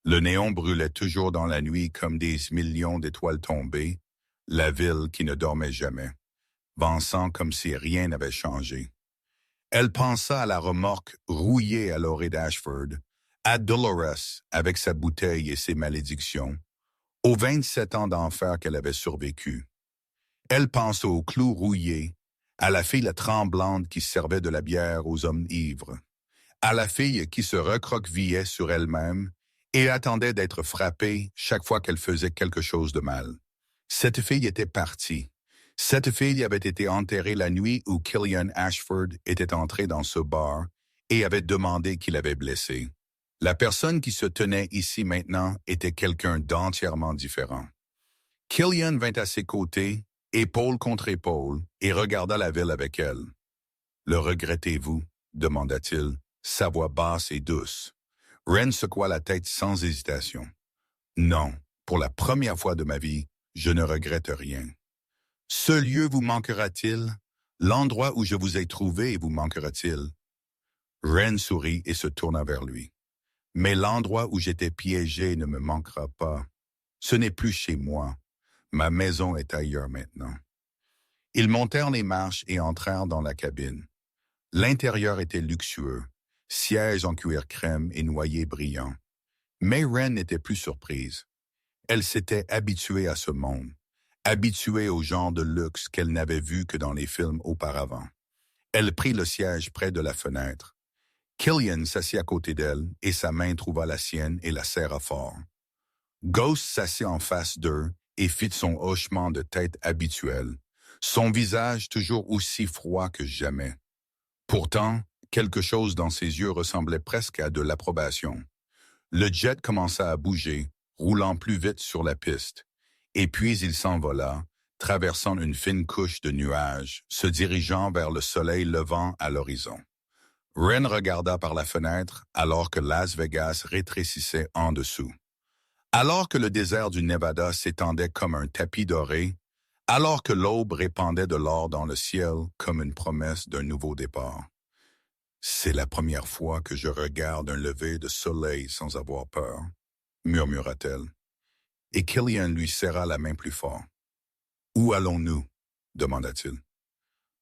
Le néon brûlait toujours dans la nuit comme des millions d'étoiles tombées, la ville qui ne dormait jamais, avançant comme si rien n'avait changé. Elle pensa à la remorque rouillée à l'orée d'Ashford, à Dolores avec sa bouteille et ses malédictions, aux 27 ans d'enfer qu'elle avait survécu. Elle pensa aux clous rouillés, à la fille tremblante qui servait de la bière aux hommes ivres, à la fille qui se recroquevillait sur elle-même et attendait d'être frappée chaque fois qu'elle faisait quelque chose de mal. Cette fille était partie. Cette fille avait été enterrée la nuit où Killian Ashford était entré dans ce bar et avait demandé qui l'avait blessé. La personne qui se tenait ici maintenant était quelqu'un d'entièrement différent. Killian vint à ses côtés, épaule contre épaule, et regarda la ville avec elle. « Le regrettez-vous » demanda-t-il, sa voix basse et douce. Ren secoua la tête sans hésitation. « Non, pour la première fois de ma vie, je ne regrette rien. » « Ce lieu vous manquera-t-il? L'endroit où je vous ai trouvé vous manquera-t-il? » Ren sourit et se tourna vers lui. « Mais l'endroit où j'étais piégé ne me manquera pas. Ce n'est plus chez moi. Ma maison est ailleurs maintenant. » Ils montèrent les marches et entrèrent dans la cabine. L'intérieur était luxueux, sièges en cuir crème et noyers brillants. Mais Ren n'était plus surprise. Elle s'était habituée à ce monde. Habituée au genre de luxe qu'elle n'avait vu que dans les films auparavant. Elle prit le siège près de la fenêtre. Killian s'assit à côté d'elle et sa main trouva la sienne et la serra fort. Ghost s'assit en face d'eux et fit son hochement de tête habituel, son visage toujours aussi froid que jamais. Pourtant, quelque chose dans ses yeux ressemblait presque à de l'approbation. Le jet commença à bouger, roulant plus vite sur la piste. Et puis il s'envola, traversant une fine couche de nuages, se dirigeant vers le soleil levant à l'horizon. Ren regarda par la fenêtre alors que Las Vegas rétrécissait en dessous. Alors que le désert du Nevada s'étendait comme un tapis doré, alors que l'aube répandait de l'or dans le ciel comme une promesse d'un nouveau départ. « C'est la première fois que je regarde un lever de soleil sans avoir peur, » murmura-t-elle. Et Killian lui serra la main plus fort. « Où allons-nous? » demanda-t-il.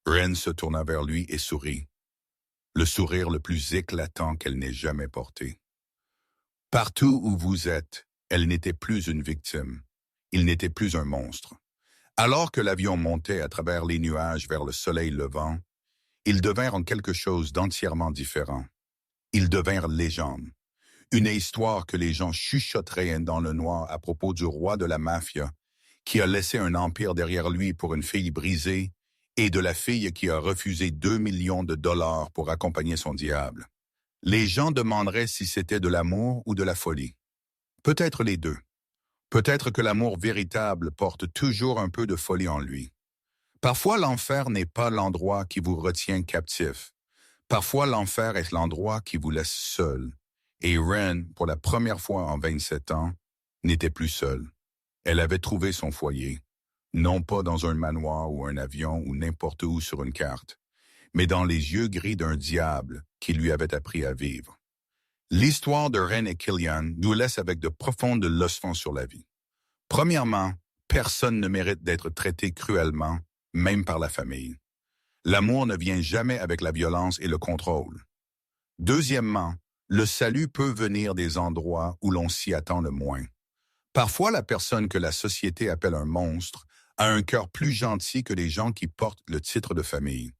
Ren se tourna vers lui et sourit, le sourire le plus éclatant qu'elle n'ait jamais porté. Partout où vous êtes, elle n'était plus une victime. Il n'était plus un monstre. Alors que l'avion montait à travers les nuages vers le soleil levant, ils devinrent en quelque chose d'entièrement différent. Ils devinrent légendes. Une histoire que les gens chuchoteraient dans le noir à propos du roi de la mafia, qui a laissé un empire derrière lui pour une fille brisée, et de la fille qui a refusé 2 millions de dollars pour accompagner son diable. Les gens demanderaient si c'était de l'amour ou de la folie. Peut-être les deux. Peut-être que l'amour véritable porte toujours un peu de folie en lui. Parfois, l'enfer n'est pas l'endroit qui vous retient captif. Parfois, l'enfer est l'endroit qui vous laisse seul. Et Ren, pour la première fois en 27 ans, n'était plus seule. Elle avait trouvé son foyer, non pas dans un manoir ou un avion ou n'importe où sur une carte, mais dans les yeux gris d'un diable qui lui avait appris à vivre. L'histoire de Ren et Killian nous laisse avec de profondes leçons sur la vie. Premièrement, personne ne mérite d'être traité cruellement, même par la famille. L'amour ne vient jamais avec la violence et le contrôle. Deuxièmement, le salut peut venir des endroits où l'on s'y attend le moins. Parfois, la personne que la société appelle un monstre a un cœur plus gentil que les gens qui portent le titre de famille.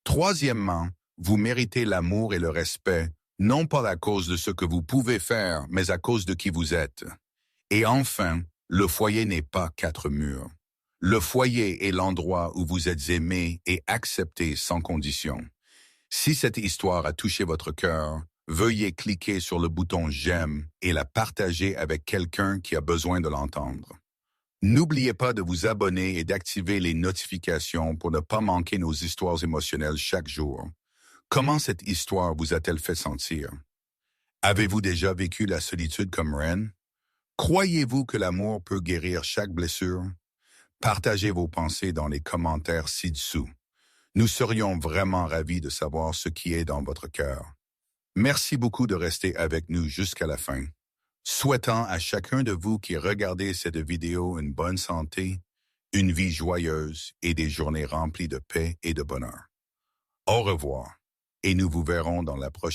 Troisièmement, vous méritez l'amour et le respect, non pas à cause de ce que vous pouvez faire, mais à cause de qui vous êtes. Et enfin, le foyer n'est pas 4 murs. Le foyer est l'endroit où vous êtes aimé et accepté sans condition. Si cette histoire a touché votre cœur, veuillez cliquer sur le bouton j'aime et la partager avec quelqu'un qui a besoin de l'entendre. N'oubliez pas de vous abonner et d'activer les notifications pour ne pas manquer nos histoires émotionnelles chaque jour. Comment cette histoire vous a-t-elle fait sentir? Avez-vous déjà vécu la solitude comme Ren? Croyez-vous que l'amour peut guérir chaque blessure? Partagez vos pensées dans les commentaires ci-dessous. Nous serions vraiment ravis de savoir ce qui est dans votre cœur. Merci beaucoup de rester avec nous jusqu'à la fin. Souhaitant à chacun de vous qui regardez cette vidéo une bonne santé, une vie joyeuse et des journées remplies de paix et de bonheur. Au revoir et nous vous verrons dans la prochaine.